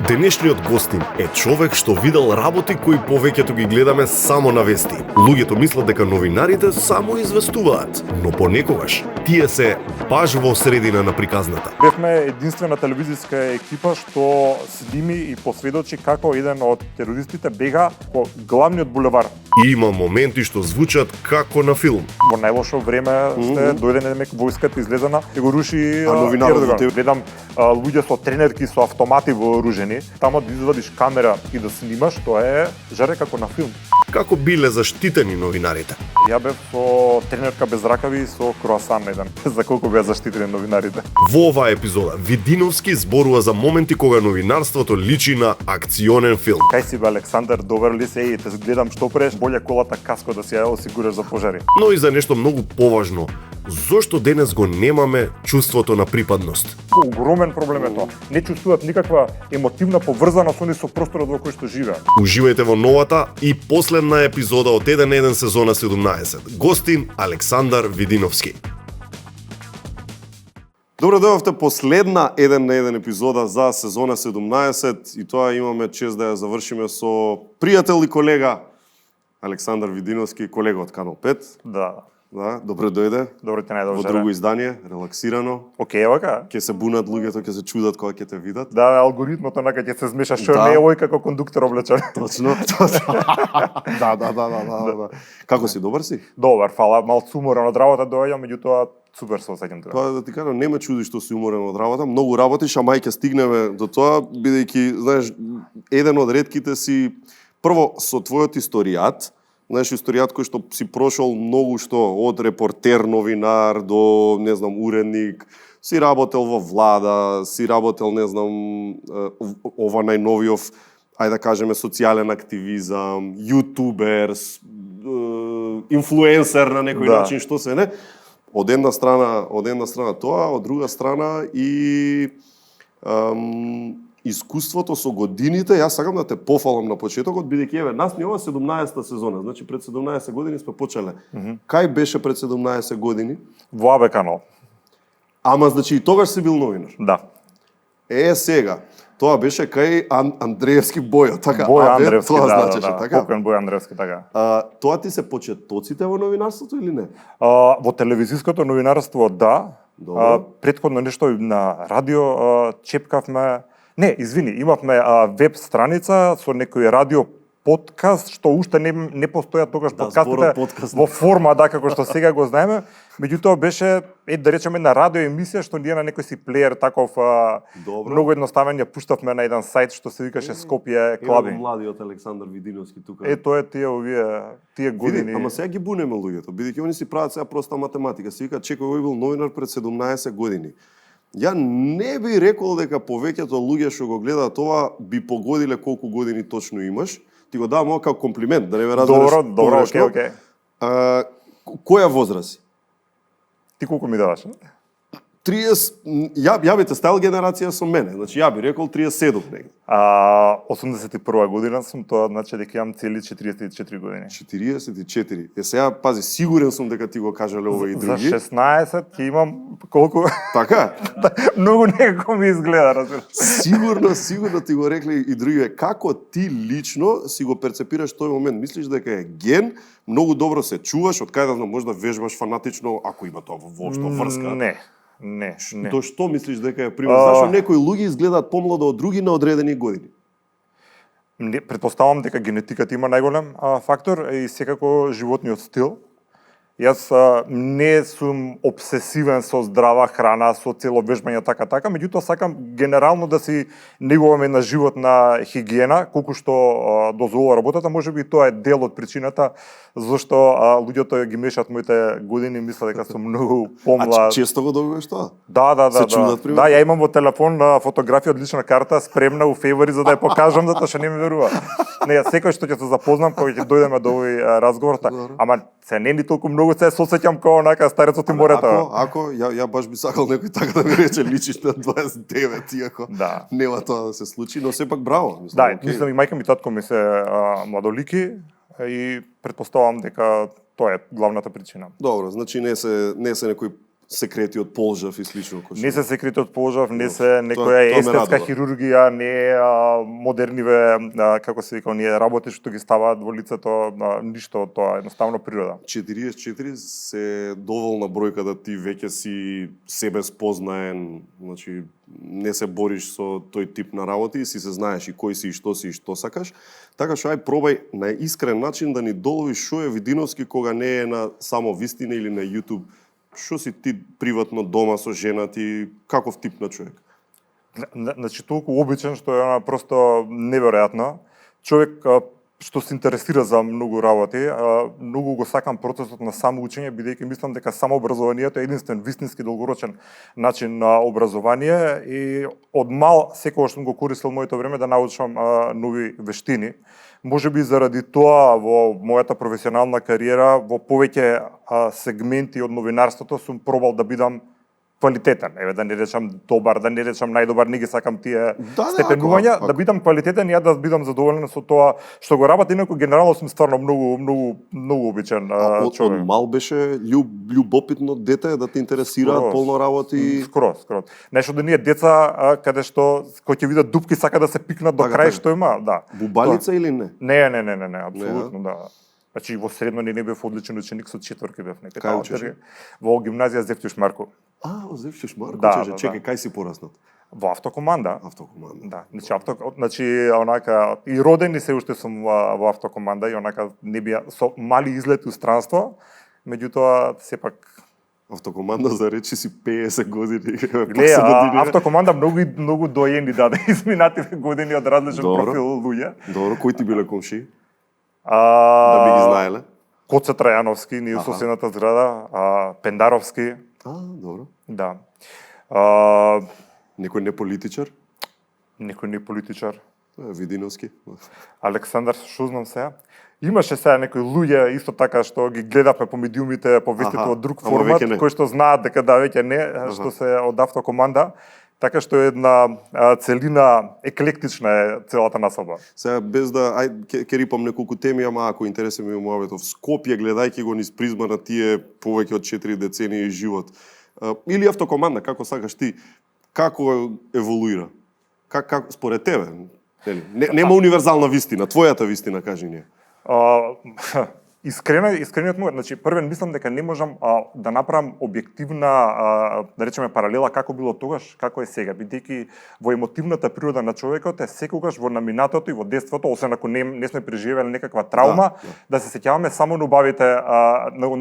Денешниот гостин е човек што видел работи кои повеќето ги гледаме само на вести. Луѓето мислат дека новинарите само известуваат, но понекогаш тие се баш во средина на приказната. Бевме единствена телевизиска екипа што сними и посведочи како еден од терористите бега по главниот булевар. И има моменти што звучат како на филм. Во најлошо време сте дојде немек војската излезена и го руши новинарот. Гледам луѓе со тренерки со автомати вооружени, тамо да извадиш камера и да снимаш, тоа е жаре како на филм. Како биле заштитени новинарите? Ја бев со тренерка без ракави и со круасан еден. За колку беа заштитени новинарите. Во оваа епизода Видиновски зборува за моменти кога новинарството личи на акционен филм. Кај си бе Александар, добар ли си? Те гледам што преш, боле колата каско да си ја осигураш за пожари. Но и за нешто многу поважно. Зошто денес го немаме чувството на припадност? Огромен проблем е тоа. Не чувствуваат никаква емотивна поврзаност они со просторот во кој што живеат. Уживајте во новата и последна епизода од 1-1 сезона 17. Гостин Александар Видиновски. Добро дојавте последна 1-1 епизода за сезона 17 и тоа имаме чест да ја завршиме со пријател и колега Александар Видиновски, колега од Канал 5. Да, добре дојде. Добро ти најдов. Во друго издание, релаксирано. Океј, вака. Ќе се бунат луѓето, ќе се чудат кога ќе те видат. Да, алгоритмот онака ќе се змеша што не е овој како кондуктор облечен. Точно. Да. Како си, добар си? Добар, фала, мал суморен од работа доаѓам, меѓутоа супер се осеќам тоа. Па да ти кажам, не ме чуди што си уморен од работа, многу работиш, а мај ќе стигнеме до тоа, бидејќи, знаеш, еден од ретките си прво со твојот историјат. Знаеш, историјат кој што си прошол многу што, од репортер, новинар до, не знам, уредник, си работел во влада, си работел, не знам, ова најновиов, ајде да кажеме, социјален активизам, јутубер, инфлуенсер на некој начин, што се не. Од една страна тоа, од друга страна и искуството со годините. Јас сакам да те пофалам на почетокот, бидејќи еве нас ни ова 17-та сезона, значи пред 17 години сме почеле. Кај беше пред 17 години? Во АБ канал. Ама значи и тогаш си бил новинар. Да. Сега, тоа беше кај Андреевски Бојо, така? Бојо Андреевски, тоа да, значеше, да, така? Покоен Бојо Андреевски, така. Тоа ти се почетоците во новинарството или не? Во телевизиското новинарство, да. Претходно нешто на радио чепкавме. Не, извини, имавме веб страница со некој радио подкаст, што уште не постојат тогаш подкастите во форма, да, како што сега го знаеме. Меѓутоа беше, да речеме, на радио емисија, што ние на некој си плеер таков многу едноставен ја пуштавме на еден сајт што се викаше Скопје Клаби. Ево младиот Александар Видиновски тука. Тоа е тие години. Ама сега ги бунеме луѓето, бидејќи они си прават сега проста математика. Се вика, чекај, овој бил новинар пред 17 години. Ја не би рекол дека повеќето луѓе што го гледаат ова би погодиле колку години точно имаш. Ти го давам како комплимент, да не ме разбереш. Добро, окей. Која возраст? Ти колку ми даваш? 30, ја би те ставил генерација со мене, значи ја би рекол 37 негде. 81 година сум, тоа значи дека имам цели 44 години. 44. Сега пази, сигурен сум дека ти го кажале ова и други. За 16 ќе имам колку? Така? Многу некако ми изгледа, разбираш. Сигурно ти го рекле и други. Како ти лично си го перцепираш тој момент? Мислиш дека е ген? Многу добро се чуваш, од кај да можеш да вежбаш фанатично, ако има тоа воопшто врска? Не. Тоа што мислиш дека е пример? Зашто некои луѓе изгледаат помладо од други на одредени години? Претпоставам дека генетиката има најголем фактор и секако животниот стил. Јас не сум обсесивен со здрава храна, со цело вежбање така, меѓутоа сакам генерално да си негувам една животна хигиена, колку што дозволува работата, можеби тоа е дел од причината зашто луѓето ги мешаат моите години, мислат дека сум многу помлад. Често го добиваш тоа? Да. Се чудат, пример? Да, ја имам во телефон фотографија од лична карта спремна у фейвори за да ја покажам, затоа што не ми верува. Не, секој што ќе се запознам кога ќе дојдеме до овој разговор, ама се не ни толку многу се сосеќам како онака старецот и морето. Ако ја баш би сакал некој така да ми рече личиш на 29, иако нема тоа да се случи, но сепак браво. Мислам и мајка ми татко ми се младолики и претпоставам дека тоа е главната причина. Добро, значи не се некој секрети од Полжав и слично кој што. Не се секрети од Полжав, не се тоа некоја ме естетска радува. хирургија, не модерниве, како се вика, оние работи што ги ставаат во лицето, ништо од тоа, едноставно природа. 44 се доволна бројка да ти веќе си себе спознаен, значи не се бориш со тој тип на работи и си се знаеш и кој си и што сакаш. Така што ај пробај на искрен начин да ни доловиш шо е Видиновски кога не е на само Вистина или на YouTube. Што си ти приватно дома со жена ти, каков тип на човек? Значи толку обичен што е просто неверојатно. Човек што се интересира за многу работи, многу го сакам процесот на самоучење, бидејќи мислам дека самообразованието е единствен вистински долгорочен начин на образование и од мал секогаш сум го користил моето време да научам нови вештини. Можеби заради тоа во мојата професионална кариера во повеќе сегменти од новинарството сум пробал да бидам квалитетен. Еве да не речам добар, да не речам најдобар, не ги сакам тие степенувања, да бидам квалитетен и ја да бидам задоволен со тоа што го работам, инаку генерално сум стварно многу обичен човек. Од мал беше љубопитно дете да те интересираат полно работи. Скоро. Нешто да ние деца каде што кој ќе видат дупки сака да се пикнат до крај што има, да. Бубалица или не? Не, апсолутно да. Значи во средно не бев одличен ученик, со четворки бев некаде. Кај учеше? Во гимназија Зевтиш Марко. Во Зевтиш Марко, Да. чекај, кај си пораснат? Во автокоманда. Автокоманда. Да, значи онака и роден и се уште сум во автокоманда и онака не бија со мали излети у странство, меѓутоа сепак Автокоманда за речи си 50 години. Гле, автокоманда многу доени даде изминативе години од различен профил луѓе. Добро, кои ти биле комши? Да би ги знаеле? Коце Трајановски, ние соседната зграда, Пендаровски. Добро. Да. Некој не политичар? Некој не политичар. Видиновски. Александар, што знам сега. Имаше сега некои луѓе исто така што ги гледавме по медиумите, по вестите од друг формат, кои што знаат дека да веќе не, што се од автокоманда. Така што е една целина еклектична е целата населба. Сега без да ќе рипам неколку теми, ама ако интересен ми муабетов, Скопје гледајќи го низ призма на тие повеќе од 4 децении живот. Или автокоманда, како сакаш ти, како еволуира? Как според тебе? Нема универзална вистина, твојата вистина кажи ни. Искрениот му, значи првен мислам дека не можам да направам објективна, да речеме паралела како било тогаш, како е сега, бидејќи во емотивната природа на човекот е секогаш во минатото и во детството, освен ако не сме преживеле некаква траума, да се сеќаваме само на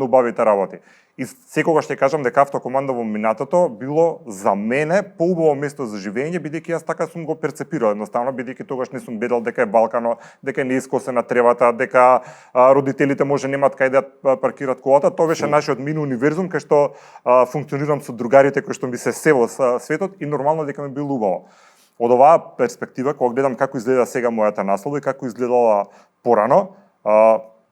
убавите работи. И секогаш ќе кажам дека автокоманда во минатото било за мене поубаво место за живење, бидејќи јас така сум го перцепирал, едноставно бидејќи тогаш не сум гледал дека е Балкано, дека не е искосена тревата, дека родителите може немаат кај да паркираат колата. Тоа беше нашиот мини универзум кај што функционирам со другарите кои што ми се сево светот и нормално дека ми било убаво. Од оваа перспектива, кога гледам како изгледа сега мојата наслова и како изгледала порано,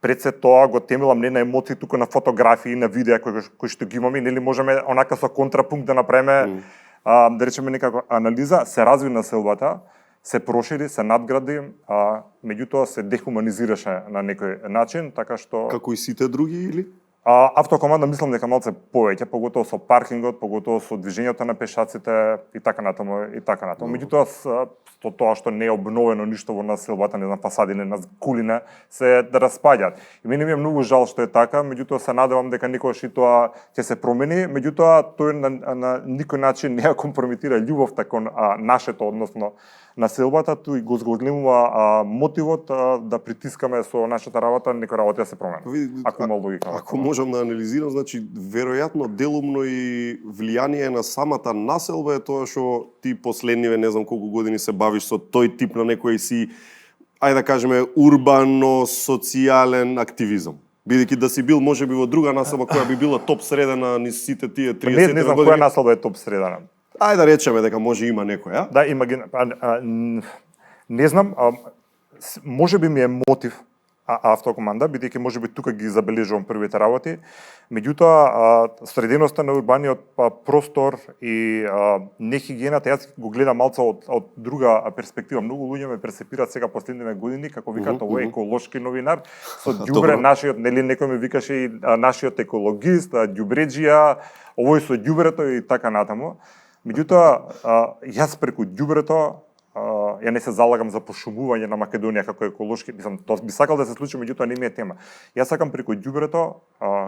пред се тоа го темелам не на емоции, туку на фотографии, на видеа кои што ги имаме, нели можеме онака со контрапункт да направиме, да речеме некаква анализа, се разви населбата, се прошири, се надгради, меѓутоа се дехуманизираше на некој начин, така што Како и сите други или? Автокоманда мислам дека малце повеќе, поготово со паркингот, поготово со движењето на пешаците и така натаму. Меѓутоа со тоа што не е обновено ништо во населбата, не знам, фасадине на кулине се да распаѓаат. И мене ми е многу жал што е така, меѓутоа се надевам дека никогаш и тоа ќе се промени, меѓутоа тој на никој начин не ја компрометира љубовта кон нашето, односно населбата, тој го зголемува мотивот да притискаме со нашата работа, некој работа да се промени. Ако има логика. Ако можам да анализирам, значи веројатно делумно и влијание на самата населба е тоа што ти последниве не знам колку години се бавиш со тој тип на некој си, ајде да кажеме, урбано социјален активизам. Бидејќи да си бил можеби во друга населба која би била топ средена низ сите тие 30 години. Не знам која населба е топ средена. Ајде да речеме дека може има некоја. Да, има не знам, можеби ми е мотив автокоманда, бидејќи можеби тука ги забележувам првите работи. Меѓутоа, среденоста на урбаниот простор и нехигиената, јас го гледам малце од друга перспектива. Многу луѓе ме перцепираат сега последниве години како викаат овој еколошки новинар со ѓубре, нашиот, нели некој ме викаше и нашиот екологист, ѓубреџија, овој со ѓубрето и така натаму. Меѓутоа, јас преку ѓубрето ја не се залагам за пошумување на Македонија како еколошки, мислам, тоа би сакал да се случи, меѓутоа не ми е тема. Јас сакам преку ѓубрето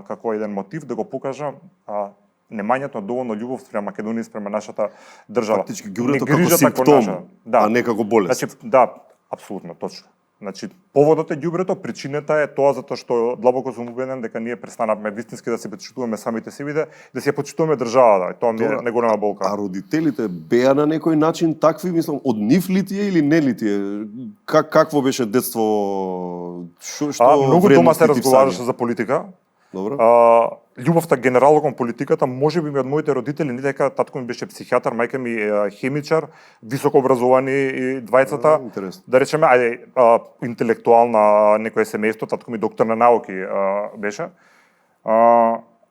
како еден мотив да го покажам немањето на доволно љубов спрема Македонија, спрема нашата држава. Фактички ѓубрето како симптом, а не како болест. Значи, да, апсолутно, точно. Значи, поводот е ѓубрето, причината е тоа затоа што длабоко сум убеден дека ние престанавме вистински да се почитуваме самите себе, да се почитуваме државата. Тоа ми е неголема болка. А родителите беа на некој начин такви, мислам, од нив ли тие или не ли тие? Какво беше детство? Многу дома се разговараше за политика. Добро. Љубовта генерално кон политиката, можеби ми од моите родители, не дека татко ми беше психијатар, мајка ми хемичар, високо образовани и двајцата. Да речеме, интелектуална некое семејство, татко ми доктор на науки беше.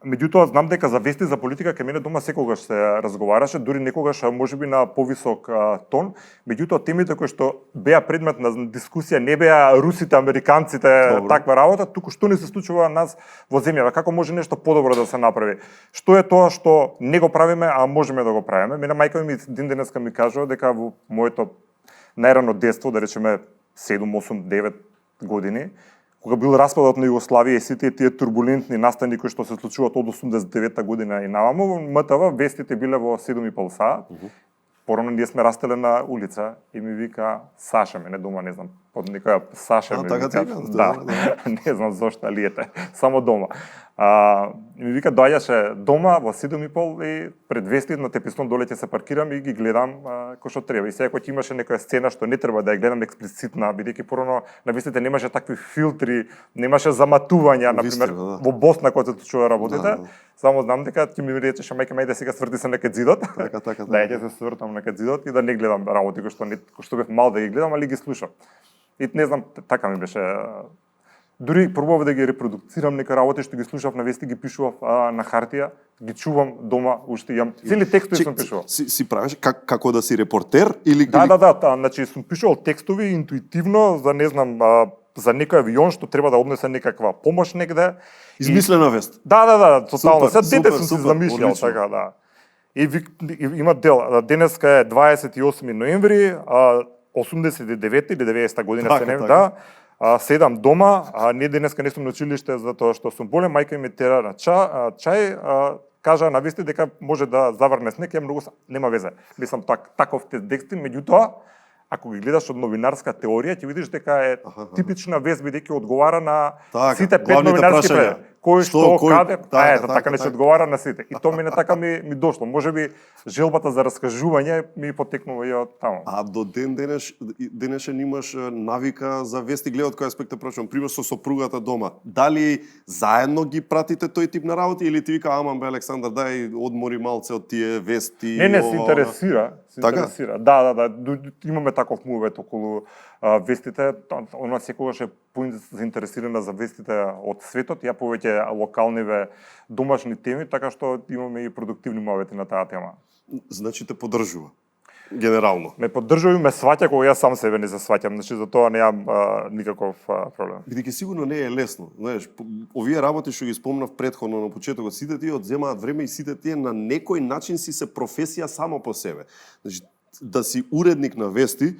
Меѓутоа, знам дека за вести за политика кај мене дома секогаш се разговараше, дури некогаш можеби на повисок тон. Меѓутоа, темите кои што беа предмет на дискусија не беа русите, американците, таква работа, туку што не се случува нас во земјава, како може нешто подобро да се направи. Што е тоа што не го правиме, а можеме да го правиме? Мене мајка ми ден денеска ми кажува дека во моето најрано детство, да речеме 7, 8, 9 години, кога бил распадот на Југославија и сите тие турбулентни настани кои што се случуваат од 89-та година и наваму, во МТВ вестите биле во 7,5 саат. Порано ние сме растеле на улица и ми вика Саша, мене дома не знам, под некоја Саша ми вика. Да, не знам зошто, али ете, само дома. Ми вика доаѓаше дома во 7,5 и пред вестите на Тепистон доле ќе се паркирам и ги гледам кој што треба. И сега кога имаше некоја сцена што не треба да ја гледам експлицитна, бидејќи порано на вестите немаше такви филтри, немаше заматувања, на пример во Босна кога се случува работите. Само знам дека ќе ми речеше мајка мајде сега сврти се некај зидот. Така. Да, ќе се свртам некај зидот и да не гледам работи кои што бев мал да ги гледам, али ги слушам. И не знам, така ми беше. Дури пробував да ги репродуцирам некои работи што ги слушав на вести, ги пишував на хартија, ги чувам дома, уште имам цели текстови сум пишувал. Си правиш како да си репортер или Да, значи сум пишувал текстови интуитивно за не знам за некој авион што треба да однесе некаква помош негде. Измислена вест. Да, тотално. Се дете сум се замишљал така, да. И има дел. Денеска е 28 ноември, 89 или 90 година се не, да. Седам дома, не денеска не сум на училиште затоа што сум болен, мајка ми тера на чај, кажа на вести дека може да заврне снег, многу нема везе. Мислам таков текст, меѓутоа ако ги гледаш од новинарска теорија, ќе видиш дека е типична вест бидејќи одговара на сите 5 новинарски прашања. Кој што каде, така не се одговара на сите. И тоа мене така ми дошло. Можеби желбата за раскажување ми потекнува и од таму. А до денешен имаш навика за вести, гледа од кој аспект прашувам, пример со сопругата дома. Дали заедно ги пратите тој тип на работи или ти вика аман бе Александар дај одмори малце од тие вести? Не, се интересира. Да, имаме таков мувет околу вестите, она секогаш е заинтересирана за вестите од светот, ја повеќе локалниве домашни теми, така што имаме и продуктивни мувети на таа тема. Значи те поддржува генерално. Ме поддржува и ме сваќа кога јас сам себе не се сваќам, значи за тоа немам никаков проблем. Бидејќи сигурно не е лесно, знаеш, овие работи што ги спомнав претходно на почетокот, сите тие одземаат време и сите тие на некој начин си се професија само по себе. Значи да си уредник на вести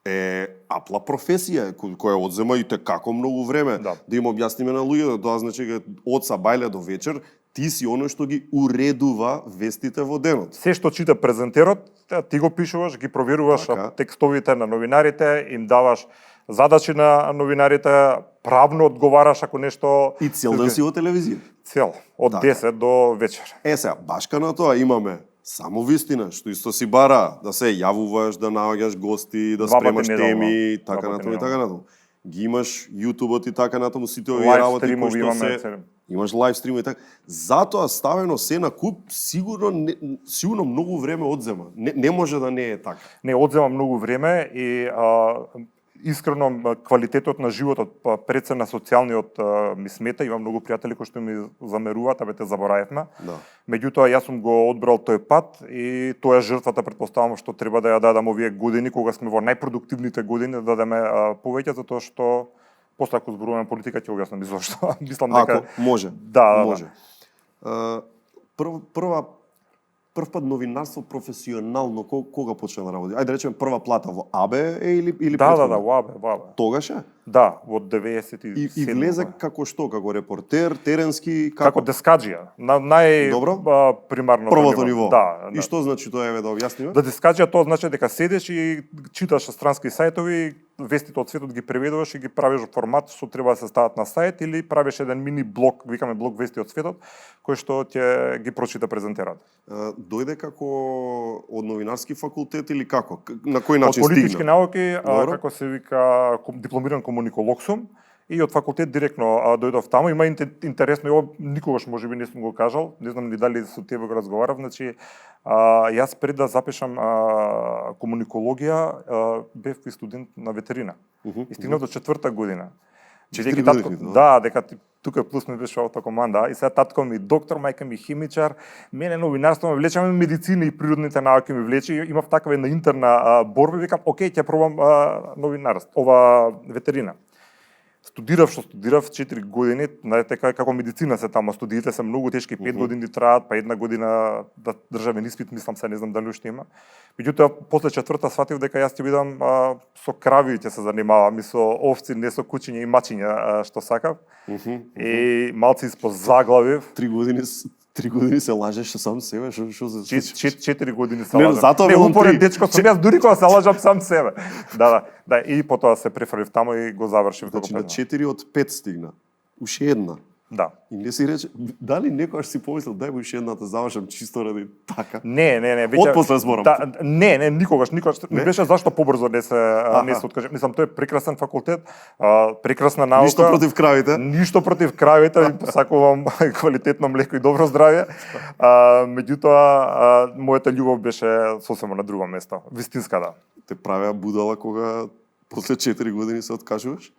е апла професија која одзема и како многу време. Да им објасниме на луѓето, тоа значи од сабајле до вечер ти си оној што ги уредува вестите во денот. Се што чита презентерот, ти го пишуваш, ги проверуваш текстовите на новинарите, им даваш задачи на новинарите, правно одговараш ако нешто... И цел ден си во телевизија. Цел, од 10 до вечер. Сега, башка на тоа имаме само вистина, што исто си бара да се јавуваш, да наоѓаш гости, да спремаш теми, така натаму и така натаму. Ги имаш YouTube-от и така натаму, сите овие работи кои што се... Имаш лайв стримови и така. Затоа ставено се на куп, сигурно многу време одзема. Не може да не е така. Не, одзема многу време и искрено квалитетот на животот, пред се на социјалниот ми смета, имам многу пријатели кои што ми замеруваат, абе те заборавивме. Да. Меѓутоа јас сум го одбрал тој пат и тоа е жртвата, претпоставам, што треба да ја дадам овие години кога сме во најпродуктивните години, да дадеме повеќе, затоа што после ако зборуваме политика ќе објаснам и зошто. Мислам дека Ако може. Да, може. Прв пат новинарство професионално кога почна да работи? Ајде да речеме прва плата во АБ или Да, во АБ. Тогаш е? Да, во 97. И влезе како што, како репортер, теренски, како дескаџија, на примарно првото ниво. Да. И што значи тоа, еве да објасниме? Да дескаџија тоа значи дека седеш и читаш странски сајтови, вестите од светот ги преведуваш и ги правиш во формат што треба да се стават на сајт или правиш еден мини блог, викаме блог вести од светот, кој што ќе ги прочита презентерат. Дојде како од новинарски факултет или како? На кој начин од политички стигна? науки, како се вика, дипломиран комуниколог сум и од факултет директно дојдов таму. Има интересно и ова никогаш можеби не сум го кажал, не знам ни дали со тебе го разговарав, значи јас пред да запишам комуникологија бев и студент на ветерина. И стигнав до 4-та година. Бидејќи татко, дека тука плюс ми беше автокоманда и сега татко ми доктор, мајка ми химичар, мене новинарство ме влече, ами медицина и природните науки ми влече. Имав такава една интерна борба, викам, окей, ќе пробам новинарство, ветерина. Студирав 4 години, знаете како медицина се таму, студиите се многу тешки, 5 години траат, па една година да државен испит, мислам се, не знам дали уште има. Меѓутоа, после 4-та сватив дека јас ќе бидам со крави ќе се занимавам, и со овци, не со кучиња и мачиња, што сакав. И малци испод заглавив. 3 години се лажеш сам себе, што се 4 години се лажам. Не, упоред дечко сум јас, дури кога се лажам сам себе. Да, и потоа се префрлив таму и го завршив. Значи на 4 од 5 стигна. Уште една. Да. И не си рече, дали некојаш си помислил, дај му уште едната завршам чисто ради така? Не, Од после зборам. Да, не, никогаш не беше зашто побрзо не се откаже. Мислам, тој е прекрасен факултет, прекрасна наука. Ништо против кравите? Ништо против кравите, посакувам квалитетно млеко и добро здравје. Меѓутоа, мојата љубов беше сосема на друго место, вистинска да. Те правеа будала кога после 4 години се откажуваш?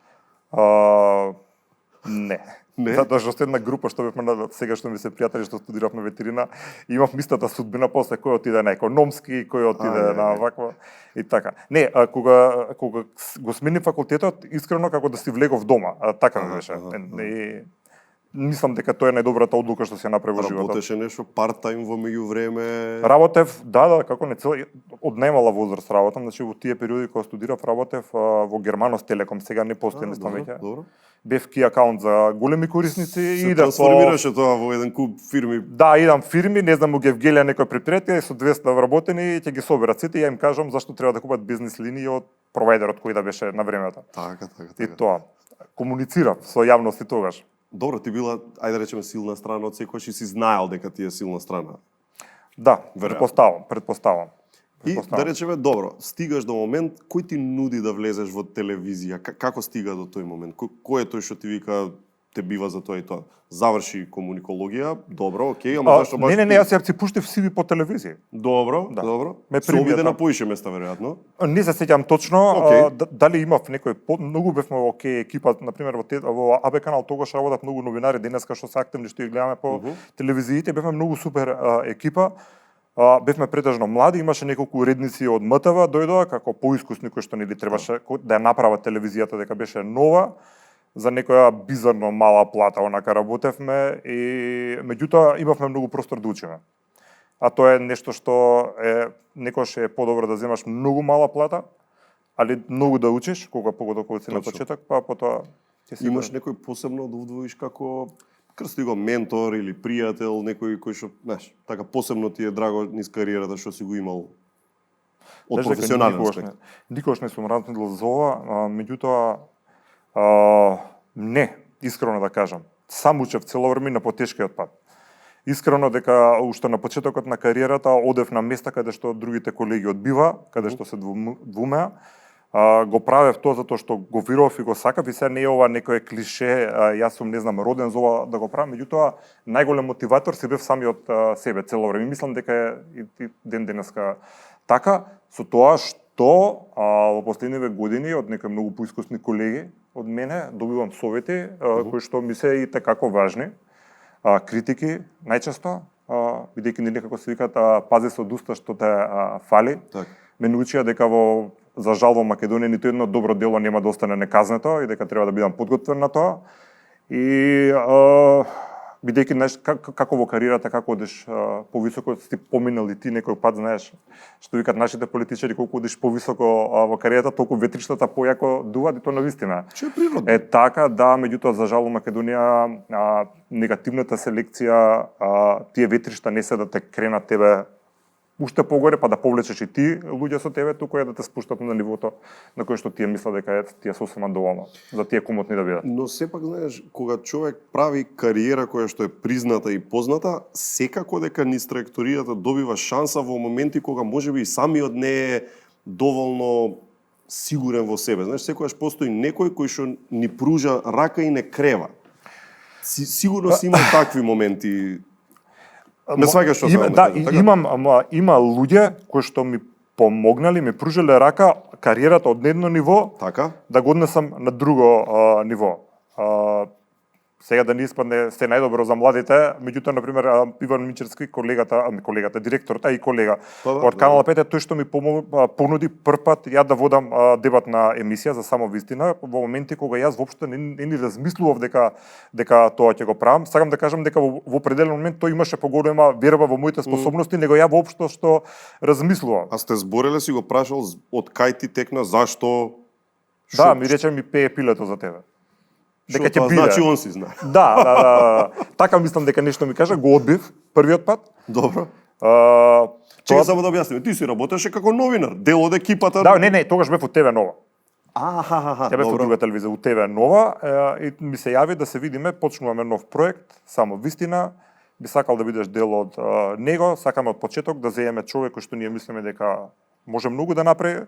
Не. Не? Затоа што една група што бевме на сега што ми се пријатели што студиравме ветерина, имав мистата судбина после кој отиде на економски, кој отиде на ваква и така. Не, кога го смени факултетот, искрено како да си влегов дома, така ми беше. И мислам дека тоа е најдобрата одлука што се направи во животот. Работеше нешто парт-тајм во меѓувреме? Работев, да, како не цел, од најмала возраст работам, значи во тие периоди кога студирав работев во Германос Телеком, сега не постои нешто веќе. Бев ки акаунт за големи корисници и да трансформираше тоа во еден куп фирми. Да, идам фирми, не знам, ги евгелија некој предпријатие со 200 вработени, ќе ги соберат сите и ја им кажам зашто треба да купат бизнес линии од провајдерот кој да беше на времето. Така. И тоа. Комуницирав со јавност и тогаш. Добро, ти била, ајде да речеме, силна страна од секојаш и си знаел дека ти е силна страна. Да, предпоставам. И да речеме, добро, стигаш до момент кој ти нуди да влезеш во телевизија? Како стига до тој момент? Кој е тој што ти вика те бива за тоа и тоа? Заврши комуникологија, добро, окей, ама зашто баш... Не, јас ја си пуштив CV по телевизија. Добро. Се обиде на поише места, веројатно. Не се сеќам точно, дали имав некој, многу бевме во окей екипа, например во АБ канал тогаш работат многу новинари, денеска што се активни, што ги гледаме по телевизиите, бевме многу супер екипа. Бевме претежно млади, имаше неколку уредници од МТВ, дојдоа како поискусни кои што нели требаше да ја направат телевизијата дека беше нова, за некоја бизарно мала плата, онака работевме и меѓутоа имавме многу простор да учиме. А тоа е нешто што некош е подобро да земаш многу мала плата, али многу да учиш, поготово кога си на почеток, па потоа ќе си имаш некој посебно да удвоиш како крсти го ментор или пријател, некој кој што, знаеш, така посебно ти е драго низ кариерата што си го имал од професионален аспект. Никогаш не сум размислил за ова, меѓутоа не, искрено да кажам. Сам учев цело време на потешкиот пат. Искрено дека уште на почетокот на кариерата одев на места каде што другите колеги одбива, каде што се двумеа. Го правев тоа затоа што го верував и го сакав и сега не е ова некое клише, јас сум не знам роден за ова да го правам, меѓутоа најголем мотиватор си бев самиот себе цело време. Мислам дека и ден денеска така, со тоа што што во последниве години од некои многу поискусни колеги од мене добивам совети кои што ми се и како важни, критики најчесто, бидејќи некако се викаат пази се од уста што те фали. Так. Ме научија дека за жал во Македонија ниту едно добро дело нема да остане неказнето и дека треба да бидам подготвен на тоа. И бидејќи знаеш како во кариерата, како одиш повисоко, си поминал и ти некој пат, знаеш, што викаат нашите политичари, колку одиш повисоко во кариерата, толку ветриштата појако дуваат и тоа навистина. Што е природно. Е така, да, меѓутоа за жал во Македонија негативната селекција, тие ветришта не се да те кренат тебе уште погоре, па да повлечеш и ти луѓе со тебе, туку е да те спуштат на нивото на кое што тие мислат дека ти е сосема доволно за тие комотни да бидат. Но сепак, знаеш, кога човек прави кариера која што е призната и позната, секако дека низ траекторијата добива шанса во моменти кога можеби и самиот не е доволно сигурен во себе. Знаеш, секогаш постои некој кој што ни пружа рака и не крева. Сигурно си има такви моменти. Не сваќаш што сакам да кажам, така? Има луѓе кои што ми помогнали, ми пружеле рака кариерата од едно ниво Така? да го однесам на друго ниво. Сега да не испадне се најдобро за младите, меѓутоа на пример Иван Мичерски, колегата, директорот, и колега од Канал 5, тој што ми понуди првпат ја да водам дебатна емисија за само вистина во моменти кога јас воопшто не ни размислував дека тоа ќе го правам. Сакам да кажам дека во определен момент тој имаше поголема верба во моите способности, него ја воопшто што размислував. А сте збореле, си го прашал од кај ти текна, зашто? Да, ми рече ми пее пилето за тебе. Дека ќе биде. Значи он си знае. Да. Така мислам дека нешто ми кажа, го одбив првиот пат. Добро. Чека само да објасниме, ти си работеше како новинар, дел од екипата. Да, не, тогаш бев од ТВ Нова. Аха, Ја бев од друга телевизија, од ТВ Нова, и ми се јави да се видиме, почнуваме нов проект, само вистина. Би сакал да бидеш дел од него, сакаме од почеток да земеме човек кој што ние мислиме дека може многу да направи,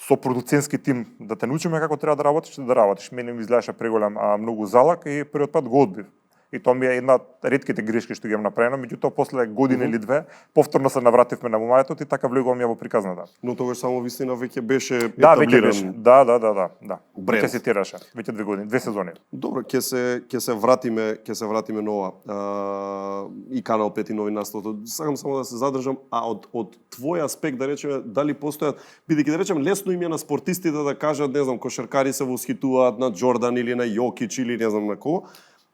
со продуцентски тим да те научиме како треба да работиш, Мене ми изгледаше преголем многу залак и првиот пат го одбив. И тоа ми е една ретките грешки што ги имам направено, меѓутоа после година или две повторно се навративме на момајатот и така влегувам ја во приказната. Но тогаш само вистина веќе беше Да, етаблиран. веќе беше. Да. Бренд. Веќе се тираше, веќе 2 години, 2 сезони. Добро, ќе се вратиме нова и Канал 5 и новинарството. Сакам само да се задржам, од твој аспект да речеме дали постојат, бидејќи да речем лесно им е на спортистите да кажат, не знам, кошаркари се восхитуваат на Џордан или на Јокич или не знам на кого.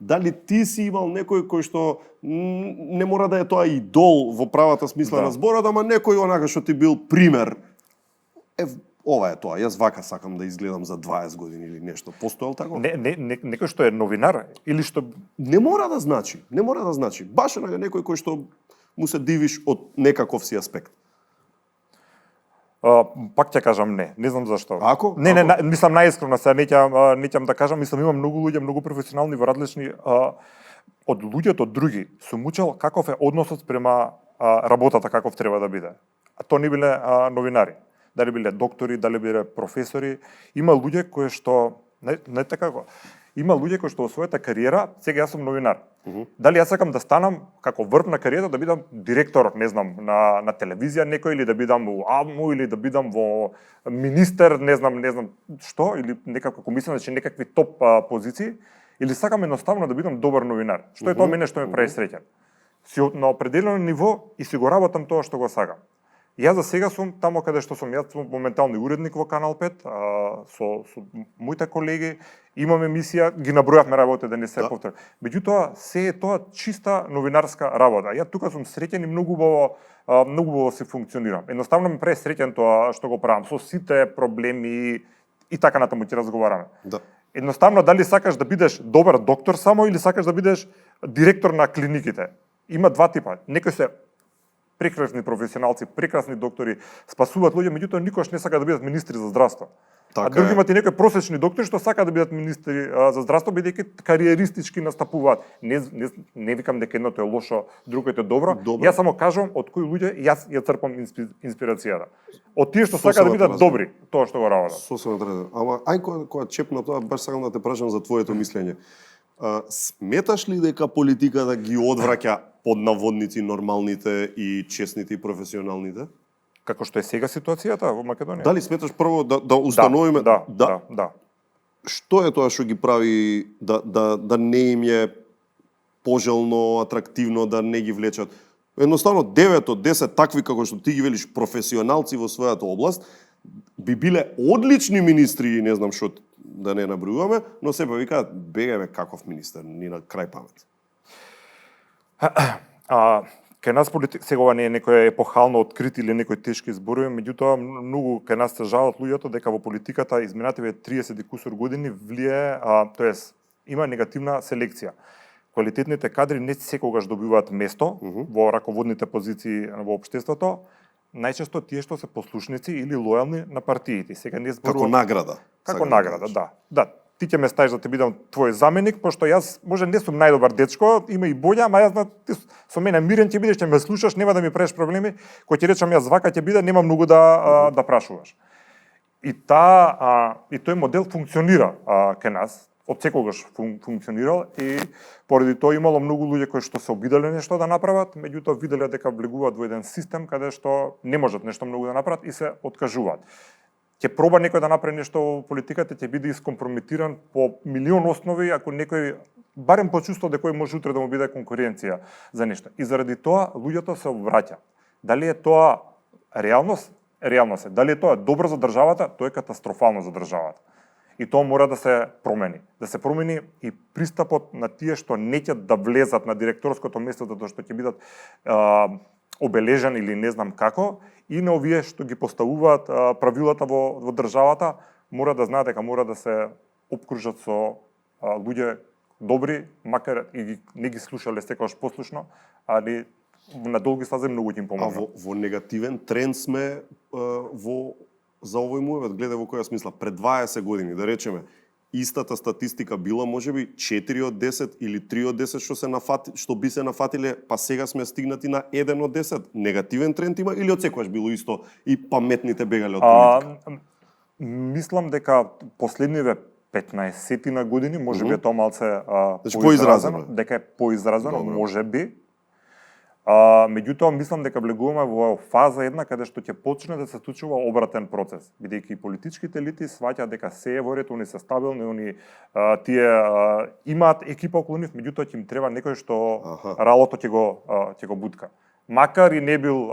Дали ти си имал некој кој што не мора да е тоа идол во правата смисла на зборот, ама некој онака што ти бил пример. Ова е тоа, јас вака сакам да изгледам за 20 години или нешто. Постоел тако? Некој што е новинар или што Не мора да значи. Баш некој кој што му се дивиш од некаков си аспект. Пак ќе кажам не знам зашто. Ако? Не, мислам најискрено се, неќам да кажам, мислам има многу луѓе, многу професионални во различни од луѓето од други. Сум учел каков е односот према работата каков треба да биде. А тоа не биле новинари, дали биле доктори, дали биле професори, има луѓе кои што не така има луѓе кои што во својата кариера, сега јас сум новинар. Дали јас сакам да станам како врв на кариерата да бидам директор, не знам, на телевизија некој или да бидам во АМУ или да бидам во министер, не знам што, или некако комисија, значи некакви топ позиции, или сакам едноставно да бидам добар новинар. Што е тоа мене што ме прави среќен. Си на определено ниво и си го работам тоа што го сакам. Јас за сега сум тамо каде што сум, јас сум моментални уредник во Канал 5, со моите колеги, имам емисија, ги набројавме работи да не се повтори. Меѓутоа, се е тоа чиста новинарска работа. Ја тука сум среќен и многу убаво се функционирам. Едноставно ме прави среќен тоа што го правам, со сите проблеми и така натаму ќе разговараме. Да. Едноставно, дали сакаш да бидеш добар доктор само или сакаш да бидеш директор на клиниките? Има два типа. Некои се прекрасни професионалци, прекрасни доктори, спасуваат луѓе, меѓутоа никош не сака да бидат министри за здравство. Така а други имате некои просечни доктори што сакаат да бидат министри за здравство, бидејќи кариеристички настапуваат. Не викам дека едното е лошо, другото е добро. Јас само кажувам од кои луѓе јас ја црпам инспирацијата. Од тие што сакаат да бидат добри, тоа што го работат. Сосема третно. Ама кога чепна тоа, баш сакам да те прашам за твоето мислење. Сметаш ли дека политиката ги одвраќа под наводници нормалните и честните и професионалните? како што е сега ситуацијата во Македонија. Дали сметаш прво да установиме Да. Што е тоа што ги прави да не им е пожелно, атрактивно, да не ги влечат? Едноставно 9 од 10 такви како што ти ги велиш професионалци во својата област би биле одлични министри и не знам што да не набројуваме, но сепа викаат бега каков министер, ни на крај памет. Кај нас сега ова не е некој епохално открит или некој тешки зборови, меѓутоа многу кај нас се жалат луѓето дека во политиката изминативе 30 и кусур години влие, тоест има негативна селекција. Квалитетните кадри не секогаш добиваат место во раководните позиции во општеството, најчесто тие што се послушници или лојални на партиите. Сега не зборувам Како награда. Како награда, да. Ти ќе ме ставиш да те бидам твој заменик, пошто јас може не сум најдобар дечко, има и боља, ама јас ти со мене мирен ќе бидеш, ќе ме слушаш, нема да ми правиш проблеми. Кој ќе речам јас вака ќе биде, нема многу да прашуваш. И тој модел функционира кај нас, од секогаш функционирал и поради тоа имало многу луѓе кои што се обиделе нешто да направат, меѓутоа виделе дека влегуваат во еден систем каде што не можат нешто многу да направат и се откажуваат. Ќе проба некој да направи нешто во политиката, ќе биде искомпрометиран по милион основи ако некој барем почувствува дека кој може утре да му биде конкуренција за нешто. И заради тоа луѓето се обвраќаат. Дали е тоа реалност? Реалност е. Дали е тоа добро за државата? Тоа е катастрофално за државата. И тоа мора да се промени. Да се промени и пристапот на тие што неќат да влезат на директорското место затоа што ќе бидат обележани или не знам како, и на овие што ги поставуваат правилата во државата, мора да знаат дека мора да се опкружат со луѓе добри, макар и не ги слушале секогаш послушно, али на долги стази многу ќе им помогнат. А во негативен тренд сме за овој мувет, гледај во која смисла, пред 20 години, да речеме, истата статистика била можеби 4 од 10 или 3 од 10 што би се нафатиле, па сега сме стигнати на 1 од 10. Негативен тренд има или од секогаш било исто и паметните бегале од политика? Мислам дека последниве 15 години можеби е тоа малце поизразено. Дека е поизразено, можеби. Меѓутоа, мислам дека влегуваме во фаза една каде што ќе почне да се случува обратен процес, бидејќи политичките елити сваќаат дека се е во ред, они се стабилни, они тие имаат екипа околу нив, меѓутоа ќе им треба некој што ралото ќе го бутка. Макар и не бил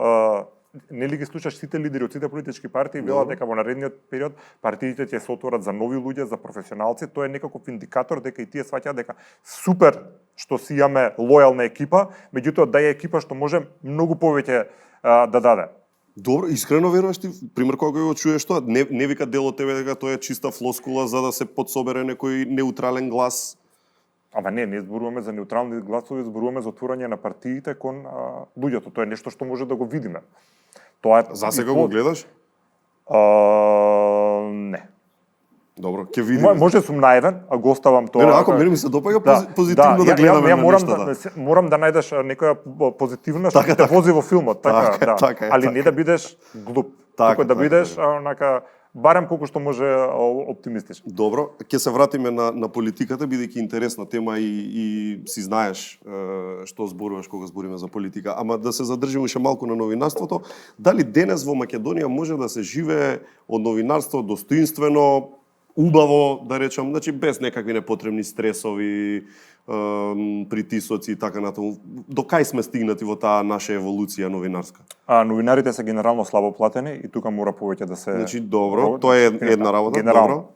нели ги слушаш сите лидери од сите политички партии велат дека во наредниот период партиите ќе се отворат за нови луѓе, за професионалци, тоа е некаков индикатор дека и тие сваќаат дека супер што си имаме лојална екипа, меѓутоа да е екипа што може многу повеќе да даде. Добро, искрено веруваш ти, пример кога го чуеш тоа, не вика дел од тебе дека тоа е чиста флоскула за да се подсобере некој неутрален глас? Ама не зборуваме за неутрални гласови, зборуваме за отворање на партиите кон луѓето. Тоа е нешто што може да го видиме. Тоа е За сега го гледаш? Не. Добро, ќе видиме. Може сум наивен, а го оставам тоа. Не, ако мене ми се допаѓа позитивно да гледаме на нештата. Морам да најдеш некоја позитивна што те вози во филмот, така. Али не да бидеш глуп. Туку да бидеш онака барем колку што може оптимистичен. Добро, ќе се вратиме на политиката, бидејќи интересна тема и си знаеш што зборуваш кога збориме за политика, ама да се задржиме уште малку на новинарството. Дали денес во Македонија може да се живее од новинарство достоинствено, убаво, да речам, значи без некакви непотребни стресови, притисоци и така натаму. До кај сме стигнати во таа наша еволуција новинарска? Новинарите се генерално слабо платени и тука мора повеќе да се... Значи, добро, тоа е една работа, генерално. Добро.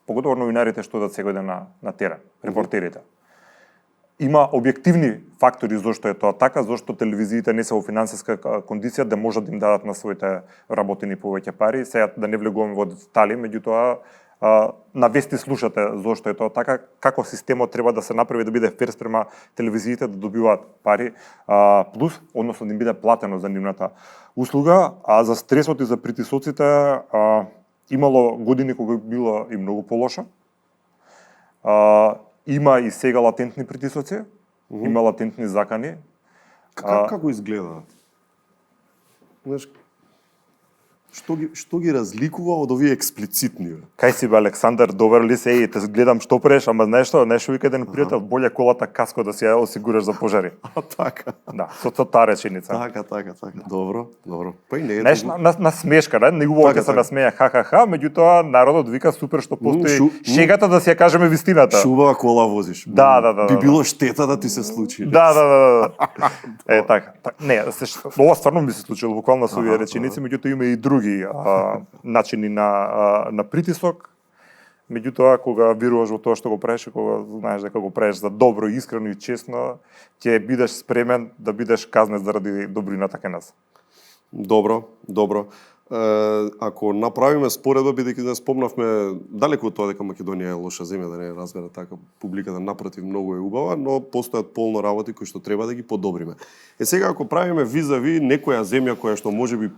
Поготово новинарите што да се годе на терен, репортерите. Има објективни фактори зошто е тоа така, зошто телевизиите не се во финансиска кондиција да можат да им дадат на своите работени повеќе пари. Сега да не влегуваме во детали, меѓутоа на вести слушате зошто е тоа така, како системот треба да се направи да биде фер спрема телевизиите да добиваат пари, плюс, односно да им биде платено за нивната услуга, а за стресот и за притисоците имало години кога било и многу полошо. Има и сега латентни притисоци, има латентни закани. Како изгледаат? Знаеш, Што ги разликува од овие експлицитни? Кај си бе, Александар, добар ли се? Те гледам што преш, ама знаеш што, нешто вика еден пријател, боле колата каско да си ја осигураш за пожари. Така. Да, со таа реченица. Така. Добро. Па и не е. Знаеш, на смешка, да? Неубаво ќе се насмеја ха, меѓутоа народот вика супер што постои шегата да си ја кажеме вистината. Шубава кола возиш. Да. Би било штета да ти се случи. Да. Така. Не, ова стварно ми се случило буквално со овие реченици, меѓутоа има и други начини на притисок. Меѓутоа, кога веруваш во тоа што го правиш, кога знаеш дека го правиш за добро, искрено и честно, ќе бидеш спремен да бидеш казнет заради добрината кај нас. Добро. Ако направиме споредба, бидејќи да спомнавме далеку од тоа дека Македонија е лоша земја, да не разбера така, публиката напротив многу е убава, но постојат полно работи кои што треба да ги подобриме. Сега ако правиме визави некоја земја која што можеби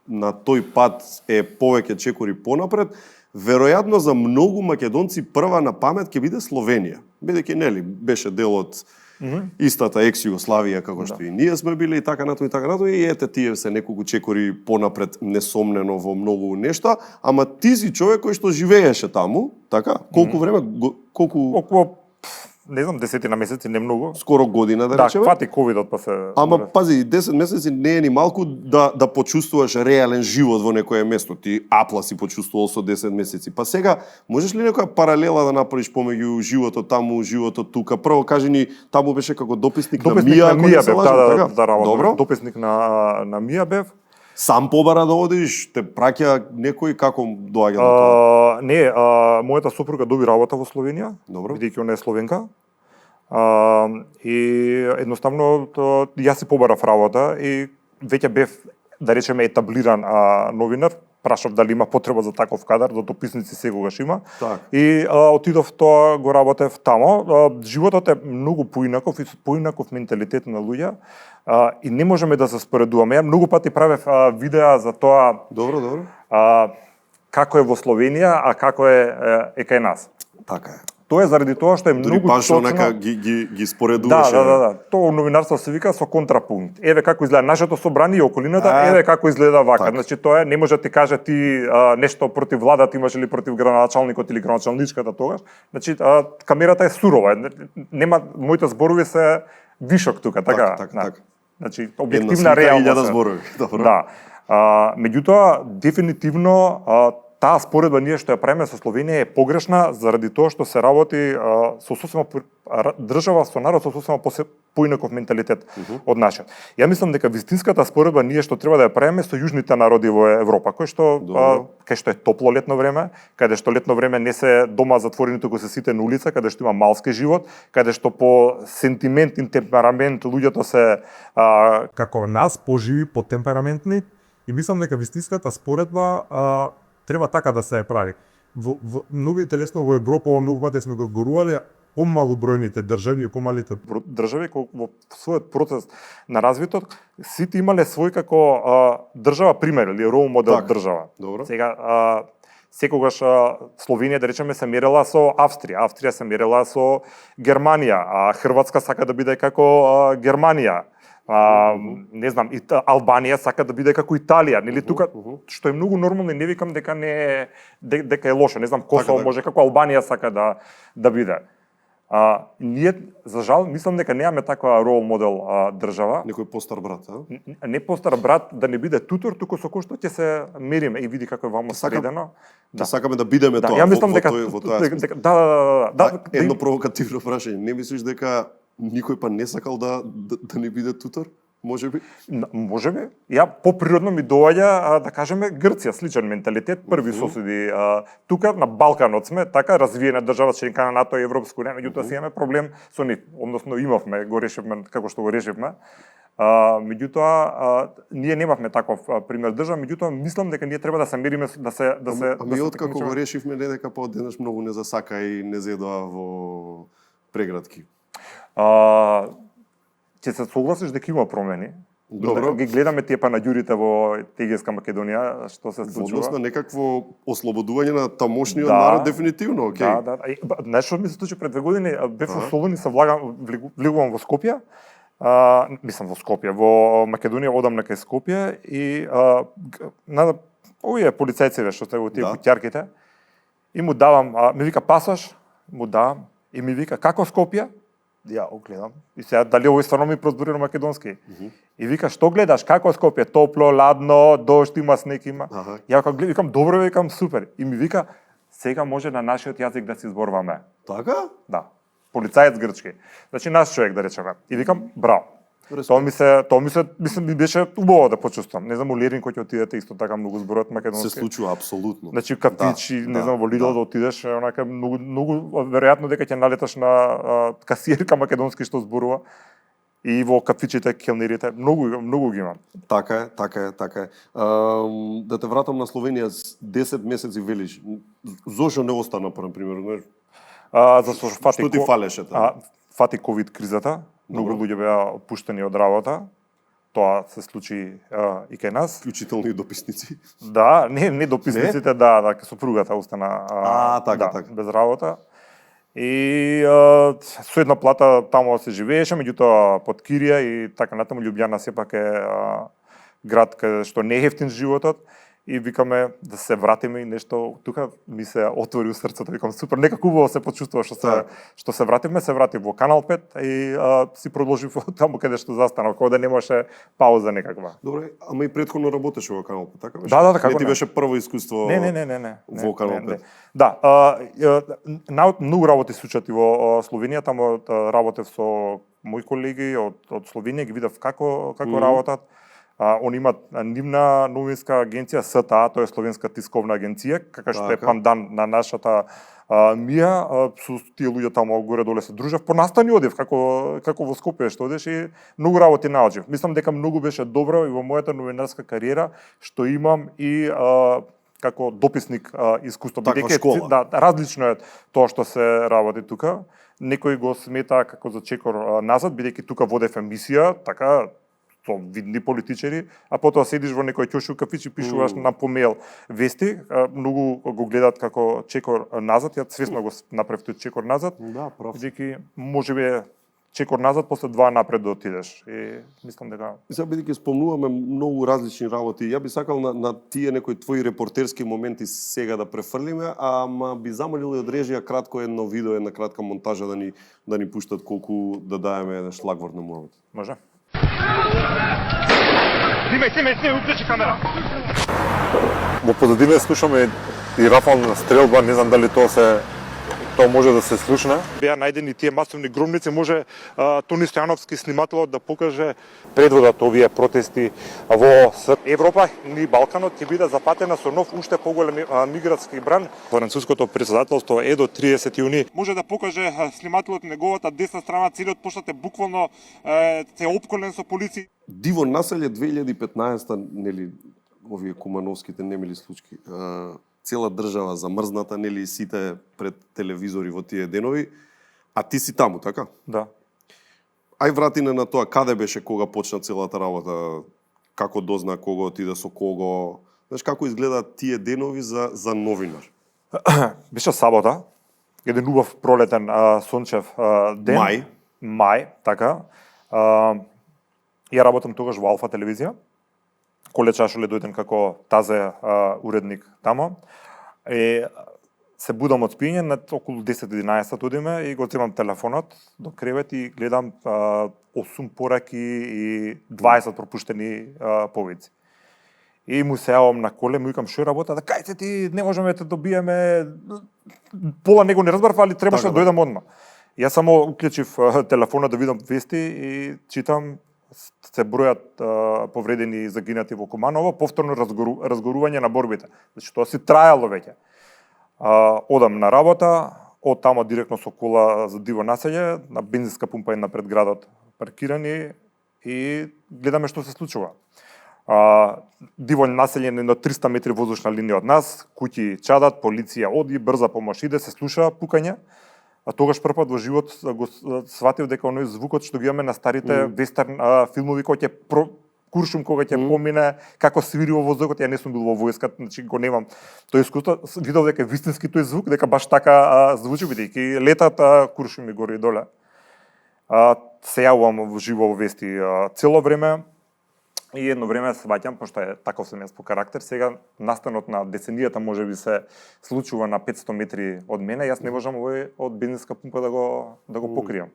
на тој пат е повеќе чекори понапред, веројатно за многу македонци прва на памет ќе биде Словенија, бидејќи нели беше дел од истата екс-Југославија како што и ние сме биле и така натаму и ете тие се неколку чекори понапред несомнено во многу нешта, ама ти си човек кој што живееше таму, така? Колку време? Околу не знам, 10 месеци, не многу. Скоро година, да речеме. Да, фати ковидот па се... Ама пази, 10 месеци не е ни малку да почувствуваш реален живот во некое место. Ти апла си почувствувал со 10 месеци. Па сега, можеш ли некоја паралела да направиш помеѓу животот таму, животот тука? Прво кажи ни, таму беше како дописник на Мија, на Мија бев, да, добро. Дописник на Мија бев. Сам побара да одиш, те праќа некој, како доаѓа до тоа? Не, мојата сопруга доби работа во Словенија, бидејќи она е словенка. И едноставно јас си побарав работа и веќе бев, да речеме, етаблиран новинар. Прашав дали има потреба за таков кадар, за дописници секогаш има. Так. И отидов тоа, го работев тамо. Животот е многу поинаков и поинаков менталитет на луѓе. И не можеме да се споредуваме. Ја многу пати правев видеа за тоа. Добро. Како е во Словенија, а како е кај нас. Така е. Тоа е заради тоа што е многу точно. Дори баш онака ги споредуваше. Да. Тоа новинарство се вика со контрапункт. Еве како изгледа нашето собрание и околината, еве како изгледа вака. Значи тоа не може да ти каже ти нешто против владата имаш или против градоначалникот или градоначалничката тогаш. Значи камерата е сурова. Нема моите зборови се вишок тука, така. Значи објективна реалност. Добро. Да. Меѓутоа дефинитивно таа споредба ние што ја правиме со Словенија е погрешна заради тоа што се работи со сосема држава со народ со сосема поинаков менталитет од нашиот. Ја мислам дека вистинската споредба ние што треба да ја правиме со јужните народи во Европа, кај што е топло летно време, каде што летно време не се дома затворени туку се сите на улица, каде што има малски живот, каде што по сентимент и темперамент луѓето се како нас поживи, потемпераментни и мислам дека вистинската споредба треба така да се прави. Во многу интересно во Европа, многу пати сме го зборувале, помалу бројните држави и помалите држави во својот процес на развиток сите имале свој како држава пример или рол модел држава. Добро. Сега секогаш Словенија да речеме се мерела со Австрија, Австрија се мерела со Германија, а Хрватска сака да биде како Германија. Не знам, Албанија сака да биде како Италија, нели тука, што е многу нормално и не викам дека не е дека е лошо, не знам, Косово може како Албанија сака да биде. Ние за жал мислам дека немаме таква рол модел држава. Некој постар брат, Не постар брат да не биде тутор, туку со кој што ќе се мериме и види како е вамо средено. Да сакаме да бидеме тоа. Ја мислам дека едно провокативно прашање, не мислиш дека никој па не сакал да не биде тутор? Можеби? Можеби. Ја поприродно ми доаѓа да кажеме Грција, сличен менталитет, први соседи тука на Балканот сме, така развиена држава членка на НАТО и Европско уније, меѓутоа си имаме проблем со нив, односно имавме, го решивме како што го решивме. Меѓутоа ние немавме таков пример држава, меѓутоа мислам дека ние треба да се мериме да се Ами откако го решивме не дека па одеднаш многу не засака и не зедоа во прегратки. Ќе се согласиш дека има промени. Добро. Ги гледаме тие панаѓурите во Егејска Македонија, што се случува. Односно некакво ослободување на тамошниот народ дефинитивно, окей. Да. Знаеш што ми се случи пред 2 години? Бев во Солун и се влегувам во Скопје. Мислам во Скопје, во Македонија одам на кај Скопје и овие полицајци што се во тие Да. куќарките, и му давам, ми вика пасош, му давам, и ми вика како Скопје? Ја огледам. И сега дали овој стварно ми прозборира македонски? И вика што гледаш, како Скопје? Топло, ладно, дожд има, снег има. Аха. Ја како гледам, викам добро, викам супер. И ми вика сега може на нашиот јазик да се зборуваме. Така? Да. Полицаец грчки. Значи наш човек да речеме. И викам браво. Респект. Тоа ми беше убаво да почувствам. Не знам, Олерин кој ќе отидете исто така многу зборуваат македонски. Се случува апсолутно. Значи кафичи, не знам, во Лидл да отидеш, онака многу веројатно дека ќе налеташ на касиерка македонски што зборува. И во кафичите, келнерите, многу ги имам. Така е. Да те вратам на Словенија, 10 месеци велиш. Зошто не остана, на пример, знаеш? За Што ти фалеше таа? Фати ковид кризата, многу луѓе беа отпуштени од работа. Тоа се случи и кај нас. Вклучително и дописници. Да, не дописниците, да, сопругата остана така. без работа. И со една плата таму се живееше, меѓутоа под кирија и така натаму. Љубљана сепак е град каде што не е ефтин животот. И викаме да се вратиме и нешто тука ми се отвори срцето, викам супер, некако убаво се почувствува што се вратив во Канал 5 и си продолжив таму каде што застанав, кога да немаше пауза некаква. Добре, ама и претходно работеше во Канал 5, така беше? Да, како не ти беше прво искуство? Не. Во Канал 5. Да, многу работи се случат и во Словенија, таму работев со мои колеги од Словенија, ги видев како работат. Они имат нивна новинска агенција СТА, тоа е Словенска тисковна агенција, како што е пандан на нашата МИА, со тие луѓе таму горе доле се дружев. По настани одев, како во Скопје што одеш и многу работи научив. Мислам дека многу беше добро и во мојата новинарска кариера што имам и како дописник искуство. Таква школа. Да, различно е тоа што се работи тука. Некој го смета како за чекор назад, бидејќи тука водев емисија, така со видни политичари, а потоа седиш во некој ќоши кафич и пишуваш на помејл вести, многу го гледаат како чекор назад, ја свесно го направив тој чекор назад. Да, прав. Бидејќи можеби чекор назад после 2 напред да отидеш. И мислам дека Сега бидејќи спомнуваме многу различни работи, ја би сакал на тие некои твои репортерски моменти сега да префрлиме, ама би замолил од режија кратко едно видео, една кратка монтажа да ни пуштат колку да даеме еден шлагвор на муавот. може. Снимај, уклучи камера. Во позадина слушаме и рафална стрелба, не знам дали тоа може да се слушне. Беа најдени тие масовни громници, може Тони Стојановски снимателот да покаже предводат овие протести во Европа и Балканот ќе биде запатена со нов уште поголем мигратски бран. Француското претседателство е до 30 јуни. Може да покаже снимателот неговата десна страна, целиот поштат е буквално се опколен со полиција. Диво населје 2015-та, нели, овие кумановските немили случаи. Цела држава замрзната, нели, сите пред телевизори во тие денови, а ти си таму, така? Да. Ај вратине на тоа, каде беше кога почна целата работа, како дозна кога отиде со кого, знаеш како изгледаат тие денови за новинар? Беше сабота, еден убав пролетен сончев ден. Мај, така. Ја работам тогаш во Алфа телевизија. Коле Чашоле дојден како тазе уредник тамо. Се будам од спиење, на околу 10-11 одиме и го земам телефонот до кревет и гледам 8 пораки и 20 пропуштени повици. И му се јавам на коле, му викам што работа, да кај се ти, не можеме да добиеме, пола него не разбрав, али требаше да дојдам одма. Јас само уклучив телефонот да видам вести и читам се бројат повредени и загинати во Куманово, повторно разгорување на борбите. Значи тоа си трајало веќе. Одам на работа, од тамо директно со кола за диво населје, на бензинска пумпа и напред градот паркирани и гледаме што се случува. Диво населје на 300 метри воздушна линија од нас, куќи чадат, полиција оди, брза помош иде, се слуша пукање. А тогаш првпат во живот го сватив дека оној звукот што ги имаме на старите вестерн филмови кој ќе куршум кога ќе помине, како свири во воздухот, ја не сум бил во војската, значи го немам тој искуство, видов дека е вистински тој звук, дека баш така звучи бидејќи летат куршуми горе и доле. Се јавувам во живо во вести цело време. И едно време сваќам, пошто е таков сум јас по карактер, сега настанот на деценијата можеби се случува на 500 метри од мене, јас не можам овој од бензинска пумпа да го покријам.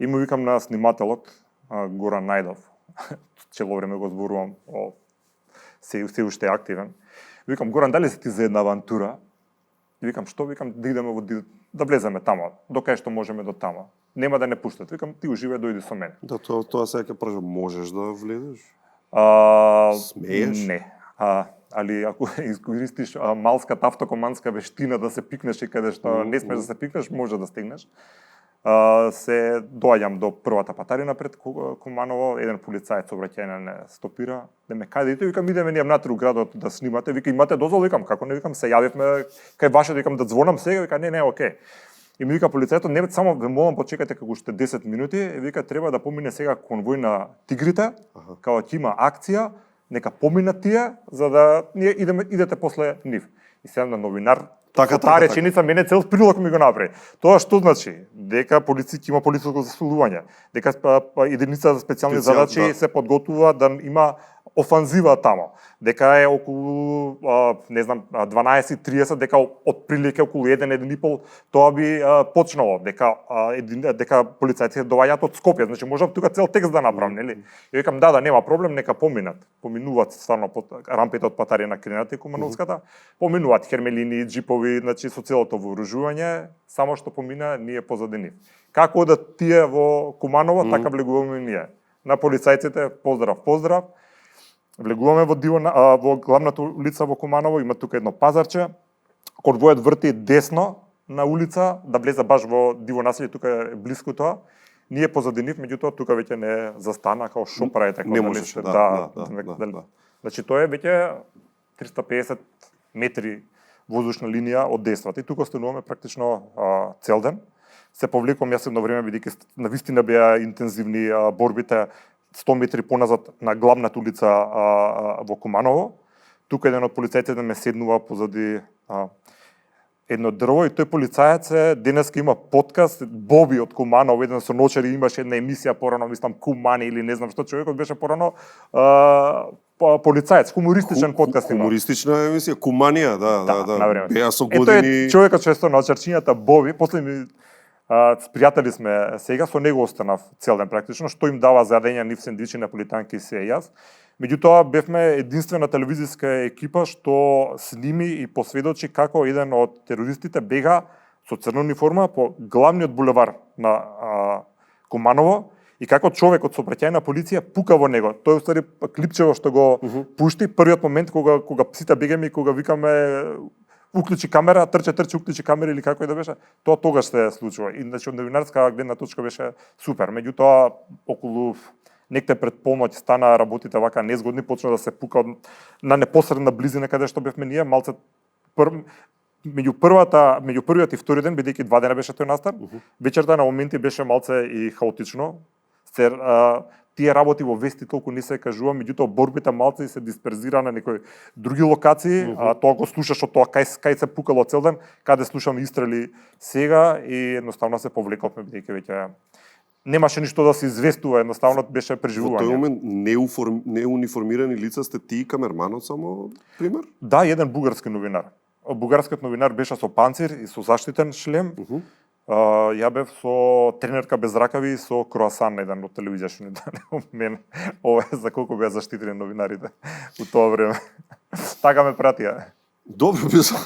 И му викам на снимателот Горан Најдов, цело време го зборувам, се уште е активен. Викам, Горан, дали си ти за една авантура? И викам, што? Викам, да идеме да влеземе тамо, докај што можеме до тамо. Нема да не пуштат. Викам, ти уживај, дојди со мене. Да, тоа сега ќе прашам, можеш да влезеш? Смееш? Не. Али ако искористиш малската автокомандска вештина да се пикнеш и каде што не смеш да се пикнеш, може да стигнеш. Се доаѓам до првата патарина пред Куманово, еден полицаец обраќање не стопира, да ме каде ите, викам, идеме ние внатре у градот да снимате, вика, имате дозвол, викам, како не, викам, се јавивме кај ваше, викам, да звонам сега, вика, не, окей. И ми вика полицајот, не, само ве молам, почекајте како уште 10 минути, вика, треба да помине сега конвој на тигрите, као ќе има акција, нека поминат тие, за да ние идете после нив. И сега на новинар, таа реченица мене цел прилог ми го направи. Тоа што значи? Дека има полициско засилување, дека единица за специјални задачи се подготвува да има офанзива тамо, дека е околу 12:30, дека отприлike околу 1:30 тоа би почнало, дека полицајците доаѓаат од Скопје, значи можам тука цел текст да направам, нели? И викам да, нема проблем, нека поминуваат стварно под рампите од патарина Крината и Кумановската, поминуваат хермелини, џипови, значи со целото вооружување, само што помина ние позади нив. Како одат тие во Куманово, така влегуваме ние. На полицајците поздрав. Влегуваме во главната улица во Куманово, има тука едно пазарче. Конвојот врти десно на улица, да влезе баш во диво населје, тука е блиску тоа. Ние позади нив, меѓутоа тука веќе не застана, као шо правите? Не можеше, Значи тоа е веќе 350 метри воздушна линија од действата. И тука остануваме практично цел ден. Се повлекувам јас едно време, бидејќи навистина беа интензивни борбите 100 метри поназад на главната улица во Куманово. Тука еден од полицајците ме седнува позади едно дрво и тој полицаец денеска има подкаст, Боби од Куманово, еден со ночари имаше една емисија порано, мислам Кумани или не знам што, човекот беше порано полицаец, хумористичен подкаст има. Хумористична емисија, Куманија, да. Беа со Ето години. е човекот често на очарчињата Боби, после ми пријатели сме сега, со него останав цел ден практично, што им дава за јадење нив сендвичи, наполитанки и се јас. Меѓутоа бевме единствена телевизиска екипа што сними и посведочи како еден од терористите бега со црна униформа по главниот булевар на Куманово и како човек од сообраќајна полиција пука во него. Тој устари клипчево што го пушти првиот момент кога сите бегаме и кога викаме уклучи камера, трче, уклучи камера или како и да беше, тоа тогаш се случува. И значи од новинарска гледна точка беше супер. Меѓутоа околу некте пред полноќ стана работите вака незгодни, почна да се пука на непосредна близина каде што бевме ние, малце меѓу првиот и втори ден, бидејќи 2 дена беше тој настан, вечерта на моменти беше малце и хаотично. Тие работи во вести толку не се кажува, меѓутоа борбите малце се дисперзира на некои други локации, тоа го слушаш од тоа кај се пукало цел ден, каде слушам истрели сега и едноставно се повлековме бидејќи веќе немаше ништо да се известува, едноставно беше преживување. Во тој момент неуниформирани лица сте ти и камерманот само, пример? Да, еден бугарски новинар. Бугарскиот новинар беше со панцир и со заштитен шлем. Ја бев со тренерка без ракави и со круасан, еден од телевизија што не даде мен. Ова е за колку беа заштитени новинарите у тоа време. Така ме пратија. Добро мислам.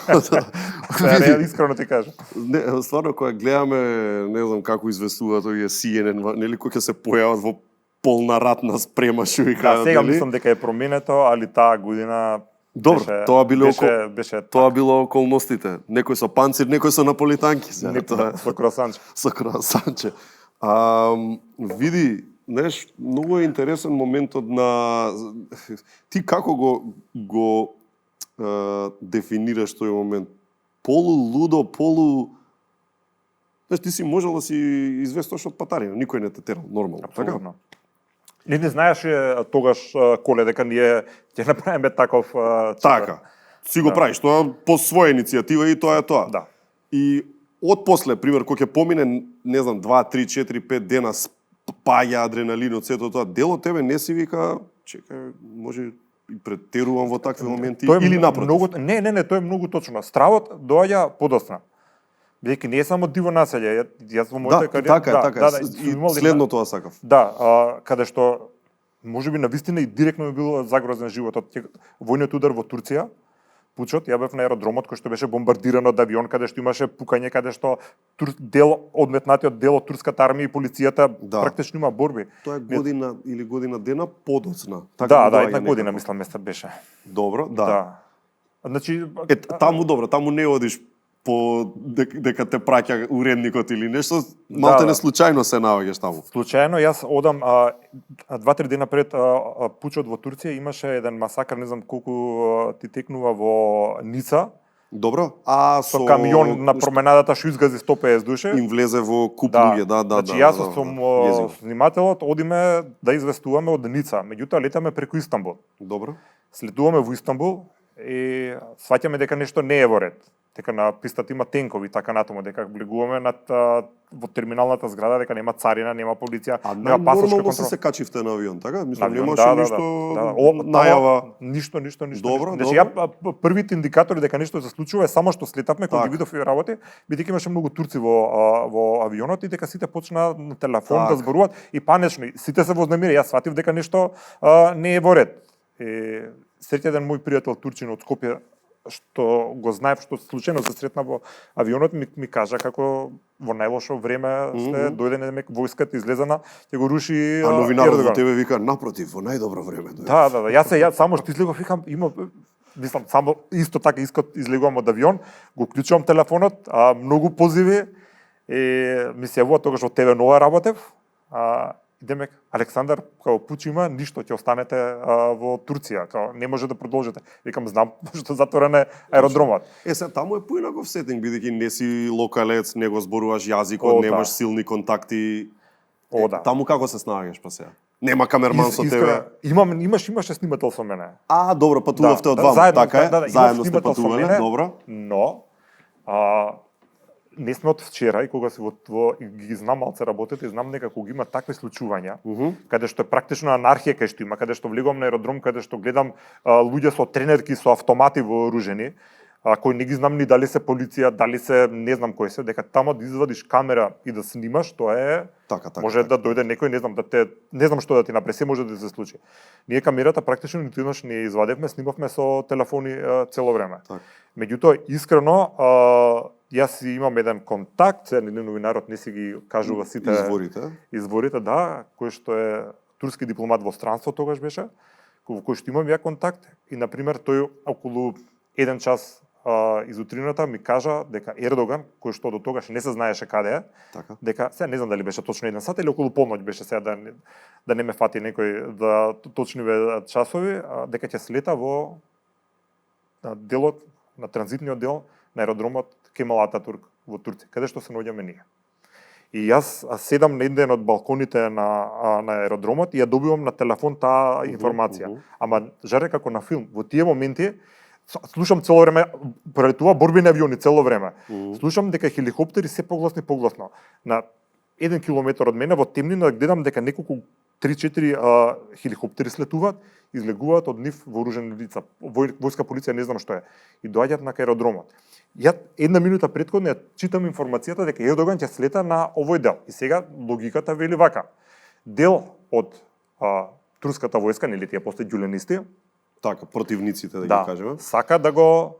Да, искрено ти кажам. Не, стварно кога гледаме, не знам како известуваат овие CNN, нели кој ќе се појават во полна ратна спрема што и кажат. Да, сега мислам дека е променето, али таа година добро, беше, беше тоа било околностите. Некој со панцир, некој со наполитанки. Со круасанче. Со круасанче. Види, знаеш, многу е интересен моментот на ти како го дефинираш тој момент? Полулудо, знаеш, ти си можел да си известуваш од патарина, никој не те терал, нормално. Абсолютно. Не знаеше тогаш Коле дека ние ќе направиме таков така. Си го правиш тоа по своја иницијатива и тоа е тоа. Да. И од после, пример, кога ќе помине, не знам, 2, 3, 4, 5 дена спаја адреналинот, сето тоа, дел од тебе не си вика, чекај, може и претерувам во такви моменти Тоа е или напротив. Многу, не, тоа е многу точно. Стравот доаѓа подоцна. Бидејќи не е само диво населје, јас во мојата кариера... така е. И следно тоа сакав. Да, каде што можеби навистина и директно ми бил загрозен животот. Војниот удар во Турција, пучот, ја бев на аеродромот кој што беше бомбардиран од авион, каде што имаше пукање, каде што одметнатиот дел од турската армија и полицијата практично има борби. Тоа е година или година дена подоцна. Една година мислам беше. Добро, да. Значи, таму добро, таму не одиш по дека те праќа уредникот или нешто, малте не случајно се наоѓаш таму. Случајно јас одам 2-3 дена пред пучот во Турција имаше еден масакр, не знам колку ти текнува во Ница. Добро. Со камион на променадата што изгази 150 души. Им влезе во куп луѓе, да. Значи јас сум снимателот, одиме да известуваме од Ница, меѓутоа летаме преку Истанбул. Добро. Слетуваме во Истанбул и сваќаме дека нешто не е во ред. Дека на пистата има тенкови, така натаму, дека влегуваме во терминалната зграда, дека нема царина, нема полиција, нема пасошка контрола. се качивте на авион, така? Мислам, немаше ништо најава. Ништо. Добро, значи, првите индикатори дека нешто се случува е само што слетавме кога ги видов и работи, бидејќи имаше многу турци во авионот и дека сите почна на телефон да зборуваат и панично, сите се вознемири. Јас сватив дека нешто не е во ред. Среќен ден мој пријател турчин од Скопје, што го знаев, што случајно се сретна во авионот, ми кажа како во најлошо време сте дојдене војската излезена, ќе го руши А новинарот во тебе вика напротив, во најдобро време. Да. Јас само што излегов викам, мислам само исто така излегувам од авион, го клучувам телефонот, многу позиви и ми се јавува тогаш во ТВ Нова работев. Идеме, Александар, као пуч има, ништо, ќе останете во Турција, као не може да продолжите. Викам, знам, што затворен е аеродромот. Се, таму е поинаков сетинг, бидејќи не си локалец, не го зборуваш јазикот, немаш силни контакти. Таму како се снаоѓаш па сега? Нема камерман со тебе? Имаше снимател со мене. Добро, патувавте од двама, така е? Заедно сте патувале, добро. Но, не сме од вчера и кога се ги знам малце работите и знам дека кога има такви случувања, каде што е практично анархија кај што има, каде што влегувам на аеродром, каде што гледам луѓе со тренерки со автомати вооружени, кои не ги знам ни дали се полиција, дали се не знам кои се, дека тамо да извадиш камера и да снимаш, тоа е може да дојде некој, не знам што да ти направи, се може да се случи. Ние камерата практично ниту еднаш не извадевме, снимавме со телефони цело време. Меѓутоа, искрено, јас имам еден контакт, новинарот не си ги кажува сите изворите, да, кој што е турски дипломат во странство тогаш беше, кој што имам ја контакт и на пример тој околу 1 час из утрината ми кажа дека Ердоган, кој што до тогаш не се знаеше каде е, дека сега не знам дали беше точно 1 сат или околу полноќ беше, сега да не ме фати некој да точниве часови, дека ќе слета во делот на транзитниот дел на аеродромот Кемал Ататурк во Турција, каде што се наоѓаме ние. И јас седам на еден од балконите на аеродромот и ја добивам на телефон таа информација. Ама жаре како на филм, во тие моменти слушам цело време, прелетува борбени авиони цело време. Слушам дека хеликоптери се погласно. На 1 километар од мене во темнина гледам дека неколку 3-4 хеликоптери слетуваат, излегуваат од нив вооружени лица. Војска полиција не знам што е. И доаѓаат на аеродромот. Ја 1 минута претходно ја читам информацијата дека Ердоган ќе слета на овој дел. И сега логиката вели вака. Дел од турската војска, нели тие после ѓуленисти, така, противниците да ги кажеме, сака да го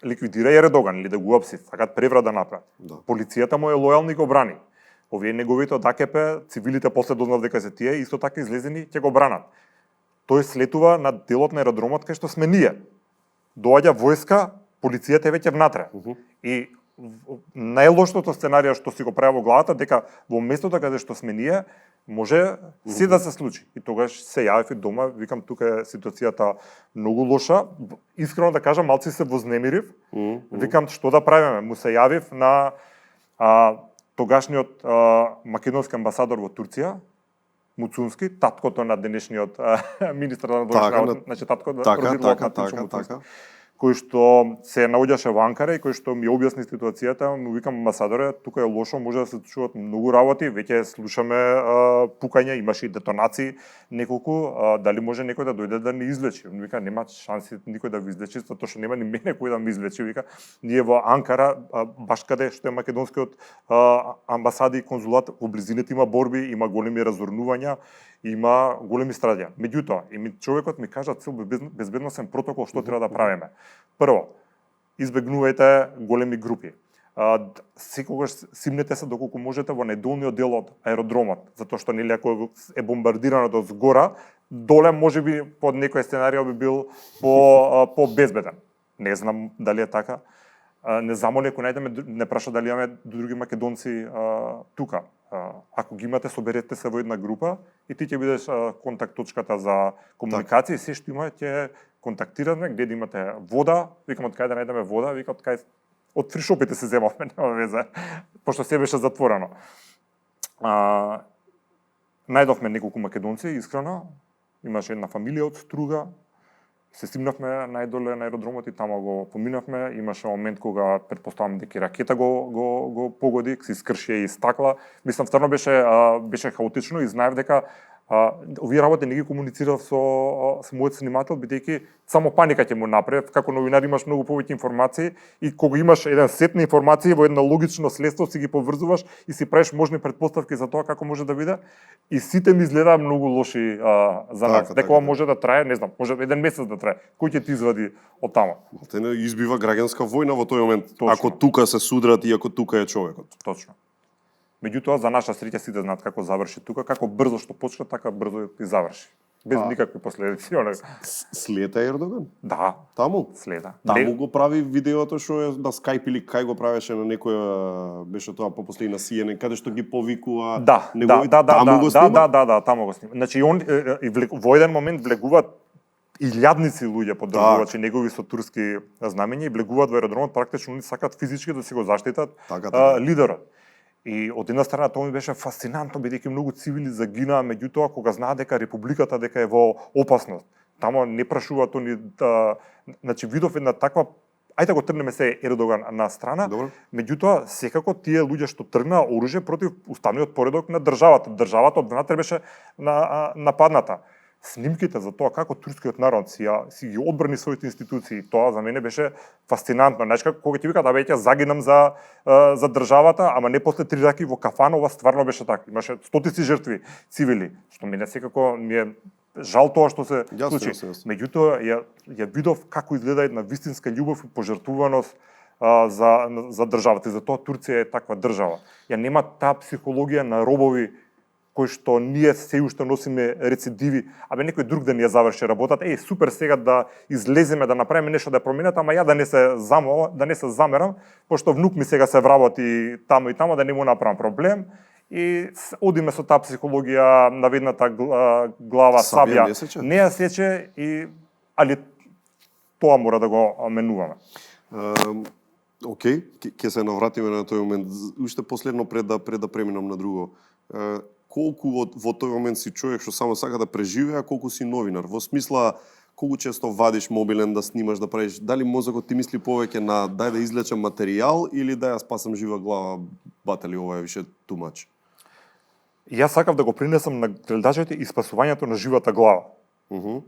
ликвидира Ердоган или да го апси, сакаат преврат да направат. Полицијата му е лојална и го брани. Овие неговите од АКП, цивилите после дознав дека се тие, исто така излезени, ќе го бранат. Тој слетува на делот на аеродромот кај што сме ние. Доаѓа војска, полицијата е веќе внатре. И најлошото сценарио што си го прави во главата дека во местото каде што сме ние може се да се случи. И тогаш се јавив и дома, викам тука е ситуацијата многу лоша. Искрено да кажам, малци се вознемирив. Викам што да правиме? Му се јавив на тогашниот македонски амбасадор во Турција, Муцунски, таткото на денешниот министар на војната, значи татко Родир Лак на Тимчо Муцунски, кој што се наоѓаше во Анкара и кој што ми објасни ситуацијата, му викам амбасадоре, тука е лошо, може да се чуваат многу работи, веќе слушаме пукања, имаше и детонации неколку, дали може некој да дојде да ни извлечи? Он вика нема шанси никој да ви извлечи, затоа што нема ни мене кој да ми извлечи, вика. Ние во Анкара, баш каде што е македонскиот амбасада и конзулат, во близината има борби, има големи разорнувања, има големи страдија. Меѓутоа, човекот ми кажа цел безбедносен протокол што треба да правиме. Прво, избегнувајте големи групи. Секогаш симнете се доколку можете во најдолниот дел од аеродромот, затоа што нели ако е бомбардирано до згора, доле можеби под некој сценарио би бил по безбеден. Не знам дали е така. Не замоли ако најдеме, не праша дали имаме други македонци тука. Ако ги имате, соберете се во една група и ти ќе бидеш контакт точката за комуникација и се што има ќе контактираме, где да имате вода, викам од кај да најдеме вода, викам од кај од фришопите се земавме, нема везе, пошто се беше затворено. Најдовме неколку македонци, искрено, имаше една фамилија од Струга, се стигнавме најдоле на аеродромот и тамо го поминавме. Имаше момент кога претпоставам дека ракета го погоди, се искрши и стакла. Мислам стварно беше хаотично и знаев дека овие работи не ги комуницирав со мојот снимател, бидејќи само паника ќе му направи. Како новинар имаш многу повеќе информации и кога имаш еден сет на информации во едно логично следство си ги поврзуваш и си правиш можни претпоставки за тоа како може да биде. И сите ми изглеdaa многу лоши за нас. Дека ова може да трае, не знам, може еден месец да трае. Кој ќе ти извади од тамо? Те избива граѓанска војна во тој момент. Точно. Ако тука се судрат и ако тука е човекот. Точно. Меѓутоа, за наша среќа сите знаат како заврши тука, како брзо што почна, така брзо и заврши. Без никакви последици. Слета Ердоган? Да. Таму? Следа. Таму го прави видеото што е на Skype или кај го правеше на некоја, беше тоа попосле на CNN, каде што ги повикува неговите, таму го снима? Да, таму го снима. Значи, он во еден момент влегуваат илјадници луѓе поддржувачи негови со турски знамења и влегуваат во аеродромот, практично они сакаат физички да си го заштитат лидерот. И од една страна тоа ми беше фасцинантно, бидејќи многу цивили загинаа, меѓутоа кога знаат дека републиката дека е во опасност. Тамо не прашуваат они, значи видов една таква, ајде го трнеме се Ердоган на страна, меѓутоа секако тие луѓе што тргнаа оружје против уставниот поредок на државата. Државата од внатре беше нападната. Снимките за тоа како турскиот народ си ги одбрани своите институции, тоа за мене беше фасцинантно. Знаеш како кога ти викаат да веќе загинам за државата, ама не после 3 раки во кафана, ова стварно беше така. Имаше стотици жртви цивили, што мене секако ми е жал тоа што се случи. Меѓутоа ја видов како изгледа една вистинска љубов и пожртвуваност за државата и за тоа Турција е таква држава. Ја нема таа психологија на робови кој што ние се уште носиме рецидиви, абе некој друг да ни ја заврши работата, супер сега да излеземе, да направиме нешто да променат, ама ја да не се замерам, пошто внук ми сега се вработи тамо и тамо, да не му направам проблем. И одиме со таа психологија на ведната глава сабја. Не ја сече, али тоа мора да го менуваме. Океј, ќе се навратиме на тој момент. Уште последно пред да преминам на друго. Колку во тој момент си човек што само сака да преживее, а колку си новинар? Во смисла, колку често вадиш мобилен да снимаш, да правиш, дали мозокот ти мисли повеќе на дај да излечам материјал или да ја спасам жива глава, батали, ова е више too much? Јас сакав да го принесам на гледачите и спасувањето на живата глава.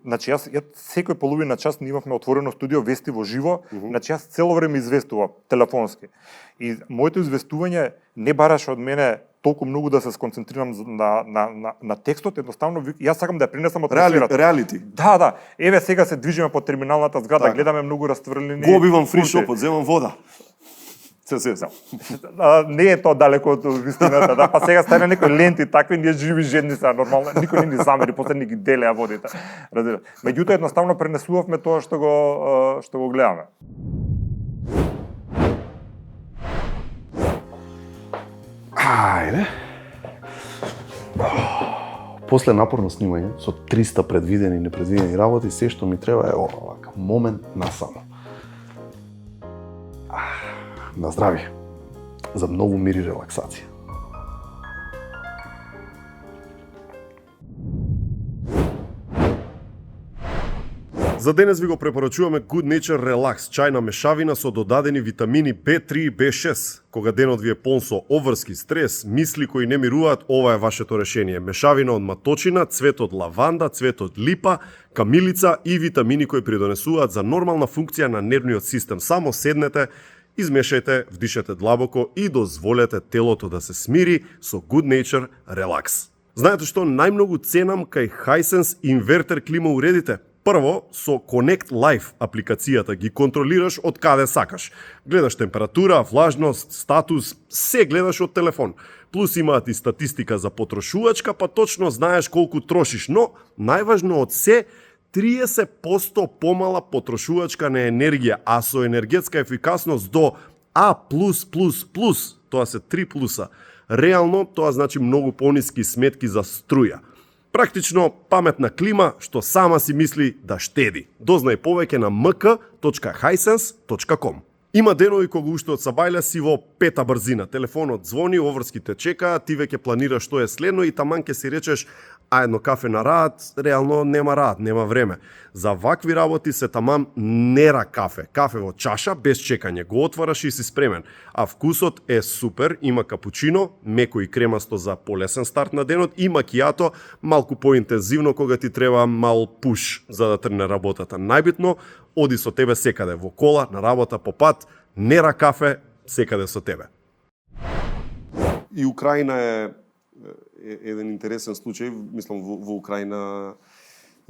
Значи јас секој половина час ние имавме отворено студио вести во живо, значи јас цело време известувам телефонски. И моето известување не бараше од мене толку многу да се сконцентрирам на текстот, едноставно јас сакам да ја принесам атмосферата. Реалити. Да. Еве сега се движиме по терминалната зграда, гледаме многу растврлени. Го обивам фришопот, земам вода. Се. Не е тоа далеко од вистината, да, па сега стане некои ленти такви, ние живи жедни се нормално, никој не ни замери, после ни ги делеа водите. Меѓутоа едноставно пренесувавме тоа што го гледаме. Ајде. После напорно снимање со 300 предвидени и непредвидени работи, се што ми треба е овака момент насамо. На здравје, за многу мир и релаксација. За денес ви го препорачуваме Good Nature Relax, чајна мешавина со додадени витамини B3 и B6. Кога денот ви е полн со обврски, стрес, мисли кои не мируваат, ова е вашето решение. Мешавина од маточина, цвет од лаванда, цвет од липа, камилица и витамини кои придонесуваат за нормална функција на нервниот систем. Само седнете, измешајте, вдишете длабоко и дозволете телото да се смири со Good Nature Relax. Знаете што најмногу ценам кај Hisense инвертер клима уредите? Прво, со Connect Life апликацијата ги контролираш од каде сакаш. Гледаш температура, влажност, статус, се гледаш од телефон. Плюс имаат и статистика за потрошувачка, па точно знаеш колку трошиш, но најважно од се 30% помала потрошувачка на енергија, а со енергетска ефикасност до А+++, тоа се 3 плюса. Реално, тоа значи многу пониски сметки за струја. Практично паметна клима што сама си мисли да штеди. Дознај повеќе на mk.hisense.com. Има денови кога уште од сабајле си во пета брзина. Телефонот звони, обврските чекаат, ти веќе планираш што е следно и таман ќе си речеш а едно кафе на раат, реално нема раат, нема време. За вакви работи се тамам нера кафе. Кафе во чаша, без чекање. Го отвараш и си спремен. А вкусот е супер, има капучино, меко и кремасто за полесен старт на денот и макијато, малку поинтензивно кога ти треба мал пуш за да трне работата. Најбитно, оди со тебе секаде, во кола, на работа, по пат, нера кафе, секаде со тебе. И Украина е еден интересен случај, мислам во Украина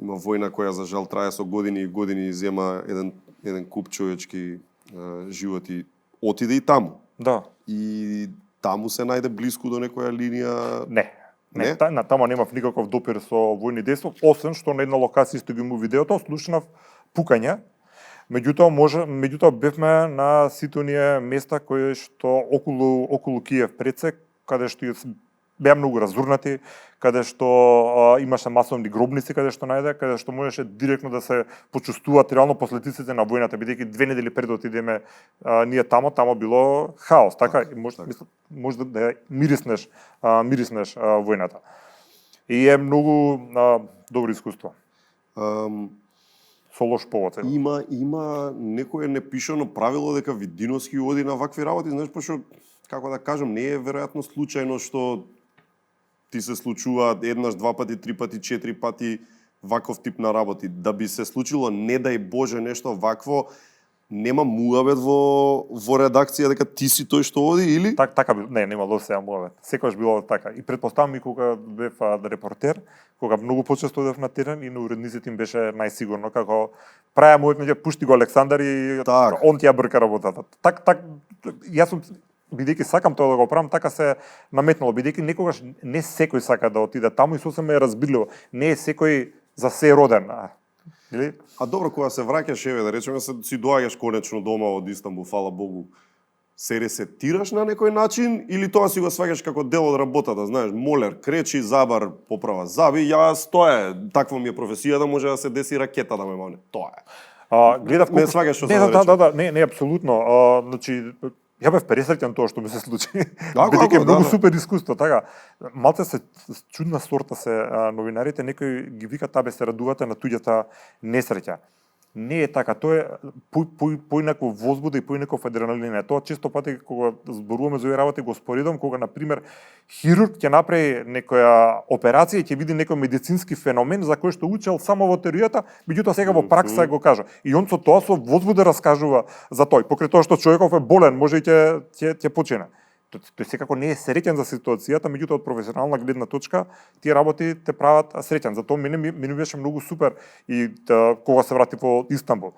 има војна која за жал трае со години и години и зема еден куп човечки животи, отиде и таму. Да. И таму се најде блиску до некоја линија. Не, на тамо немав никаков допир со војни дејства, освен што на една локација што ги му видеото слушнав пукање. Меѓутоа бевме на сите оние места кои што околу Киев предсек, каде што беа многу разурнати, каде што имаше масовни гробници, каде што можеше директно да се почувствуваат реално последиците на војната, бидејќи 2 недели пред да отидеме ние тамо било хаос, така може да мириснеш војната. И е многу добро искуство. Со лош повод. Има некое непишано правило дека Видиновски оди на вакви работи, знаеш, пошто како да кажам, не е веројатно случајно што ти се случуваат еднаш, 2 пати, 3 пати, 4 пати ваков тип на работи. Да би се случило, не дај Боже, нешто вакво, нема муабет во редакција дека ти си тој што оди, или? Така немало сега муабет. Секогаш било така. И претпоставам и кога бев репортер, кога многу почесто одев на терен и на уредниците им беше најсигурно како праја муабет, пушти го Александар и он ти ја брка работата. Јас сум бидејќи сакам тоа да го правам, така се наметнало, бидејќи некогаш не секој сака да отиде таму и сосема е разбирливо. Не е секој за се роден. Или? А добро, кога се враќаш, еве, да речеме, си доаѓаш конечно дома од Истанбул, фала Богу, се ресетираш на некој начин или тоа си го сваќаш како дел од работата, знаеш, молер, кречи, забар, поправа, заби, јас тоа е, таква ми е професијата, може да се деси ракета да ме мане, тоа е. Гледав колку... Не сваќаш што не, апсолутно. Значи, ја бев пресреќен тоа што ми се случи. Бидејќи е многу супер искуство, така. Малце се чудна сорта се новинарите, некои ги викаат табе се радувате на туѓата несреќа. Не е така, тоа е поинакво возбуда и поинаков адреналин. Тоа често пати кога зборуваме за овие работи го споредувам кога на пример хирург ќе направи некоја операција и ќе види некој медицински феномен за кој што учел само во теоријата, меѓутоа сега во пракса го кажа. И он со тоа со возбуда раскажува за тој, покрај тоа што човеков е болен, може и ќе почине. Тој секако не е среќен за ситуацијата, меѓутоа од професионална гледна точка тие работи те прават среќен. Затоа мене беше многу супер и кога се вратив во Истанбул.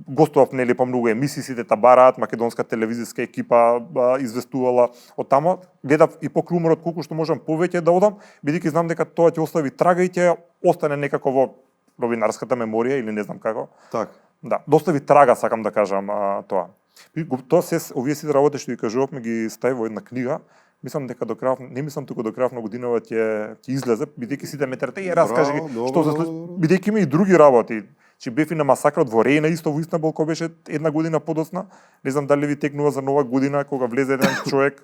Гостував нели по многу емисии, сите табараат, македонска телевизиска екипа известувала од тамо. Гледав и по круморот колку што можам повеќе да одам, бидејќи знам дека тоа ќе остави трага и ќе остане некако во новинарската меморија или не знам како. Так. Да, достави трага, сакам да кажам тоа. Тоа се овие сите работи што ги кажувавме ги стави во една книга. Мислам дека до крај, не мислам туку до крај на годинава ќе излезе, бидејќи сите ме терате и раскажи што се случи, бидејќи има и други работи. Че бев и на масакрот во Рејна, исто во Истанбул, кој беше една година подоцна. Не знам дали ви текнува за нова година, кога влезе еден човек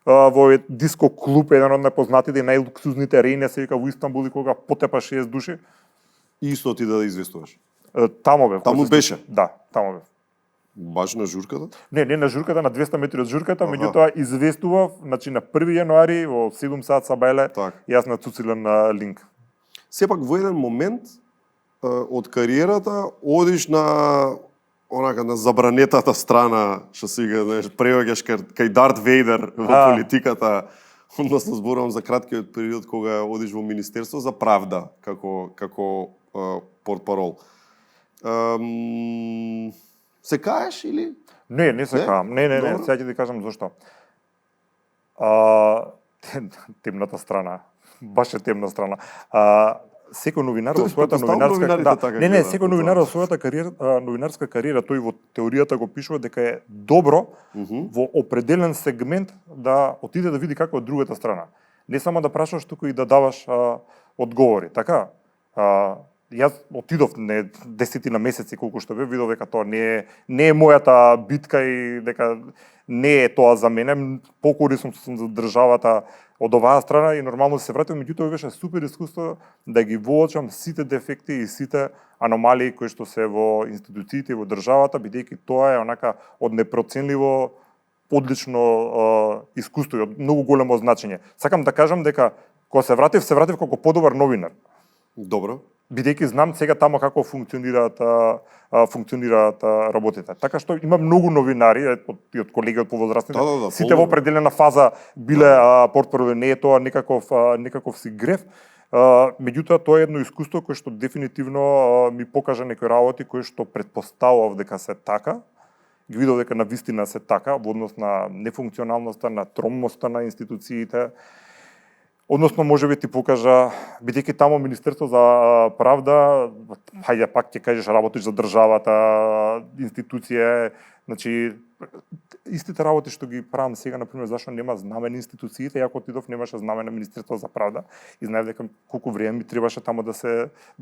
во диско клуб, еден од најпознатите и најлуксузните Рејна се вика во Истанбул и кога потепа 6 души. Исто ти да известуваш. Тамо бев. Таму кој се беше? случи. Да, тамо бев. Баш на журката? Не на журката, на 200 метри од журката, Аха. меѓутоа известував, значи на 1 јануари во 7 сат са бајле, Так. јас нацуцилен на линк. Сепак во еден момент од кариерата одиш на онака на забранетата страна, што си го знаеш, преоѓаш кај Дарт Вейдер во политиката, односно зборувам за краткиот период кога одиш во Министерство за правда како портпарол. Се каеш или? Не се каам. Не, Добро. сега ќе ти кажам зошто. Темната страна. Баш е темна страна. Секој новинар во својата Претпоставувам новинарите така Не, гледаат секој на новинар тоа. во својата новинарска кариера, тој во теоријата го пишува дека е добро во определен сегмент да отиде да види како е од другата страна. Не само да прашаш, туку и да даваш одговори, така? Јас отидов не 10 на месеци колку што бев, видов дека тоа не е мојата битка и дека не е тоа за мене. Покорисен сум за државата од оваа страна и нормално се вратив, меѓутоа беше супер искуство да ги воочам сите дефекти и сите аномалии кои што се во институциите и во државата, бидејќи тоа е онака од непроценливо одлично искуство и од многу големо значење. Сакам да кажам дека кога се вратив како подобар новинар. Добро. Бидејќи знам сега тамо како функционираат работите. Така што има многу новинари и од колеги од повозрастните. Да, Сите во определена фаза биле портпароли, не е тоа некаков си греф. Меѓутоа тоа е едно искуство кое што дефинитивно ми покажа некои работи кои што претпоставував дека се така. Ги видов дека навистина се така во однос на нефункционалноста, на троммоста на институциите. Односно, можеби ти покажа, бидејќи тамо Министерство за правда, хајде пак ќе кажеш работиш за државата, институција, значи истите работи што ги правам сега, например, зашто нема знаме на институциите, јако отидов немаше знаме на Министерство за правда и знаев дека колку време ми требаше тамо да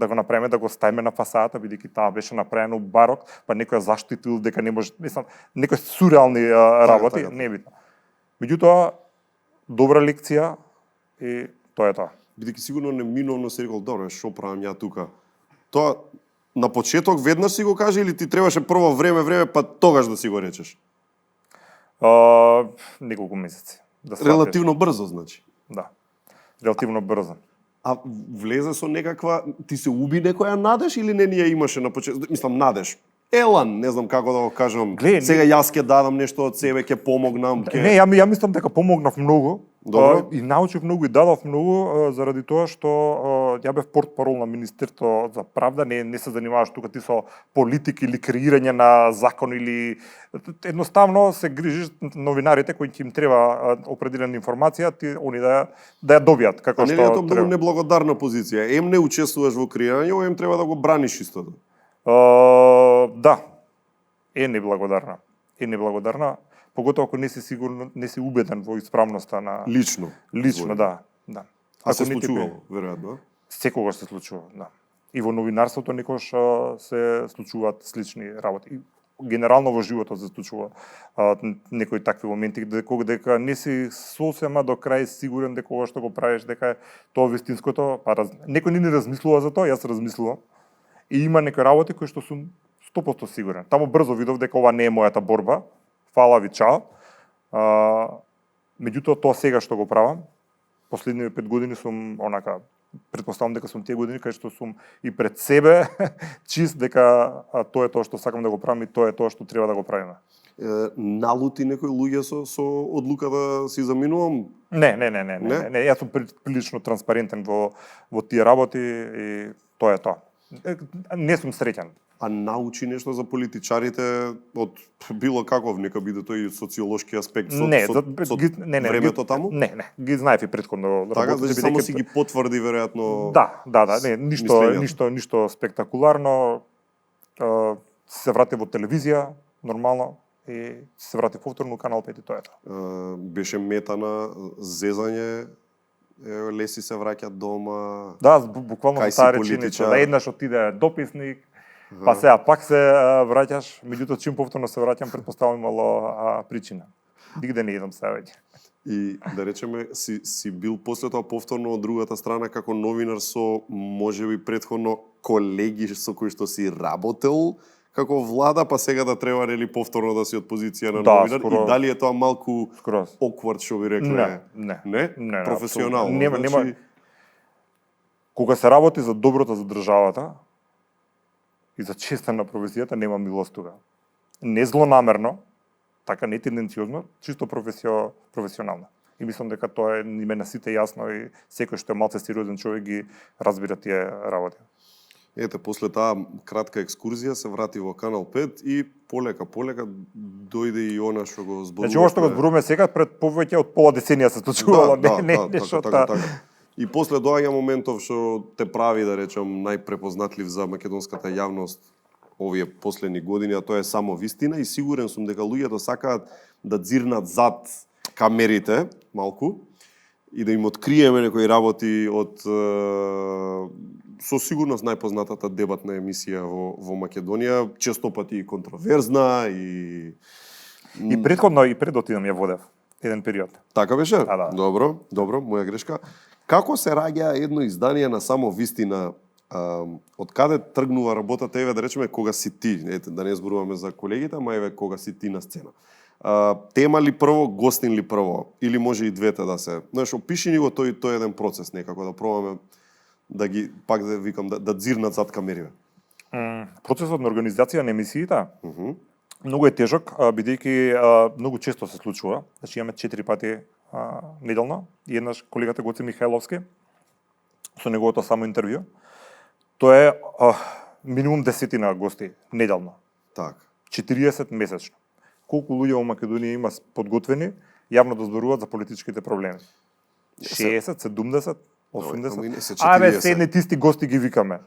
го направиме, да го ставиме на фасадата, бидејќи таа беше направено барок, па некој заштитил дека не може, мислам, некои сурреални работи, така. не е битно. Меѓутоа, добра лекција, и тоа е тоа. Бидејќи сигурно неминовно си рекол, добро, што правам ја тука? Тоа на почеток веднаш си го кажа или ти требаше прво време, па тогаш да си го речеш? Неколку месеци. Да Релативно брзо, значи. Да. Релативно брзо. А влезе со некаква, ти се уби некоја надеж или не ни ја имаше на почеток? Мислам, надеж. Елан, не знам како да го кажам. Сега јас ќе дадам нешто од себе, ќе помогнам, Не, ја мислам дека помогнав многу. Добро. И научив многу и дадов многу заради тоа што ја бев портпарол на Министерство за правда, не се занимаваш тука ти со политика или креирање на закон или едноставно се грижиш новинарите кои ќе им треба определена информација, они да ја добијат како што. А не е тоа многу треба. неблагодарна позиција. Ем не учествуваш во креирање, ем треба да го браниш истото. Да. Е неблагодарна. Поготово ако не си сигурно, не си убеден во исправноста на Лично, да. А се случувало, веројатно? Секогаш се случува, да. И во новинарството некогаш се случуваат слични работи. И генерално во животот се случува некои такви моменти дека не си сосема до крај сигурен дека ова што го правиш дека е тоа вистинското, некој не размислува за тоа, јас размислувам. И има некои работи кои што сум 100% сигурен. Таму брзо видов дека ова не е мојата борба. Фала ви, чао. Меѓутоа тоа сега што го правам, последниве 5 години сум онака, претпоставам дека сум тие години кај што сум и пред себе чист дека тоа е тоа што сакам да го правам и тоа е тоа што треба да го правиме. Налути некои луѓе со одлука да си заминувам? Не, јас сум прилично транспарентен во тие работи и тоа е тоа. Не сум среќен. А научи нешто за политичарите од било каков, нека биде тој социолошки аспект со времето таму? Не, ги знаев и претходно. Така, значи само си ги потврди веројатно. Да, ништо спектакуларно. Се вратив во телевизија, нормално, и се вратив повторно канал 5 и тоа е тоа. Беше мета на зезање, леси се враќа дома. Да, буквално таа реченица, да еднаш отиде дописник, па сега пак се враќаш, меѓутоа чим повторно се враќам, претпоставам имало причина. Нигде не идам сега веќе. И да речеме, си бил после тоа повторно од другата страна како новинар со можеби претходно колеги со кои што си работел како влада, па сега да треба нели повторно да си од позиција на новинар, скоро... и дали е тоа малку Скоро. оквард, што би рекле? Не, Професионално. Нема. Кога се работи за доброто за државата и за честа на професијата, нема милост тука. Не злонамерно, така не тенденциозно, чисто професионално. И мислам дека тоа е име на сите јасно и секој што е малце сериозен човек ги разбира тие работи. Ете, после таа кратка екскурзија се врати во Канал 5 и полека дојде и она што го зборувавме. Значи, ова што го зборуваме сега пред повеќе од пола деценија се случувало, така. И после доаѓа моментов што те прави, да речам, најпрепознатлив за македонската јавност овие последни години, а тоа е само вистина, и сигурен сум дека луѓето сакаат да дзирнат зад камерите малку и да им откриеме некои работи од со сигурност најпознатата дебатна емисија во Македонија, често пати и контроверзна и предходно и пред отидам ја водев еден период. Така беше? Да. Добро, моја грешка. Како се раѓа едно издание на само вистина? Од каде тргнува работата, еве да речеме, кога си ти, ете, да не зборуваме за колегите, ама еве кога си ти на сцена. Тема ли прво, гостин ли прво, или може и двете да се. Знаеш, опиши ни го тој еден процес некако да пробаме да ги пак да викам да дзирнат зад камериве. Процесот на организација на емисиите многу е тежок, бидејќи многу често се случува. Значи имаме 4 пати неделно и еднаш колегата Гоце Михајловски со неговото само интервју. Тоа е минимум 10 гости неделно. Так. 40 месечно. Колку луѓе во Македонија има подготвени јавно да зборуваат за политичките проблеми? 60, 70, 80. Абе, се едни тисти гости ги викаме.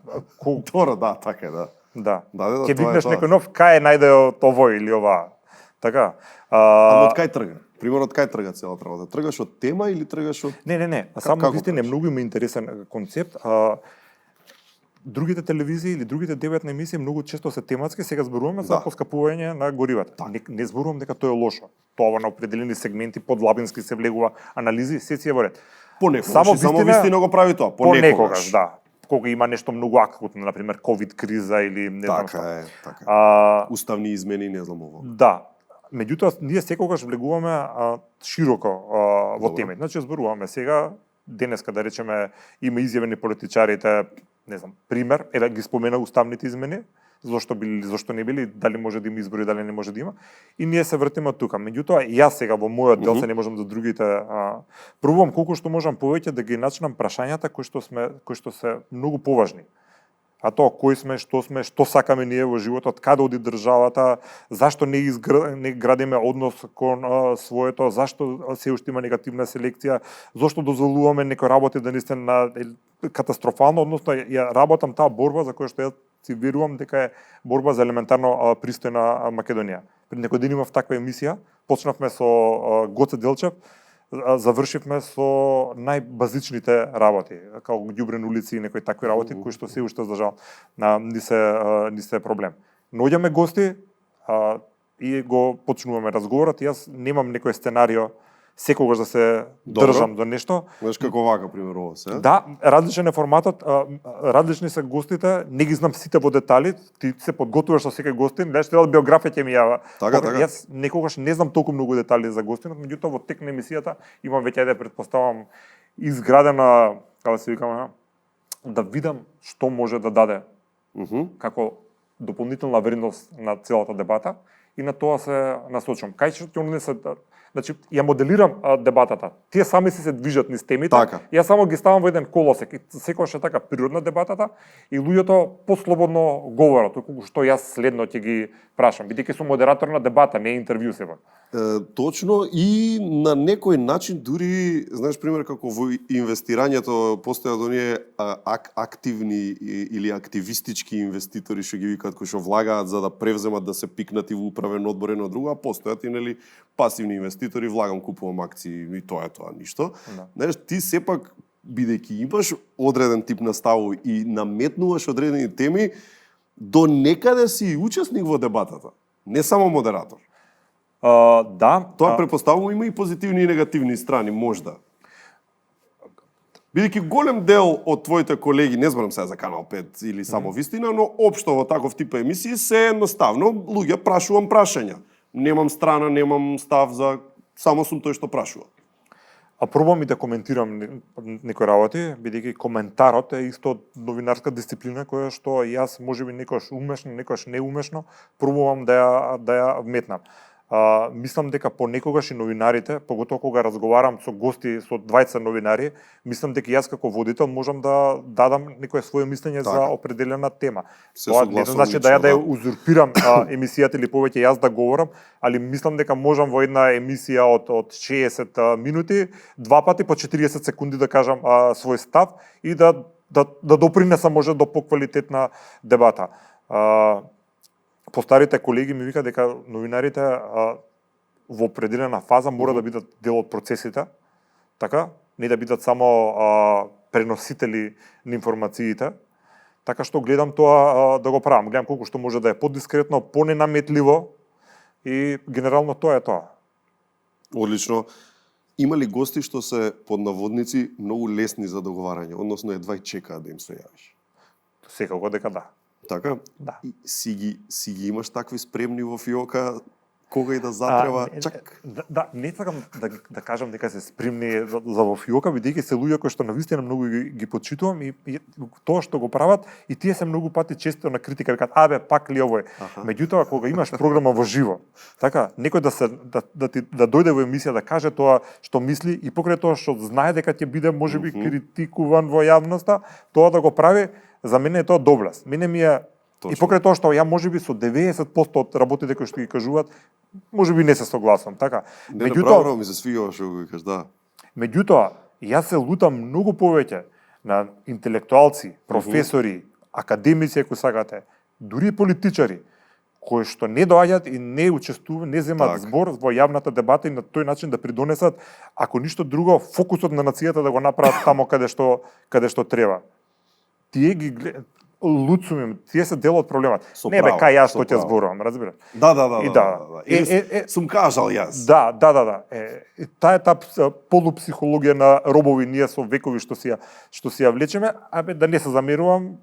Добро, да, така е, да. Да. Ќе викнеш некој нов, кај е најде од овој или ова. Така. Ама од кај трга? Пример, од кај трга целата работа? Тргаш од тема или тргаш од... Не. Само вистина е многу има интересен концепт. Другите телевизии или другите дебатни емисии многу често се тематски, сега зборуваме за поскапување на горивата. Не зборувам дека тоа е лошо. Тоа на определени сегменти подлабински се влегува анализи, се си е во ред. Понекогаш, само вистина го прави тоа, понекогаш, да. Кога има нешто многу акутно, на пример ковид криза или не знам што. Така. Уставни измени, не знам ово. Да. Меѓутоа, ние секогаш влегуваме широко во темите. Значи, зборуваме сега, денеска, да речеме, има изјавени политичарите, не знам, пример, еве ги спомена уставните измени, зошто били, зошто не били, дали може да има избори, дали не може да има. И ние се вртиме тука. Меѓутоа, јас сега во мојот дел се не можам за другите, пробувам колку што можам повеќе да ги начинам прашањата кои што се многу поважни. А тоа кои сме, што сакаме ние во животот, каде оди државата, зашто не градиме однос кон своето, зашто се уште има негативна селекција, зашто дозволуваме некои работи да не се на катастрофално, односно ја работам таа борба за која што ја си верувам дека е борба за елементарно пристојна Македонија. Пред некој ден имав таква емисија, почнавме со Гоце Делчев, завршивме со најбазичните работи, како ѓубрен улици и некои такви работи кои што се уште за жал не се проблем. Наоѓаме гости и го почнуваме разговорот. Јас немам некој сценарио секогаш да се држам до нешто. Знаеш како вака, пример, ово се? Да, различен е форматот, различни се гостите, не ги знам сите во детали, ти се подготвуваш со секој гостин, знаеш, треба биографија ќе ми јава. Така. Јас некогаш не знам толку многу детали за гостинот, меѓутоа во тек на емисијата имам веќе да претпоставам изградена, како се викаме, да видам што може да даде како дополнителна вредност на целата дебата и на тоа се насочам. Кај што не се, значи ја моделирам дебатата. Тие сами се движат низ темите. Така. Јас само ги ставам во еден колосек. Секогаш е така природна дебатата и луѓето послободно говорат, толку што јас следно ќе ги прашам, бидејќи сум модератор на дебата, не интервју сепак. Точно, и на некој начин дури, знаеш, пример, како во инвестирањето постојат оние активни или активистички инвеститори што ги викаат, кои што влагаат за да превземат, да се пикнат и во управен одбор едно друго, а постојат и нели пасивни инвеститори, влагам, купувам акции и тоа е тоа, ништо. Да. Знаеш, ти сепак бидејќи имаш одреден тип наставу и наметнуваш одредени теми, до некаде си учесник во дебатата, не само модератор. Да. Тоа претпоставувам има и позитивни и негативни страни, можда. Бидејќи голем дел од твоите колеги, не зборам сега за Канал 5 или само Вистина, но општо во таков тип емисии се едноставно луѓе прашувам прашања. Немам страна, немам став за само сум тој што прашува. А пробам и да коментирам некои работи, бидејќи коментарот е исто новинарска дисциплина која што јас можеби некојаш умешно, некојаш неумешно пробувам да ја вметнам. Мислам дека понекогаш и новинарите, поготоа кога разговарам со гости, со двајца новинари, мислам дека јас како водител можам да дадам некое свое мислење за определена тема. Тоа не значи да ја узурпирам емисијата или повеќе јас да говорам, али мислам дека можам во една емисија од 60 минути, два пати по 40 секунди да кажам свој став и да допринесам може до поквалитетна дебата. Постарите колеги ми вика дека новинарите во определена фаза мора да бидат дел од процесите, така, не да бидат само преносители на информациите, така што гледам тоа да го правам. Гледам колку што може да е подискретно, поненаметливо и генерално тоа е тоа. Одлично. Има ли гости што се под наводници многу лесни за договарање, односно едва и чекаат да им се јавиш? Секако дека да. Така? Да. И си ги имаш такви спремни во фиока, кога и да затреба, чак? Да, не сакам да кажам дека се спремни за во фиока, бидејќи се луѓе кои што навистина многу ги почитувам и тоа што го прават и тие се многу пати често на критика викаат пак ли ово е. Меѓутоа кога имаш програма во живо, така, некој да дојде во емисија да каже тоа што мисли и покрај тоа што знае дека ќе биде можеби критикуван во јавноста, тоа да го прави, за мене е тоа доблест. Мене ми е точно. И покрај тоа што ја можеби со 90% од работите кои што ги кажуваат, можеби не се согласам, така. Меѓутоа ми се свиѓа што го кажеш, да. Меѓутоа, јас се лутам многу повеќе на интелектуалци, професори, академици ако сакате, дури политичари кои што не доаѓаат и не учествуваат, не земат збор во јавната дебата и на тој начин да придонесат, ако ништо друго, фокусот на нацијата да го направат тамо каде што треба. Тие ги луцумим, тие се дел од проблемот. Не бе, кај јас што ќе зборувам, разбираш? Да. Сум кажал јас. Да. Таа е полупсихологија на робови ние со векови што си ја влечеме, да не се замерувам,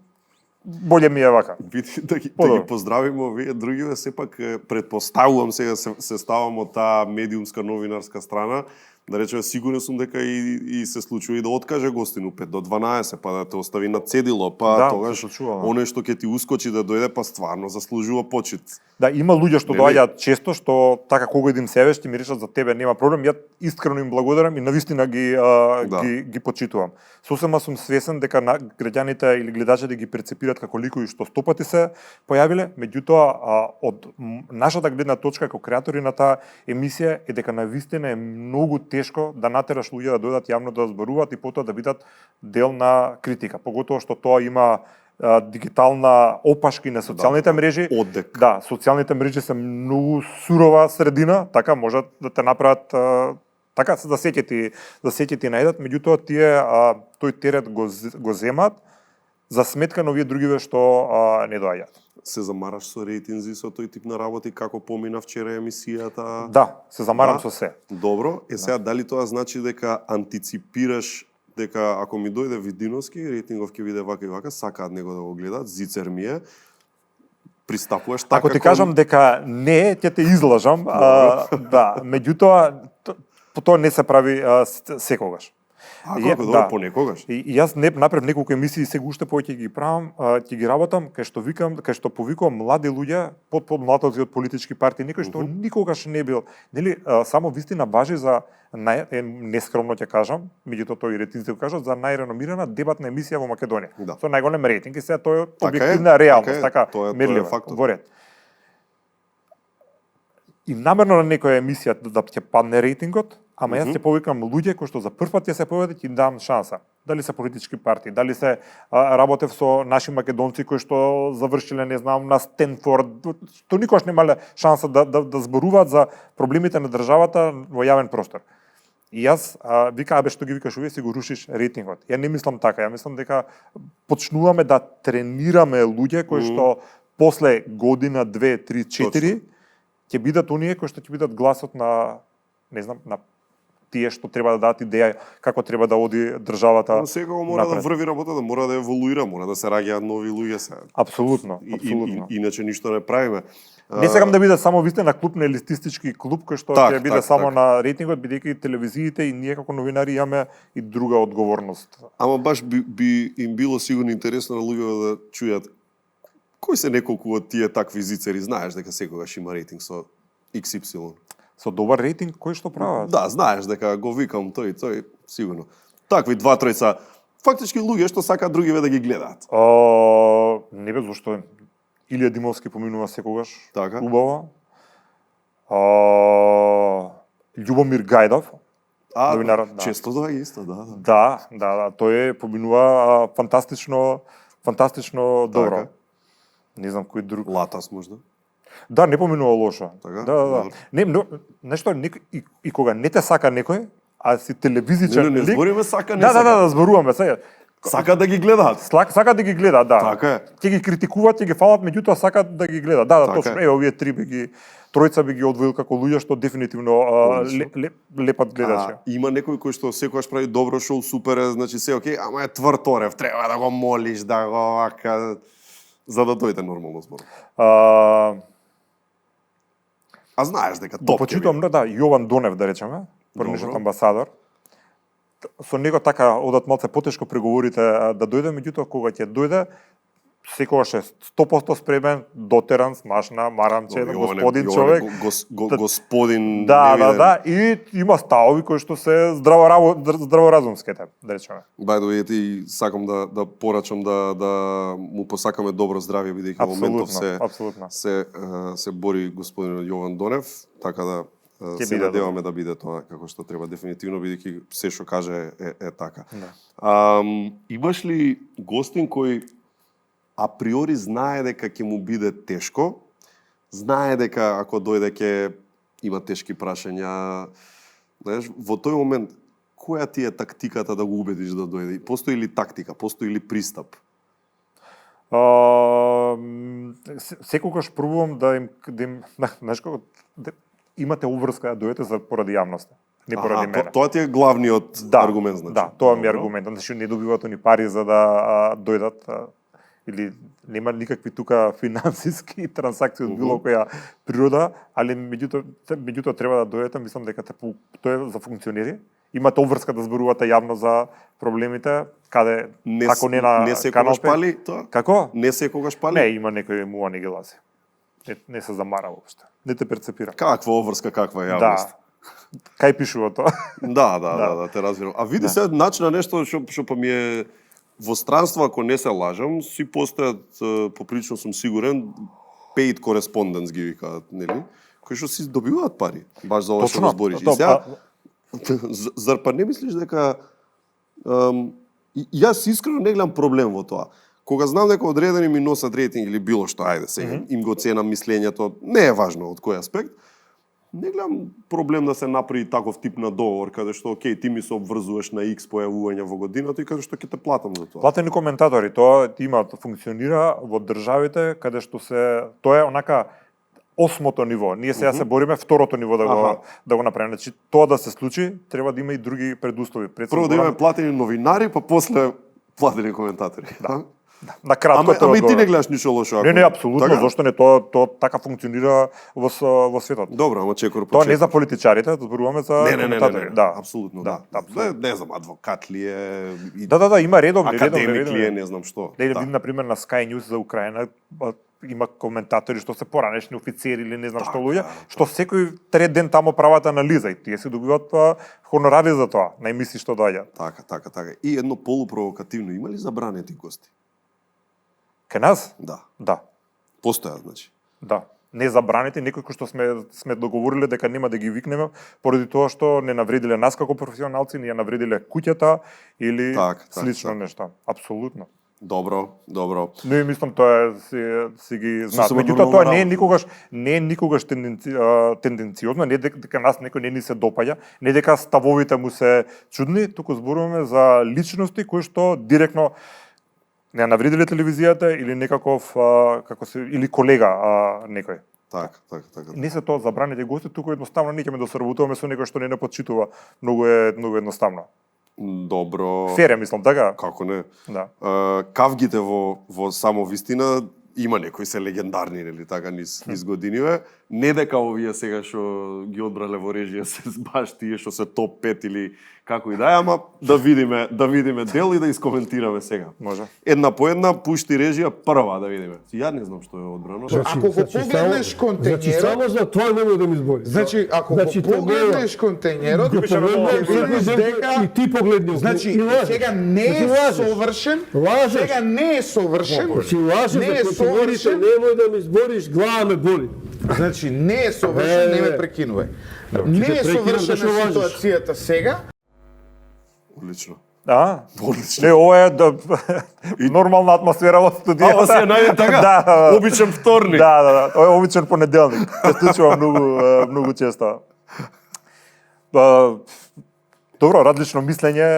боле ми е вака. Да ги поздравиме овие другиве, сепак претпоставувам сега се ставам од таа медиумска новинарска страна. Да речеме, сигурен сум дека и се случува и да откаже гостину 5 до 12, па да те остави на цедило, па тогаш оној што ќе ти ускочи да дојде, па стварно заслужува почит. Да, има луѓе што доаѓаат често, што така кога идем севеш, ти ми речат за тебе нема проблем, ја искрено им благодарам и навистина ги почитувам. Сосема сум свесен дека граѓаните или гледачите ги перцепираат како ликови што стопати се појавиле, меѓутоа од нашата гледна точка како креатори на таа емисија е дека навистина е многу тешко да натераш луѓе да дојдат јавно да зборуваат и потоа да бидат дел на критика, поготоа што тоа има дигитална опашки на социјалните мрежи. Одек. Да, социјалните мрежи се многу сурова средина, така можат да те направат така да сеќе ти најдат, меѓутоа тие тој терет го земат за сметка на овие другиве што не доаѓаат. Се замараш со рейтинзи со тој тип на работи како помина вчера емисијата? Да, се замарам со се. Добро, сега дали тоа значи дека антиципираш дека ако ми дојде Видиновски, рейтингов ќе биде вака и вака, сакаат него да го гледаат, зицер ми е, пристапуваш така. Ако ти кажам дека не, ќе те излажам, да, меѓутоа тоа не се прави секогаш. Добро, понекогаш. И јас направив неколку емисии, сега уште повеќе ги правам, ќе ги работам кај што повикувам млади луѓе, младоци од политички партии, некој што никогаш не бил, нели, само вистина важи за нескромно ќе кажам, меѓутоа тој и ретинците го кажат, за најреномирана дебатна емисија во Македонија. Со најголем рейтинг и сега тоа е објективна реалност, така мерлива, во ред. И намерно на некоја емисија да ќе падне рейтингот, ама јас ќе повикам луѓе кои што за прв пат ќе се појават и дам шанса. Дали се политички партии, дали се работев со наши македонци кои што завршиле, не знам, на Стенфорд, што никош немале шанса да зборуваат за проблемите на државата во јавен простор. И јас вика, што ги викаш овие, си го рушиш рейтингот. Ја не мислам така, ја мислам дека почнуваме да тренираме луѓе кои што после година, 2, 3, 4 ќе бидат оние кои што ќе бидат гласот на, не знам, на тие што треба да дадат идеја како треба да оди државата. Но секако мора напред. да врви работата, мора да еволуира, мора да се раѓаат нови луѓе се. Апсолутно, апсолутно. Иначе ништо не правиме. Не сакам да биде само вистина клуб на елитистички клуб кој што ќе биде само на рейтингот, бидејќи телевизиите и ние како новинари имаме и друга одговорност. Ама баш би им било сигурно интересно на луѓето да чујат кои се неколку од тие такви зицери, знаеш дека секогаш има рейтинг со XY. Со добар рейтинг кој што прават? Да, знаеш дека го викам тој, сигурно. Такви два-тројца фактички луѓе што сакаат другиве да ги гледаат. Не бе, зашто Илија Димовски поминува секогаш. Така. Убаво. Љубомир Гајдов. Новинарот, да. Често доаѓа исто, да. Да, тој поминува фантастично добро. Така. Не знам кој друг. Латас можда. Да, не поминува лошо. Така? Да. Не, нешто и кога не те сака некој, а си телевизичен Не лик. збориме сака, не Да, сака. да, зборуваме сега. Сака да ги гледаат. Сака да ги гледа, да. Така е. Ќе ги критикуваат, ќе ги фалат, меѓутоа сакаат да ги гледаат. Да, Така точно. е. Овие тројца би ги одвоил како луѓе што дефинитивно лепат гледачи. Има некој кој што секогаш прави добро шоу, супер е, значи се окей, ама е тврд орев, треба да го молиш, да го вака, за да дојде нормално збор. А знаеш дека Го топ ќе почитувам, биде. да, Јован Донев, да речеме, порнишниот Добро. амбасадор. Со него така одат малце потешко преговорите да дојде, меѓутоа кога ќе дојде, секогаш е 100% спремен, дотеран, смашна, марамче, господин човек. Господин Да, невиден. и има ставови кои што се здраворазумските, да речеме. By the way, и сакам да порачам да му посакаме добро здравје, бидејќи во моментов Апсолутно. се бори господинот Јован Донев, така да Ќе се биде надеваме да биде тоа како што треба дефинитивно, бидејќи се што каже е така. Да. Имаш ли гостин кој априори знае дека ќе му биде тешко, знае дека ако дојде ќе има тешки прашања, знаеш, во тој момент која ти е тактиката да го убедиш да дојде? Постои ли тактика, постои ли пристап? Секогаш пробувам да им знаеш како имате обврска да дојдете за поради јавноста, не поради мене. Тоа ти е главниот аргумент, значи. Да, тоа ми е аргумент. Значи не добиваат они пари за да дојдат или нема никакви тука финансиски трансакции од било која природа, али меѓутоа треба да дојдете, мислам дека тоа е за функционери. Имате обврска да зборувате јавно за проблемите, каде како не на не секогаш пали тоа? Како? Не секогаш пали? Не, има некој мува не ги лази. Не се замара воопште. Не те перцепира. Каква обврска, каква е Да. јавност? Кај пишува тоа? Да, те разбирам. А види се начина нешто што па ми е во странство, ако не се лажам, си постојат, поприлично сум сигурен, paid correspondence ги викаат, нели? Кои што си добиваат пари, баш за ова што го збориш. И сега, зар па не мислиш дека јас искрено не гледам проблем во тоа. Кога знам дека одредени ми носат рейтинг или било што, ајде сега, им го ценам мислењето, не е важно од кој аспект, не гледам проблем да се направи таков тип на договор, каде што, окей, ти ми се обврзуваш на X појавувања во годината и каде што ќе те платам за тоа. Платени коментатори, тоа има функционира во државите каде што тоа е онака осмото ниво. Ние сега се бориме второто ниво да го направиме. Значи тоа да се случи, треба да има и други предуслови. Прво да имаме платени новинари, па после платени коментатори. Да. На кратко ама и ти не гледаш ништо лошо. Не, апсолутно, така? Зошто не, тоа така функционира во светот. Добро, ама чекор по Тоа не за политичарите, зборуваме за коментатори. Да, апсолутно, да. Да, знам, адвокат ли е? Да, има редовни, академик ли е, не знам што. Видим, например, на Sky News за Украина, има коментатори што се поранешни офицери или не знам што луѓе, што секој трет ден тамо прават анализа и тие се добиваат хонорари за тоа, на емисии што доаѓаат. Така. И едно полупровокативно, има ли забранети гости? Кај нас? Да. Постојат, значи. Да. Не забраните, некои кои што сме договориле дека нема да ги викнеме поради тоа што не навредиле нас како професионалци, не ја навредиле куќата или слично нешто. Апсолутно. Добро. Не мислам тоа си ги знаат. Меѓутоа тоа не е никогаш тенденциозно, не дека нас некој не ни се допаѓа, не дека ставовите му се чудни, туку зборуваме за личности кои што директно не навредиле телевизијата или некаков или колега некој. Така. Не се тоа забраните гости, туку едноставно не ќе да соработуваме со некој што не почитува. Многу едноставно. Добро. Фере, мислам, така? Како не? Да. Кавгите во само вистина има некои се легендарни, нели, така низ годиниве. Не дека овие сега што ги одбрале во режија се баш тие што се топ 5 или како и да е, ама да видиме дел и да искоментираме сега. Може. Една по една пушти режија прва да видиме. Ја не знам што е одбрано. Ако го погледнеш контењерот, Значи само за тоа немој да ми збори. Значи ако го погледнеш контењерот, ќе видиш дека и ти погледни. Значи сега не е совршен. Сега не е совршен. Си лажеш, Не е совршен. немој да ми збориш, глава ме боли. Значи не е совршен, не ме прекинувај. Не е совршена ситуацијата сега. Одлично. Не, ова е нормална атмосфера во студијата. Ова се најде така? Да. Обичен вторник. Да. Ова е обичен понеделник. Се случува многу често. Добро, различно мислење,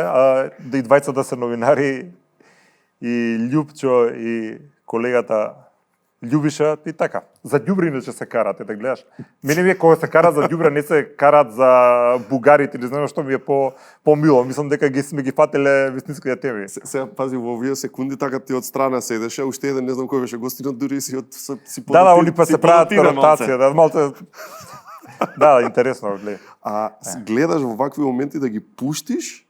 да и двајцата се новинари, и Љупчо и колегата Љубиша и така. За ѓубри иначе се карат, да гледаш. Мене ми е кога се карат за ѓубре, не се карат за бугарите или знам што ми е помило. Мислам дека сме ги фателе вистинските теми. Сега пази во овие секунди така ти од страна седеше, уште еден не знам кој беше гостинот, дури си Да, они па се прават ротација, да малце. Да, интересно, гледа. Гледаш во вакви моменти да ги пуштиш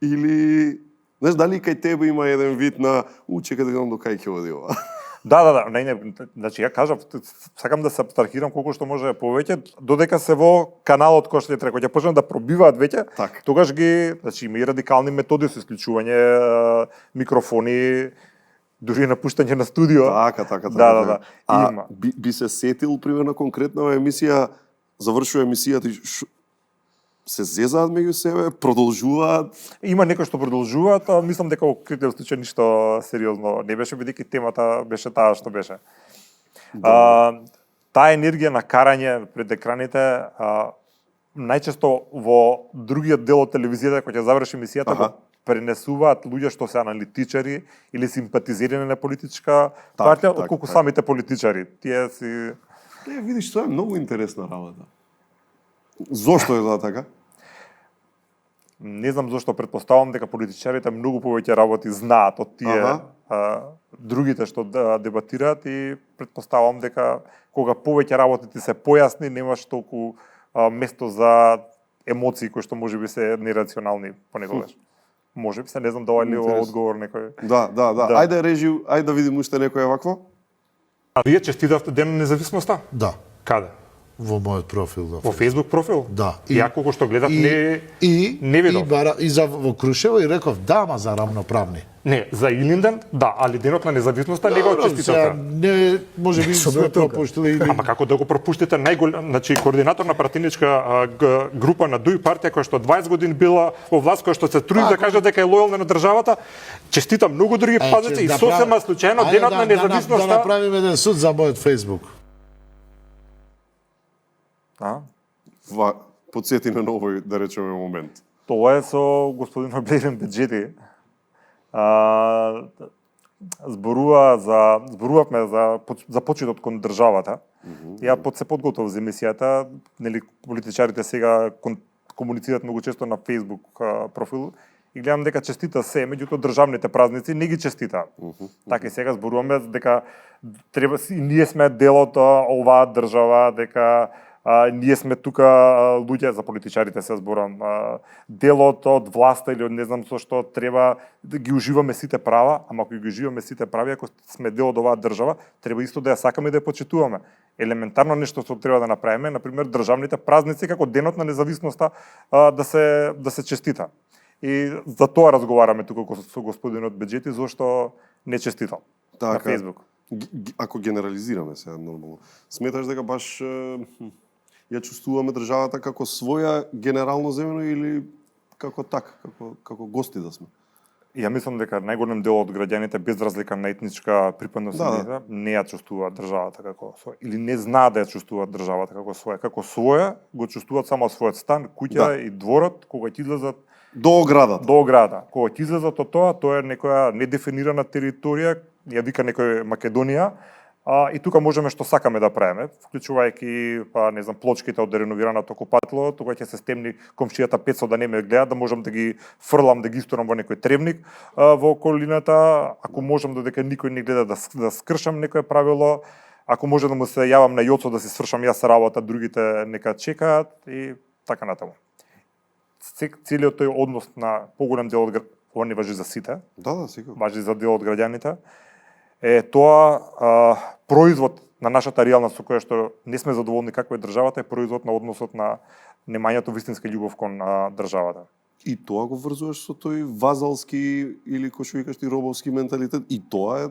или знаеш дали кај тебе има еден вид на чекај да видам до кај ќе оди ова. Да, не, значи ја кажав, сакам да се абстрахирам колку што може повеќе, додека се во каналот кој што треба, кога ќе почнат да пробиваат веќе, тогаш ги, значи има и радикални методи со исклучување микрофони, дури напуштање на студио. Така. Да. Има. Би се сетил примерно конкретна емисија, завршува емисијата и се зезаат меѓу себе, продолжуваат. Има некои што продолжуваат, а мислам дека во критиот случај ништо сериозно не беше, бидејќи темата беше таа што беше. Таа енергија на карање пред екраните, најчесто во другиот дел од телевизијата кој ќе заврши емисијата, го пренесуваат луѓе што се аналитичари или симпатизери на политичка партија, отколку самите политичари. Тие си... Видиш, тоа е многу интересна работа. Зошто е така? Не знам зошто, предпоставам дека политичарите многу повеќе работи знаат од тие другите што дебатираат и предпоставам дека кога повеќе работи ти се појасни, немаш толку место за емоции кои што можеби се нерационални понекогаш. Можеби се, не знам дали е одговор некој. Да. Ајде режи, ајде да видиме уште некој вакво. А вие честитавте Ден на независноста? Да. Каде? Во мојот профил. Во Facebook профил? Да. Ја колку што гледав не видов. И за во Крушево и реков да, ма за рамноправни. Не, за Илинден, да, али Денот на независноста не го честитавте. Не, може би сме пропуштили. Ама како да го пропуштите значи координатор на партиничка група на ДУИ партија која што 20 години била во власт, која што се труди да каже дека е лојална на државата, честитам многу други пазици и сосема случајно Денот на независноста. Да направиме еден суд за мојот Facebook. Подсети на овој, да речеме, момент. Тоа е со господин Блейден Беджети. Зборувавме за почитот кон државата. Ја се подготвив за емисијата, нели политичарите сега комуницираат многу често на Facebook профил и гледам дека честита се, меѓутоа државните празници не ги честитаат. Така и сега зборуваме дека треба и ние сме дел од оваа држава, дека ние сме тука луѓе, за политичарите се зборам, делот од власта или од не знам со што треба да ги уживаме сите права, ама ако ги уживаме сите прави, ако сме дел од оваа држава, треба исто да ја сакаме и да ја почитуваме. Елементарно нешто што треба да направиме, например државните празници како Денот на независноста да се честита. И за тоа разговараме тука со господинот Беджети, зошто не честитал на Facebook. Ако генерализираме сега нормално, сметаш дека баш ја чувствуваме државата како своја генерално земено или како како гости да сме? Ја мислам дека најголем дел од граѓаните без разлика на етничка припадност не ја чувствуваат државата како своја или не знаат да ја чувствуваат државата како своја. Како своја го чувствуваат само својот стан, куќа и дворот кога ќе излезат до оградата. До ограда. Кога ќе излезат од тоа е некоја недефинирана територија, ја вика некој Македонија, И тука можеме што сакаме да правиме, вклучувајќи не знам плочките од реновираното купатило, тука ќе се стемни комшијата 500 да не ме гледа, да можам да ги фрлам, да ги истурам во некој тревник во околината, ако можам додека никој не гледа да скршам некое правило, ако може да му се јавам на Јоцо да се свршам јас работа, другите нека чекаат и така натаму. Целиот тој однос на поголем дел од ова не важи за сите. Да, сигурно. Важи за дел од граѓаните. Е тоа производ на нашата реалност со која што не сме задоволни како е државата, е производ на односот на немањето вистинска љубов кон државата. И тоа го врзуваш со тој вазалски или кој што викаш ти робовски менталитет, и тоа е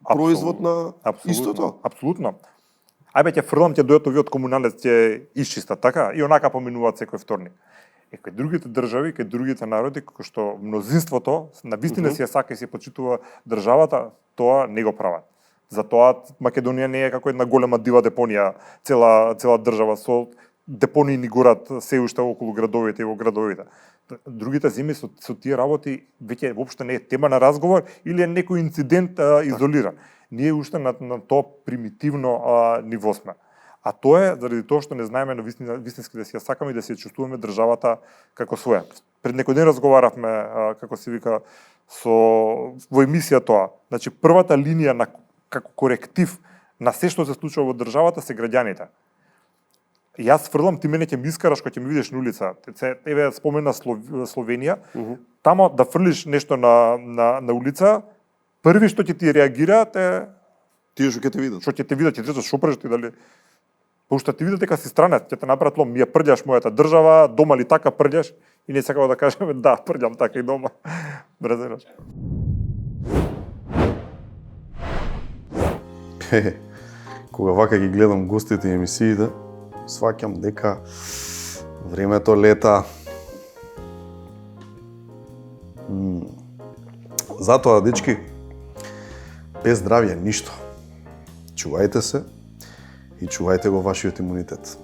производ на истото. Апсолутно. Ајбе ќе фрлам ќе дојдат овие од комуналец ќе исчистат, така? И онака поминуваат секој вторник. Кај другите држави, кај другите народи, кои што мнозинството на вистина си ја сака и си почитува државата, тоа не го прават. Затоа Македонија не е како една голема дива депонија, цела држава со депонии ни горат се уште околу градовите и во градовите. Другите земји со тие работи веќе воопшто не е тема на разговор или е некој инцидент изолиран. Ние уште на тоа примитивно ниво сме. А тоа е заради тоа што не знаеме на вистински да си ја сакаме и да си ја чувствуваме државата како своја. Пред некој ден разговаравме, како се вика, во емисија тоа. Значи, првата линија како коректив на се што се случува во државата се граѓаните. Јас фрлам, ти мене ќе ми искараш кога ќе ми видиш на улица. Еве спомена Словенија, тамо да фрлиш нешто на улица, први што ќе ти реагираат е Тие што ќе те видат. Што ќе те видат, ќе ти што преш ти дали уште ти видат дека си странец, ќе те направат лом, ми ја прѓаш мојата држава, дома ли така прѓаш и не сакаво да кажеме да, прѓам така и дома. Разбираш. Кога вака ги гледам гостите и емисиите, сваќам дека времето лета. Затоа, дечки, без здравје ништо. Чувајте се и чувајте го вашиот имунитет.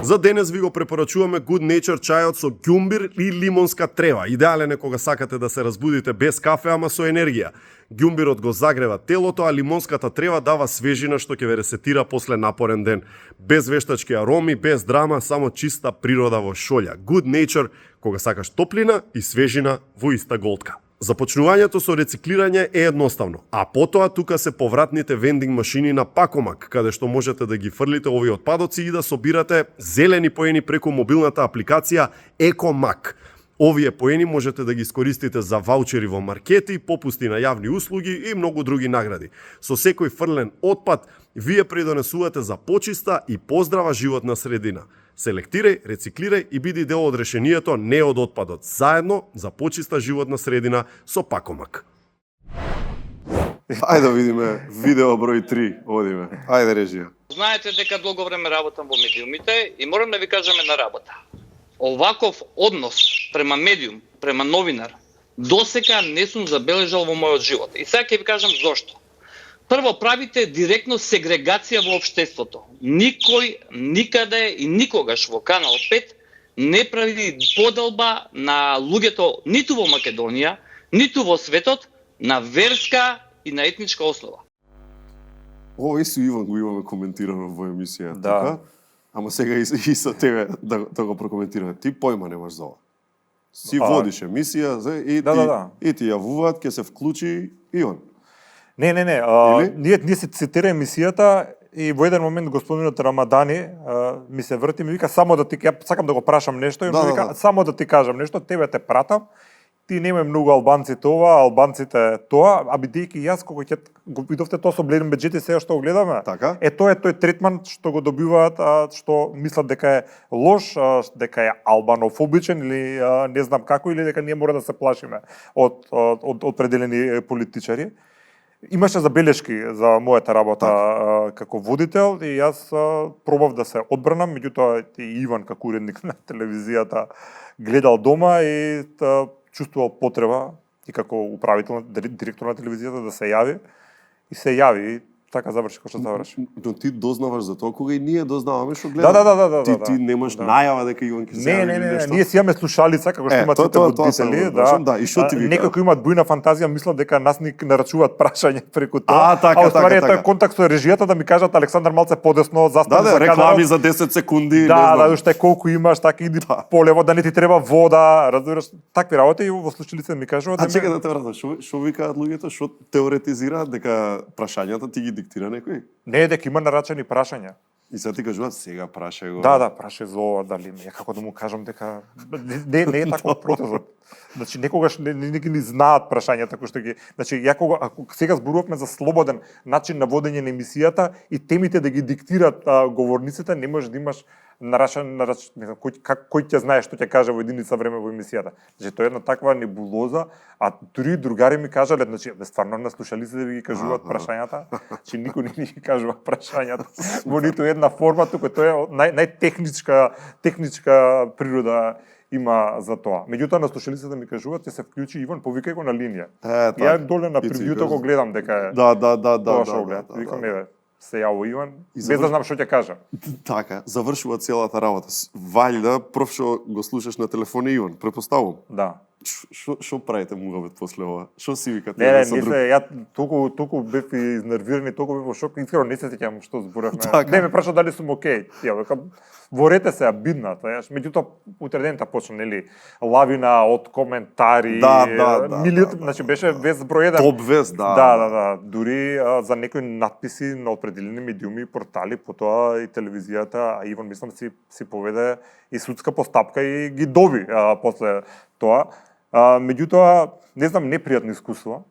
За денес ви го препорачуваме Good Nature чајот со ѓумбир и лимонска трева. Идеален е кога сакате да се разбудите без кафе, ама со енергија. Ѓумбирот го загрева телото, а лимонската трева дава свежина што ќе ве ресетира после напорен ден. Без вештачки ароми, без драма, само чиста природа во шолја. Good Nature кога сакаш топлина и свежина во иста голтка. Започнувањето со рециклирање е едноставно, а потоа тука се повратните вендинг машини на Пакомак, каде што можете да ги фрлите овие отпадоци и да собирате зелени поени преку мобилната апликација Екомак. Овие поени можете да ги искористите за ваучери во маркети, попусти на јавни услуги и многу други награди. Со секој фрлен отпад, вие придонесувате за почиста и поздрава животна средина. Селектирај, рециклирај и биди дел од решението, не од отпадот. Заедно за почиста животна средина со Пакомак. Ајде да видиме видео број 3, одиме. Ајде режија. Знаете дека долго време работам во медиумите и морам да ви кажам една работа. Оваков однос према медиум, према новинар, досека не сум забележал во мојот живот. И сега ќе ви кажам зошто. Прво, правите директно сегрегација во општеството. Никој, никаде и никогаш во Канал 5 не прави поделба на луѓето ниту во Македонија, ниту во светот, на верска и на етничка основа. Ова и со Иван го имаме коментирано во емисија. Да. Така? Ама сега и со тебе да го прокоментираме. Ти појма немаш за ова. Си водиш емисија и ти јавуваат, ќе се вклучи Иван. Не. Ние се цитира емисијата и во еден момент господинот Рамадани ми се врти и ми вика само да ти сакам да го прашам нешто и ми вика само да ти кажам нешто, тебе те пратам. Ти немај многу албанци тоа, албанците тоа, а бидејќи јас кога ќе го видовте тоа со Бледен беџети сега што го гледаме. Така? Тоа е тој третман што го добиваат, што мислат дека е лош, дека е албанофобичен или не знам како, или дека ние мора да се плашиме од определени политичари. Имаше забелешки за мојата работа како водител и јас пробав да се одбранам, меѓутоа и Иван како уредник на телевизијата гледал дома и чувствувал потреба и како управител, директор на телевизијата да се јави. И се јави. така заврши кој што заврши. Но ти дознаваш за тоа кога и ние дознаваме што гледаме. Да. Ти немаш најава дека Иван ќе се Не, ние си имаме слушалица како што имат сите водители, да. И што ти вика? Некои кои имаат бујна фантазија мислат дека нас ни нарачуваат прашање преку тоа. Така, уствари тој контакт со режијата да ми кажат Александар малце подесно застани за кадрот. Реклами за 10 секунди, Да, уште колку имаш, така иди полево да не ти треба вода, разбираш, такви работи и во слушалица ми кажуваат. Чекај да те вратам, што викаат луѓето, што теоретизираат дека прашањата ти ги диктира некој? Не, дека има нарачани прашања. И сега ти кажуваат сега прашај го. Да, прашај за ова, дали ми како да му кажам дека не е таков процесот. Значи некогаш не ги знаат прашањата кои што ги, значи ја кога ако сега зборувавме за слободен начин на водење на емисијата и темите да ги диктират говорниците, не можеш да имаш кој ќе знае што ќе каже во единица време во емисијата. Значи тоа е една таква небулоза, а дури другари ми кажале, значи стварно на слушалиците ви ги кажуваат прашањата, че никој не ги кажува прашањата во ниту една форма, туку тоа е најтехничка природа има за тоа. Меѓутоа на слушалиците ми кажуваат ќе се вклучи Иван, повикај го на линија. Ја доле на превјуто го гледам дека е. Да. Шо гледам, викам еве, се јаво Иван, без да знам што ќе кажа. Така, завршува целата работа. Вајда прв што го слушаш на телефон е Иван, препоставувам. Да. Што правите мугавет после ова? Што си викате? Не, ја толку бев изнервиран и толку бев во шок, искрено не се сеќавам што зборевме. Не ме праша дали сум окей. Ја викам, ворете се бидна, меѓутоа утредента почна, нели, лавина од коментари, милиот, значи беше вест број 1. Топ вест, да. Да, дури за некои надписи на определени медиуми и портали, потоа и телевизијата, а Иван мислам си поведе и судска постапка и ги доби после тоа. Меѓутоа, не знам, непријатно искуство.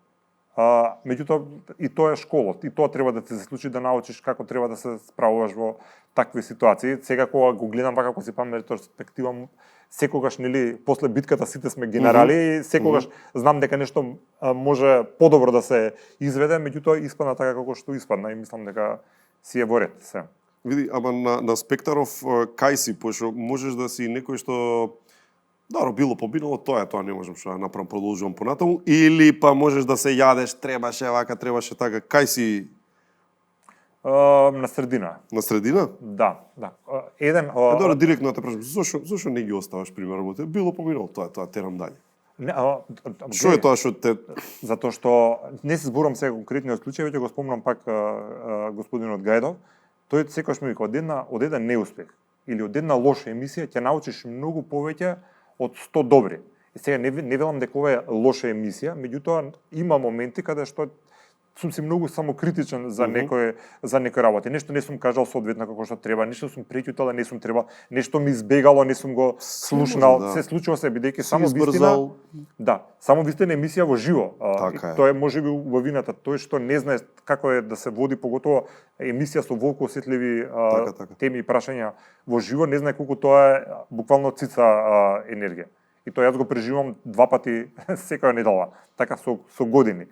Меѓутоа и тоа е школот, и тоа треба да ти се случи да научиш како треба да се справуваш во такви ситуации. Сега кога го гледам вака како си памет ретроспектива, секогаш нели после битката сите сме генерали и секогаш знам дека нешто може подобро да се изведе, меѓутоа испадна така како што испадна и мислам дека си е во ред се. Види, ама на спектаров кај си, пошто можеш да си некој што добро, било побинало, тоа не можам што да направам, продолжувам понатаму, или па можеш да се јадеш, требаше вака, требаше така, кај си? На средина. На средина? Да. Еден... Добро, директно те прашам, зошто не ги оставаш примерно? Било побинало, тоа терам дале. Што е тоа што те... Затоа што не се зборам сега конкретниот случај, веќе го спомнам пак господинот Гајдов, тој секогаш ми вика од еден неуспех или од една лоша емисија ќе научиш многу повеќе од 100 добри. И сега не велам дека ова е лоша емисија, меѓутоа има моменти каде што сум си многу самокритичен за некои работи. Нешто не сум кажал соодветно како што треба, нешто сум преќутал, не сум требал, нешто ми избегало, не сум го слушнал. Се случува се бидејќи само вистина. Да, само вистина емисија во живо. Тоа е можеби убавината, тој што не знае како е да се води, поготово емисија со волку осетливи теми и прашања во живо, не знае колку тоа е буквално цица енергија. И тоа јас го преживувам 2 пати секоја недела, така со години.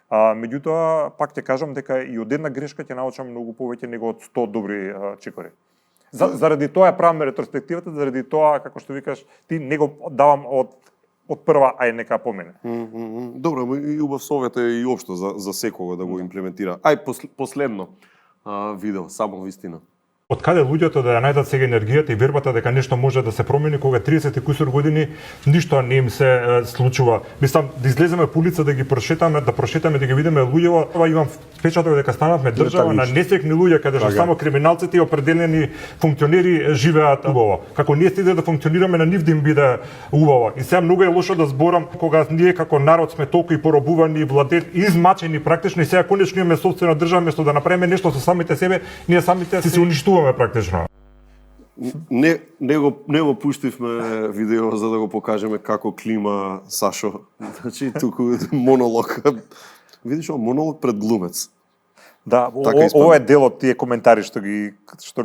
Меѓутоа, пак ќе кажам дека и од една грешка ќе научам многу повеќе него од 100 добри чекори. Заради тоа ја правам ретроспективата, заради тоа, како што викаш, ти него давам од прва, ај нека помене. Добро, и убав совет е и општо за секого да го имплементира. Ај, последно видео, само вистина. Од каде луѓето да ја најдат сега енергијата и вербата дека нешто може да се промени кога 30 и кусур години ништо не им се случува. Мислам да излеземе по улица да ги прошетаме, да ги видиме луѓето, имам впечаток дека станавме држава на несекни луѓе каде што само криминалците и определени функционери живеат убаво. Како ние стиде да функционираме на нив да им биде убаво. И сега многу е лошо да зборам кога ние како народ сме толку и поробувани, владени, измачени практично и сега конечно имаме сопствена држава место да направиме нешто со самите себе, ние самите се уништуваме практично. Не го пуштивме видео за да го покажеме како клима Сашо. Значи туку монолог. Видиш монолог пред глумец. Да, ова е дел од тие коментари што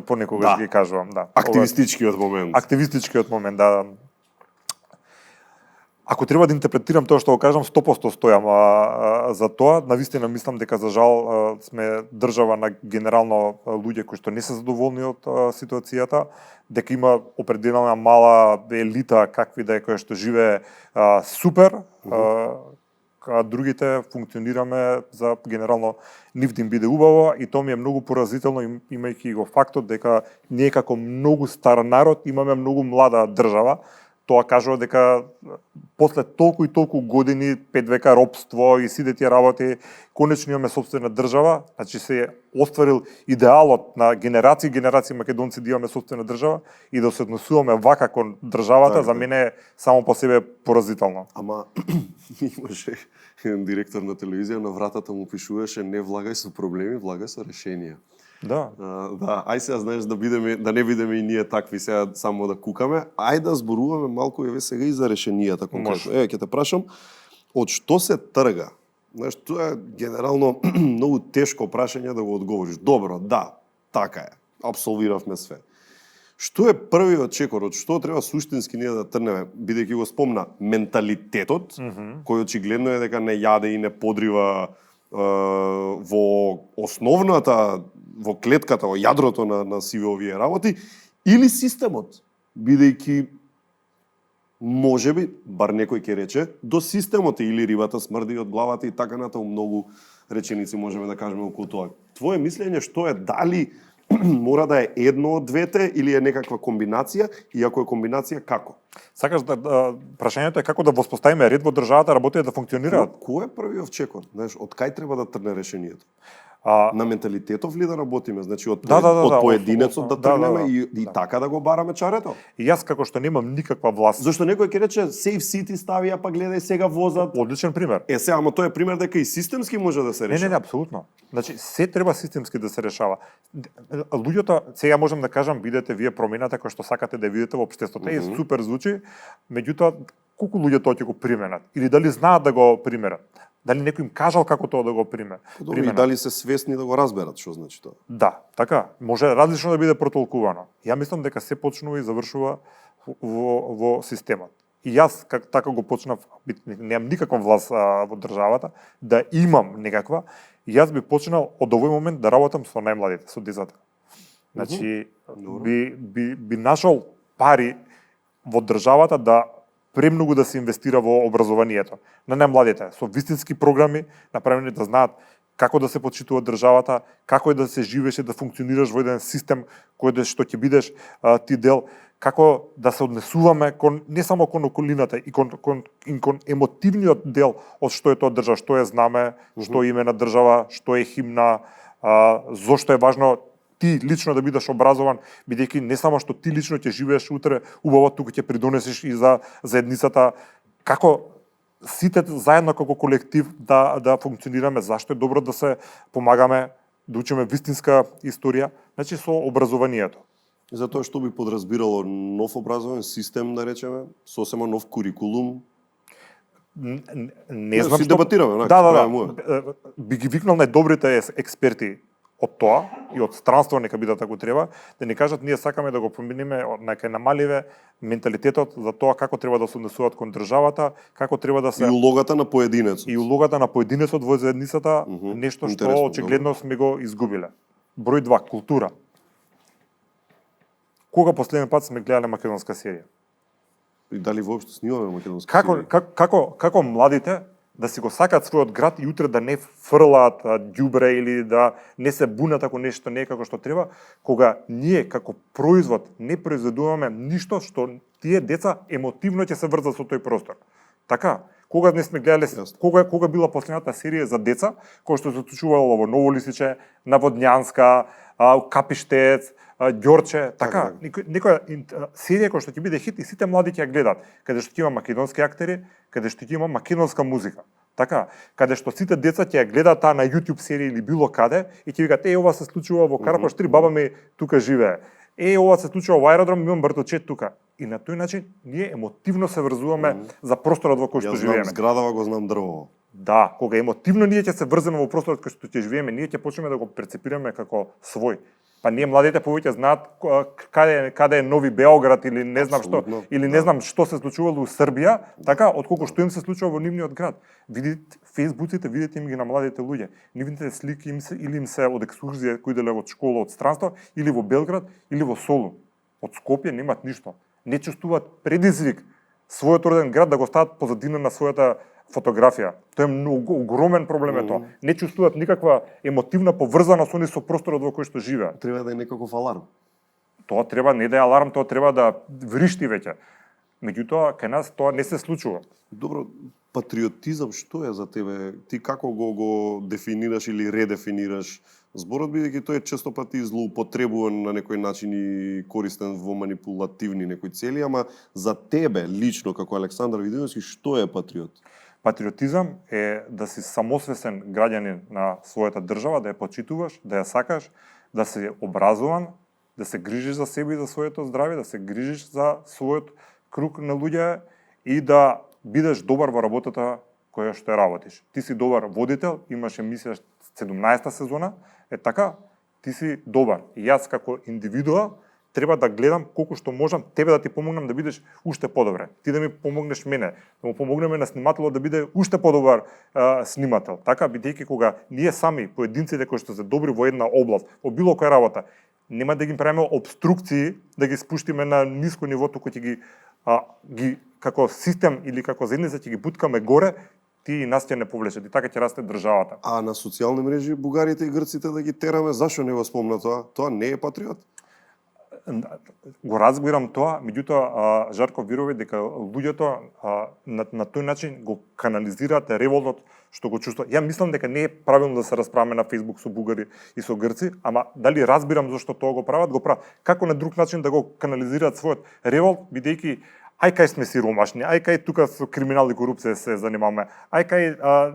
понекогаш ги кажувам, да. Активистичкиот момент, да. Ако треба да интерпретирам тоа што го кажам, 100% стојам за тоа. Навистина мислам дека за жал сме држава на генерално луѓе кои што не се задоволни од ситуацијата, дека има определена мала елита какви да е која што живее супер, другите функционираме за генерално нив да им биде убаво и тоа ми е многу поразително имајќи го фактот дека ние како многу стар народ имаме многу млада држава. Тоа кажува дека после толку и толку години, 5 века робство и сите тие работи, конечно имаме сопствена држава, значи се остварил идеалот на генерации и генерации македонци да имаме сопствена држава и да се однесуваме вака кон државата, за мене е само по себе поразително. Ама имаше еден директор на телевизија, на вратата му пишуваше не влагај со проблеми, влагај со решенија. Да. Да, ај сега знаеш да не бидеме и ние такви сега само да кукаме, ај да зборуваме малку еве сега и за решенијата конкретно. Еве ќе те прашам, од што се трга? Знаеш, тоа е генерално многу тешко прашање да го одговориш. Добро, да, така е. Апсолвиравме све. Што е првиот чекор, од што треба суштински ние да трнеме, бидејќи го спомна менталитетот, кој очигледно е дека не јаде и не подрива во основната, во клетката, во јадрото на сиве овие работи, или системот, бидејќи можеби, бар некој ќе рече, до системот или рибата смрди од главата и така натаму многу реченици можеме да кажеме околу тоа. Твое мислење што е, дали мора да е едно од двете или е некаква комбинација, и ако е комбинација, како? Сакаш прашањето е како да воспоставиме ред во државата, работите да функционираат? Кој е првиот чекор? Знаеш, од кај треба да трне решението? На менталитетов ли да работиме? Значи од поединецот да тргнеме и така да го бараме чарето? И јас како што немам никаква власт. Зашто некој ќе рече Safe City ставија, па гледај сега возат. Одличен пример. Сега, ама тоа е пример дека и системски може да се решава. Не, апсолутно. Значи се треба системски да се решава. Луѓето, сега можам да кажам, видете вие промената која што сакате да видите во општеството. Е супер звучи, меѓутоа колку луѓе тоа ќе го применат или дали знаат да го применат? Дали некој им кажал како тоа да го приме? Добро, и дали се свесни да го разберат што значи тоа? Да, така. Може различно да биде протолкувано. Ја мислам дека се почнува и завршува во системот. И јас така го почнав, немам никаква власт во државата, да имам некаква, јас би почнал од овој момент да работам со најмладите, со децата. Значи, би нашол пари во државата да премногу да се инвестира во образованието на најмладите, со вистински програми направени да знаат како да се почитува државата, како е да се живееш и да функционираш во еден систем кој што ќе бидеш ти дел, како да се однесуваме не само кон околината и кон емотивниот дел од што е тоа држава, што е знаме, што е име на држава, што е химна, зошто е важно ти лично да бидеш образован, бидејќи не само што ти лично ќе живееш утре, убаво тука ќе придонесеш и за заедницата, како сите заедно како колектив да функционираме, зашто е добро да се помагаме, да учиме вистинска историја, значи со образованието. Затоа што би подразбирало нов образовен систем, да речеме, сосема нов курикулум? Не знам што... што... дебатираме, би ги викнал најдобрите експерти од тоа и од странство нека бидат ако треба, да ни кажат ние сакаме да го промениме, нека намаливе менталитетот за тоа како треба да се однесуваат кон државата, како треба да се... И улогата на поединецот. И улогата на поединецот во заедницата, нешто што очигледно сме го изгубиле. Број 2, култура. Кога последен пат сме гледале македонска серија? И дали воопшто снимаме македонска серија? Како младите да си го сакаат својот град и утре да не фрлаат ѓубре или да не се бунат ако нешто не е како што треба, кога ние како производ не произведуваме ништо што тие деца емотивно ќе се врзат со тој простор. Така, кога не сме гледале, кога била последната серија за деца, која што се случувало во Ново Лисиче, Наводњанска, Капиштец, Ѓорче, така, некоја серија која што ќе биде хит и сите млади ќе ја гледаат, каде што ќе има македонски актери, каде што ќе има македонска музика. Така, каде што сите деца ќе ја гледаат таа на YouTube серија или било каде и ќе викаат ова се случува во Карапаш 3, баба ми тука живее. Ова се случува во аеродром, имам братовчет тука. И на тој начин ние емотивно се врзуваме за просторот во кој што живееме. Јас знам зградава, го знам дрвово. Да, кога емотивно ние ќе се врземе во просторот кој што ќе живееме, ние ќе почнеме да го прецепираме како свој. Па ние младите повеќе знаат каде е Нови Београд или не знам што, или не знам што се случувало во Србија, така, отколку што им се случува во нивниот град. Видите фејсбуците, видите им ги на младите луѓе. Нивните слики им се од екскурзија кои деле од школа, од странство, или во Белград, или во Солун. Од Скопје немаат ништо. Не чувствуваат предизвик својот роден град да го стават позадина на својата фотографија. Тоа е многу огромен проблем е тоа. Не чувствуваат никаква емотивна поврзаност они со просторот во кој што живеат. Треба да е некаков аларм. Тоа треба не да е аларм, тоа треба да вришти веќе. Меѓутоа, кај нас тоа не се случува. Добро, патриотизам што е за тебе? Ти како го дефинираш или редефинираш зборот, бидејќи тој е често пати злоупотребуван на некој начин и користен во манипулативни некои цели, ама за тебе лично како Александар Видиновски што е патриот? Патриотизам е да си самосвесен граѓанин на својата држава, да ја почитуваш, да ја сакаш, да си образован, да се грижиш за себе и за своето здравје, да се грижиш за својот круг на луѓе и да бидеш добар во работата која што работиш. Ти си добар водител, имаш емисија 17-та сезона, е така, ти си добар. И јас како индивидуа треба да гледам колку што можам тебе да ти помогнам да бидеш уште подобре. Ти да ми помогнеш мене, да му помогнеме на снимателот да биде уште подобар снимател. Така, бидејќи кога ние сами, поединците кои што се добри во една област, во било која работа, нема да ги правиме обструкции, да ги спуштиме на ниско ниво, туку ќе ги како систем или како заедница ќе ги буткаме горе, ти и нас ќе не повлечат и така ќе расте државата. А на социјални мрежи бугарите и грците да ги тераме, зашо не го спомна тоа? Тоа не е патриот? Го разбирам тоа, меѓутоа Жарко верува дека луѓето на тој начин го канализираат револтот што го чувствува. Ја мислам дека не е правилно да се расправаме на Facebook со бугари и со грци, ама дали разбирам зашто тоа го прават, го прават. Како на друг начин да го канализираат својот револт, бидејќи ај кај сме сиромашни, ај кај тука со криминал и корупција се занимаваме, ај кај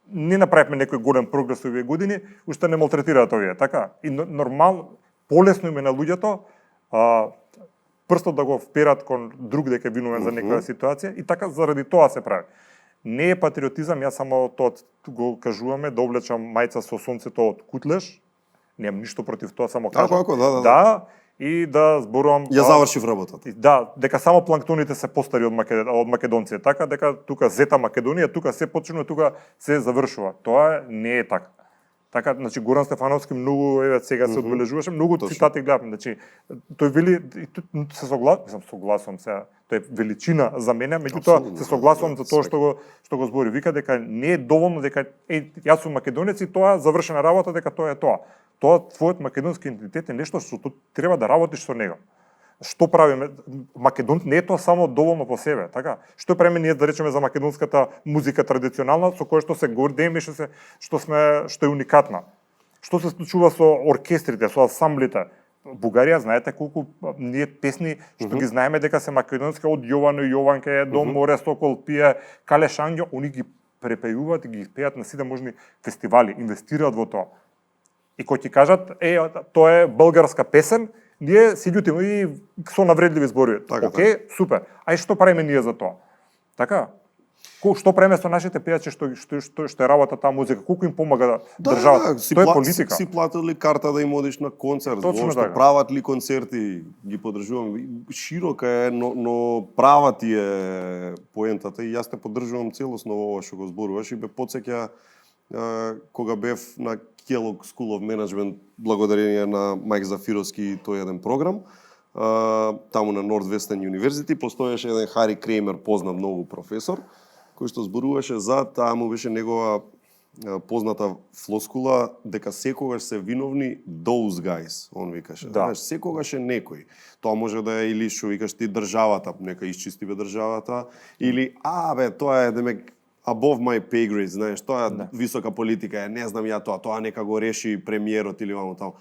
не направивме некој голем прогрес овие години, уште не малтретираат овие, така? И нормално, полесно им е на луѓето прстот да го вперат кон друг дека е виновен за некоја ситуација и така заради тоа се прави. Не е патриотизам, јас само тоа го кажуваме, да облечам мајца со сонцето од Кутлеш, немам ништо против тоа, само кажам. Да, и да зборувам... Ја завршив работата. Да, дека само планктоните се постари од македонците, така дека тука зета Македонија, тука се почнува, тука се завршува. Тоа не е така. Така, значи Горан Стефановски многу сега се одбележуваше, многу цитати гледам, значи тој вели се согласувам се, тој е величина за мене, меѓутоа се согласувам за тоа што го збори. Вика дека не е доволно дека јас сум македонец и тоа завршена работа, дека тоа е тоа. Тоа твојот македонски идентитет е нешто што треба да работиш со него. Што правиме? Македон не е тоа само доволно по себе, така? Што правиме ние да речеме за македонската музика традиционална со која што се гордееме што е уникатна? Што се случува со оркестрите, со ансамблите? Бугарија, знаете колку ние песни што ги знаеме дека се македонски од Јовано и Јованке до Море Сокол пие Калешањо, они ги препејуваат и ги пеат на сите можни фестивали, инвестираат во тоа. И кој ти кажат, тоа е българска песен, ние си љутиме и со навредливи зборови. Океј, супер. Ај што правиме ние за тоа? Така? Што правиме со нашите пејачи што е работа таа музика? Колку им помага државата? Тоа е политика. Си платил ли карта да им одиш на концерт? Точно така. Прават ли концерти? Ги поддржувам. Широка е, но права ти е поентата и јас те поддржувам целосно ова што го зборуваш и бе потсеќа кога бев на Kellogg School of Management, благодарение на Мајк Зафировски, тој еден програм, таму на Northwestern University, постоеше еден Хари Креймер, познат многу професор, кој што зборуваше за таму беше негова позната флоскула дека секогаш се виновни those guys, он викаше. Да. Знаеш, секогаш е некој. Тоа може да е или што викаш ти државата, нека исчисти бе државата, или тоа е демек above my pay grade, знаеш, тоа висока политика е, не знам ја тоа нека го реши премиерот или вамо таму.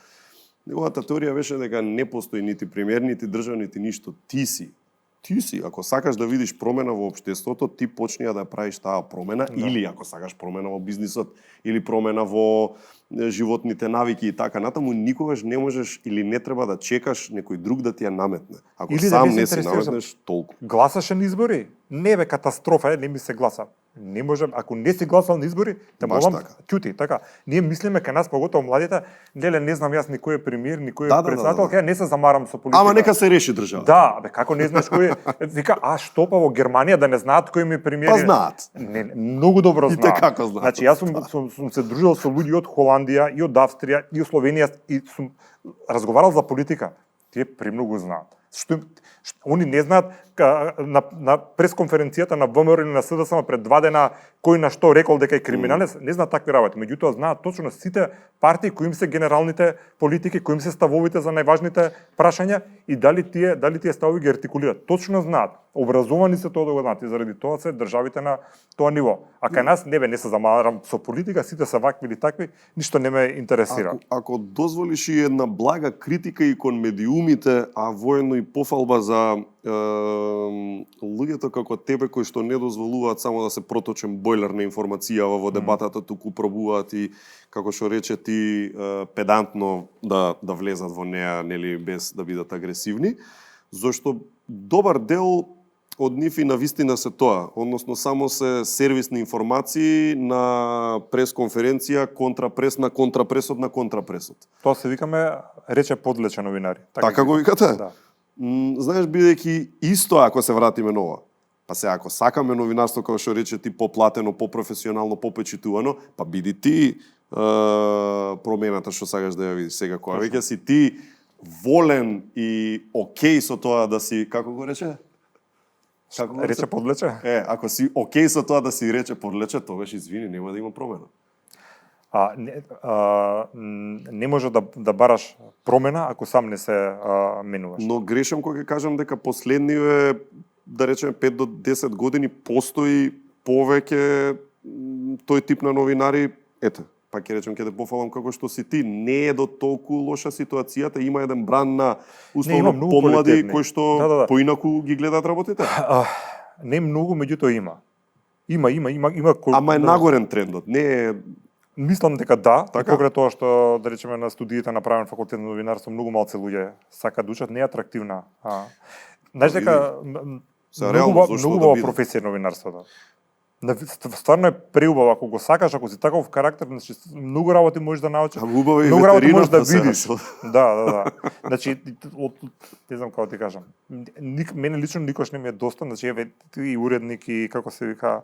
Неговата теорија беше дека не постои нити премиер, нити држава, нити ништо. Ти си, ако сакаш да видиш промена во општеството, ти почни да правиш таа промена, или ако сакаш промена во бизнисот, или промена во животните навики и така натаму, никогаш не можеш или не треба да чекаш некој друг да ти ја наметне. Ако или сам не си наметнеш, толку. Гласаше на избори? Не бе, катастрофа не ми се гласа. Не можем, ако не си гласал на избори, те молам ќути, така. Ние мислиме кај нас, поготово младите, не знам јас никој е премиер, никој е председател, не се замарам со политика. Ама нека се реши држава. Да, како не знаеш кој е? Вика, што па во Германија да не знаат кој ми е премиер? Па знаат. Не, многу добро знаат. И те како знаат. Значи, јас сум се дружил со луѓе од Холандија и од Австрија и од Словенија и сум разговарал за политика. Тие премногу знаат. Они не знаат на пресконференцијата на ВМРО или на СДСМ пред 2 дена кој на што рекол дека е криминалец, не знаат такви работи. Меѓутоа знаат точно сите партии кои им се генералните политики, кои им се ставовите за најважните прашања и дали тие ставови ги артикулираат. Точно знаат. Образовани се тоа да го знаат и заради тоа се државите на тоа ниво. А кај нас не се замарам со политика, сите се вакви или такви, ништо не ме интересира. Ако дозволиш и една блага критика и кон медиумите, а воено и пофалба за луѓето како тебе кои што не дозволуваат само да се проточен бойлер на информација во дебатата, туку пробуваат и како што рече ти педантно да влезат во неа, нели, без да бидат агресивни, зашто добар дел од нив и на вистина се тоа, односно само се сервисни информации на пресконференција, контрапрес на контрапресот на контрапресот. Тоа се викаме рече подлече новинари. Така го викате? Да. Знаеш, бидејќи исто ако се вратиме на ова, па се ако сакаме новинарство, како што рече ти, поплатено, попрофесионално, попечитувано, па биди ти промената што сакаш да ја видиш сега, кога веќе си ти волен и окей со тоа да си, како го рече? Рече подлече? Ако си окей со тоа да си рече подлече, тогаш извини, нема да има промена. Не може да бараш промена ако сам не се менуваш. Но грешам кога ќе кажам дека последниве, да речеме 5 до 10 години постои повеќе тој тип на новинари, па ќе речем, ќе те пофалам како што си ти, не е до толку лоша ситуацијата, има еден бран на условно помлади кои што поинаку ги гледаат работите. Не многу, меѓутоа има. Има. Ама е нагорен трендот, не е. Мислам дека да, покрај тоа што, да речеме, на студиите направен факултет на новинарство, многу малце луѓе сакаат да учат, не е атрактивна. Знаеш дека многу професија новинарството. Стварно е преубаво, ако го сакаш, ако си таков карактер, значи многу работи можеш да научиш. Многу работи можеш да видиш. Да. Значи, не знам како ти кажам. Мене лично никош не ми е доста, значи еве и уредник и како се вика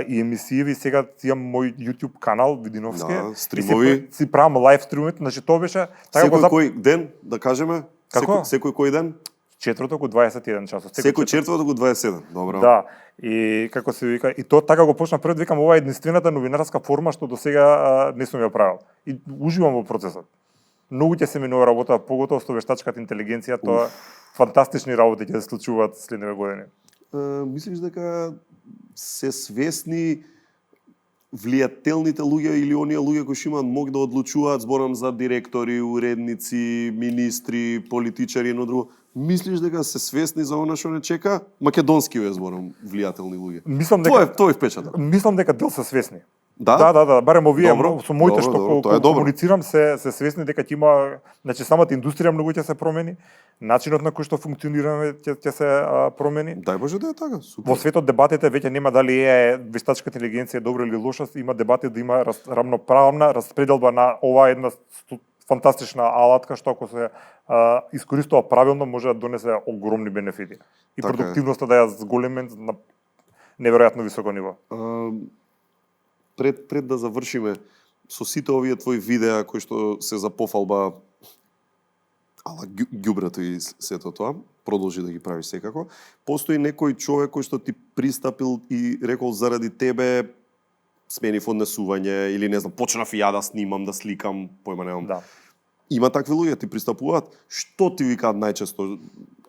и емисији, сега имам мој YouTube канал Видиновски. Да, стримови. Си правам лайв стримовите, значи тоа беше така секој кој ден, да кажеме? Како? Секој кој ден? Четврток 21 часот. Секој четврток 27, добро. Да. И како се вика, и тоа така го почна пред, викам, ова е единствената новинарска форма што досега не сум ја правил. И уживам во процесот. Многу ќе се минува работа, поготово со вештачката интелигенција, тоа фантастични работи ќе се случуваат следниве години. Мислиш дека се свесни влијателните луѓе или оние луѓе кои што имаат мог да одлучуваат, зборам за директори, уредници, министри, политичари и едно друго, мислиш дека се свесни за она што не чека? Македонски зборам, влијателни луѓе. Мислам дека тој впечаток. Мислам дека дел се свесни. Да, барем овие добро, со моите добро, што комуницирам се свесни дека ќе има, значи самата индустрија многу ќе се промени, начинот на кој што функционираме ќе се промени. Дај Боже да е така, супер. Во светот дебатите веќе нема дали е вештачка интелигенција добра или лоша, има дебати да има рамноправна распределба на оваа една фантастична алатка што ако се искористува правилно може да донесе огромни бенефити. И така продуктивноста да ја зголеме на неверојатно високо ниво. Пред да завршиме со сите овие твои видеа кои што се за пофалба ала ѓубрето и сето тоа, продолжи да ги правиш секако. Постои некој човек кој што ти пристапил и рекол заради тебе сменив однесување или не знам, почнав и ја да снимам, да сликам, појма немам. Да. Има такви луѓе ти пристапуваат? Што ти викаат најчесто?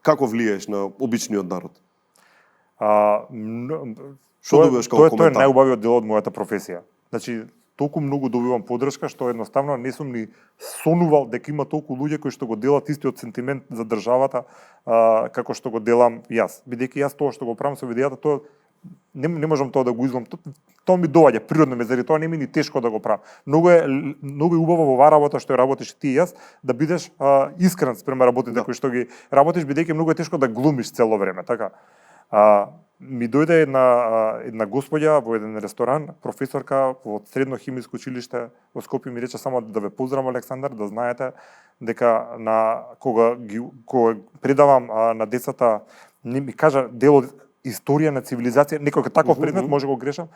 Како влиеш на обичниот народ? Што добиваш како коментар? Тоа е најубавиот дел од мојата професија. Значи, толку многу добивам поддршка што едноставно не сум ни сонувал дека има толку луѓе кои што го делат истиот сентимент за државата како што го делам јас. Бидејќи јас тоа што го правам со видеата, тоа не можам тоа да го излом. Тоа ми доаѓа природно, заради тоа не ми ни тешко да го правам. Многу е убаво во оваа работа што ја работиш ти и јас да бидеш искрен спрема работите кои што ги работиш, бидејќи многу е тешко да глумиш цело време, така. Ми дојде една господја во еден ресторан, професорка во средно химиско училиште во Скопје, ми рече само да ве поздравам Александар, да знаете дека кога предавам на децата, ми кажа дел од историја на цивилизација, некој таков предмет, може го грешам,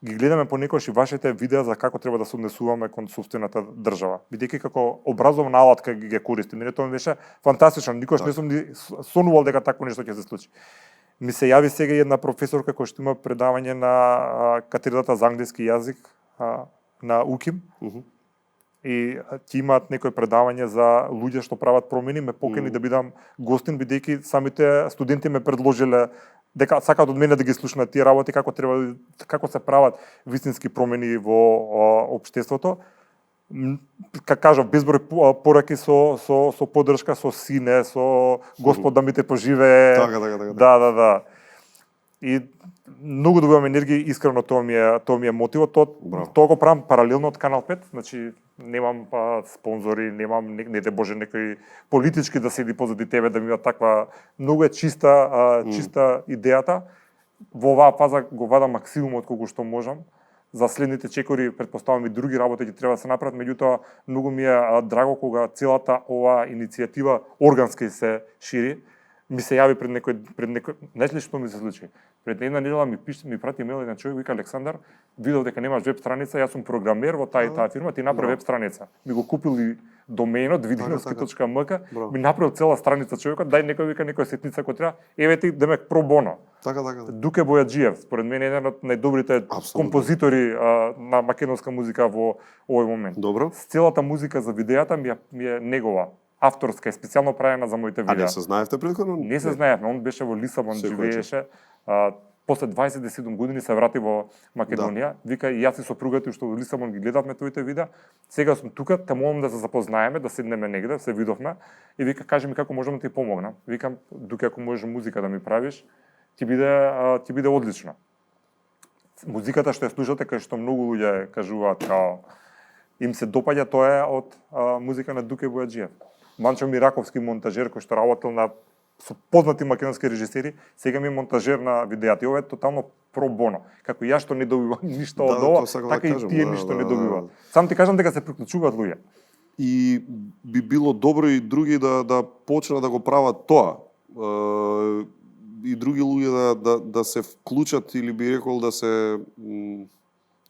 ги гледаме понекогаш и вашите видеа за како треба да се однесуваме кон сопствената држава. Бидејќи како образовна алатка ги користиме, мене тоа ми беше фантастично, никош не сум ни сонувал дека такво нешто ќе се случи. Ми се јави сега една професорка која што има предавање на катедрата за англиски јазик на УКИМ. И ќе имаат некој предавање за луѓе што прават промени, ме покани да бидам гостин, бидејќи самите студенти ме предложиле дека сакаат од мене да ги слушнат тие работи, како се прават вистински промени во општеството. Как кажав, безброј пораки со поддршка, со сине, со Господ да ми те поживее. Така. Да. И многу добивам енергија, искрено тоа ми е мотивот. Тоа го правам паралелно од Канал 5, значи немам спонзори, немам не де боже некој политички да седи позади тебе да ми има таква, многу е чиста идејата. Во оваа фаза го вадам максимумот колку што можам. За следните чекори претпоставувам и други работи ќе треба да се направат, меѓутоа многу ми е драго кога целата оваа иницијатива органски се шири. Ми се јави пред некој, знаеш ли што ми се случи? Пред една недела ми прати имейл еден човек, вика Александар, видов дека немаш веб страница, јас сум програмер во таа и таа фирма, ти направи веб страница. Ми го купил и доменот vidinovski.mk, ми направил цела страница човекот, дај некоја сетница која треба, еве ти демек про боно. Така. Дуке Бојаджиев, според мене еден од најдобрите композитори на македонска музика во овој момент. Добро. Целата музика за видеата ми е негова. Авторска е специјално правена за моите видеа. А не се знаевте претходно? Не се знаевме, он беше во Лисабон, живееше. После 27 години се врати во Македонија. Вика и јас и сопругата што во Лисабон ги гледавме твоите видеа. Сега сум тука, те молам да се запознаеме, да седнеме негде, се видовме и вика кажи ми како можам да ти помогнам. Викам дуке ако можеш музика да ми правиш, ќе биде одлично. Музиката што ја слушате кај што многу луѓе кажуваат као им се допаѓа, тоа е од музика на Дуке Бојаджиев. Манчо Мираковски, монтажер кој што работел со познати македонски режисери, сега ми е монтажер на видеата. И ова е тотално про боно. Како јас што не добивам ништо од ова, така и тие ништо не добиваат. Сам ти кажам дека се приклучуваат луѓе. И би било добро и други да почнат да го прават тоа. И други луѓе да се вклучат или би рекол да се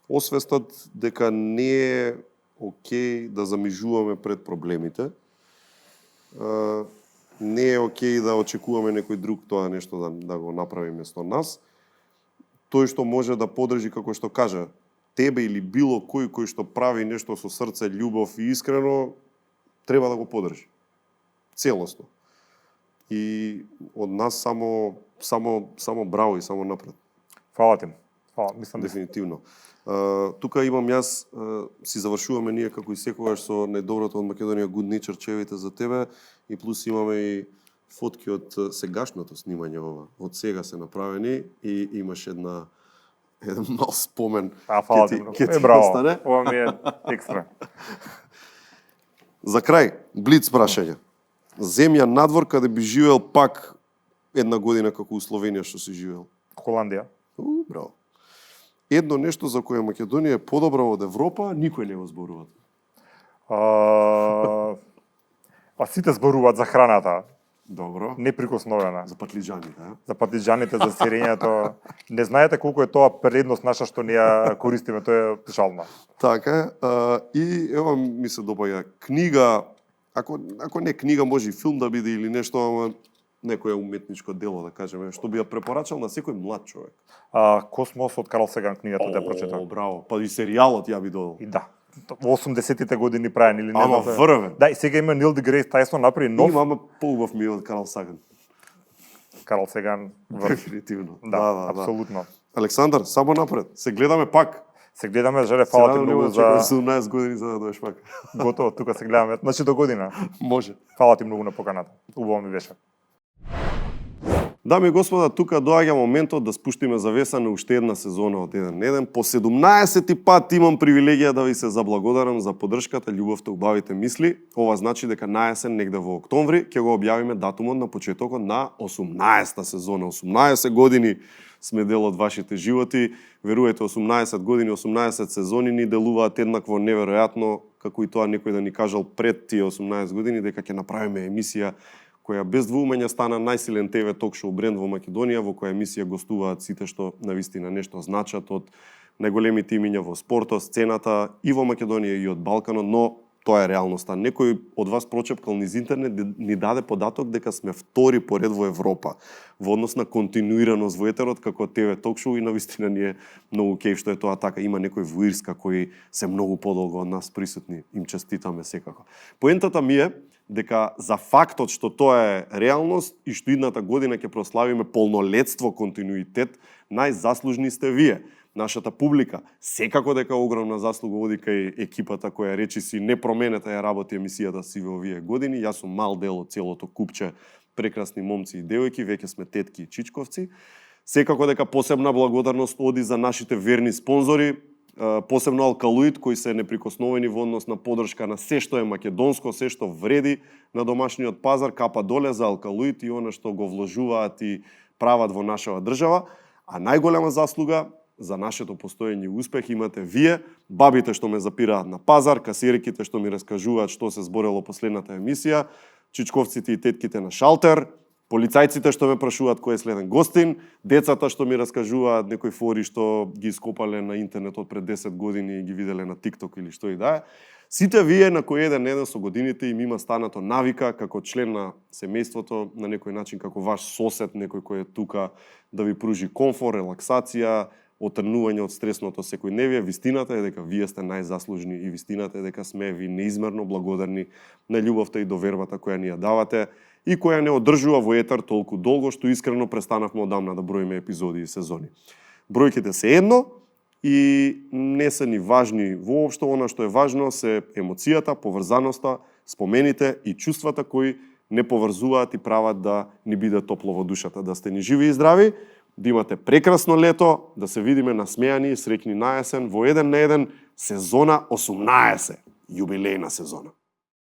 освестат дека не е окей да замижуваме пред проблемите. Не е окей да очекуваме некој друг тоа нешто да го направи место нас. Тој што може да подржи, како што кажа, тебе или било кој што прави нешто со срце, љубов и искрено, треба да го подржи. Целосно. И од нас само браво и само напред. Фала ти. Фала, мислам дефинитивно. Тука имам јас, си завршуваме ние како и секогаш со најдоброто од Македонија Good Nature чевите за тебе и плюс имаме и фотки од сегашното снимање ова. Од сега се направени и имаш еден мал спомен. Фала ти. Браво. Ова ми е екстра. За крај, блиц прашање. Земја надвор каде би живеел пак една година како у Словенија што си живеел? Холандија. Браво. Едно нешто за кое Македонија е подобра од Европа, никој не го зборува. Сите зборуваат за храната. Добро. Неприкосновена. За патлиџаните, а? За патлиџаните, за сирењето. Не знаете колку е тоа предност наша што не ја користиме, тоа е жална. Така е. И ева ми се допаѓа книга, ако не книга, може и филм да биде или нешто, ама некое уметничко дело, да кажеме, што би ја препорачал на секој млад човек. Космос од Карл Сеган, книгата да прочитам. Браво. Па и серијалот ја би додал. И да. Во 80-тите години правен или не. Ама врвен. Да, и сега има Нил Дегрейс Тайсон направи нов. Имаме поубав ми од Карл Саган. Карл Сеган дефинитивно. Да, апсолутно. Александар, само напред. Се гледаме пак. Се гледаме, Желе, фала ти многу за 17 години за да доеш пак. Готово, тука се гледаме. Значи до година. Може. Фала ти многу на поканата. Убаво ми беше. Дами и господа, тука доаѓа моментот да спуштиме завеса на уште една сезона од 1 на 1. По 17-ти пат имам привилегија да ви се заблагодарам за поддршката, љубовта, убавите мисли. Ова значи дека наесен, негде во октомври, ќе го објавиме датумот на почетокот на 18-та сезона. 18 години сме дел од вашите животи. Верувате, 18 години, 18 сезони ни делуваат еднакво неверојатно, како и тоа некој да ни кажал пред тие 18 години, дека ќе направиме емисија која без двоумење стана најсилен ТВ ток-шоу бренд во Македонија, во која емисија гостуваат сите што навистина нешто значат, од најголемите имиња во спортот, сцената и во Македонија и од Балканот, но тоа е реалноста. Некој од вас прочепкал низ интернет, ни даде податок дека сме втори поред во Европа во однос на континуираност во етерот како ТВ ток-шоу и навистина ни е многу кејф што е тоа така. Има некој во Ирска кои се многу подолго од нас присутни, им честитаме секако. Поентата ми е дека за фактот што тоа е реалност и што идната година ќе прославиме полнолетство, континуитет, најзаслужни сте вие. Нашата публика, секако дека огромна заслуга оди кај екипата која речиси не променета ја работи емисијата си во овие години. Јас сум мал дел од целото купче прекрасни момци и девојки, веќе сме тетки и чичковци. Секако дека посебна благодарност оди за нашите верни спонзори, посебно Алкалоид, кои се неприкосновени во однос на подршка на се што е македонско, се што вреди на домашниот пазар, капа доле за Алкалоид и она што го вложуваат и прават во нашава држава. А најголема заслуга за нашето постоење и успех имате вие, бабите што ме запираат на пазар, касирките што ми раскажуваат што се зборело последната емисија, чичковците и тетките на шалтер, полицајците што ме прашуваат кој е следен гостин, децата што ми раскажуваат некои фори што ги скопале на интернет од пред 10 години и ги виделе на TikTok или што и да е. Сите вие на кој еден со годините им има станато навика како член на семејството, на некој начин како ваш сосед, некој кој е тука да ви пружи комфор, релаксација, отрнување од стресното секојдневие. Вистината е дека вие сте најзаслужни и вистината е дека сме ви неизмерно благодарни на љубовта и довербата која ни ја давате и која не одржува во етер толку долго што искрено престанавме одамна да броиме епизоди и сезони. Бројките се едно и не се ни важни воопшто. Она што е важно се емоцијата, поврзаноста, спомените и чувствата кои не поврзуваат и прават да ни биде топло во душата. Да сте ни живи и здрави, да имате прекрасно лето, да се видиме насмејани и среќни на есен во 1 на 1 сезона 18, јубилејна сезона.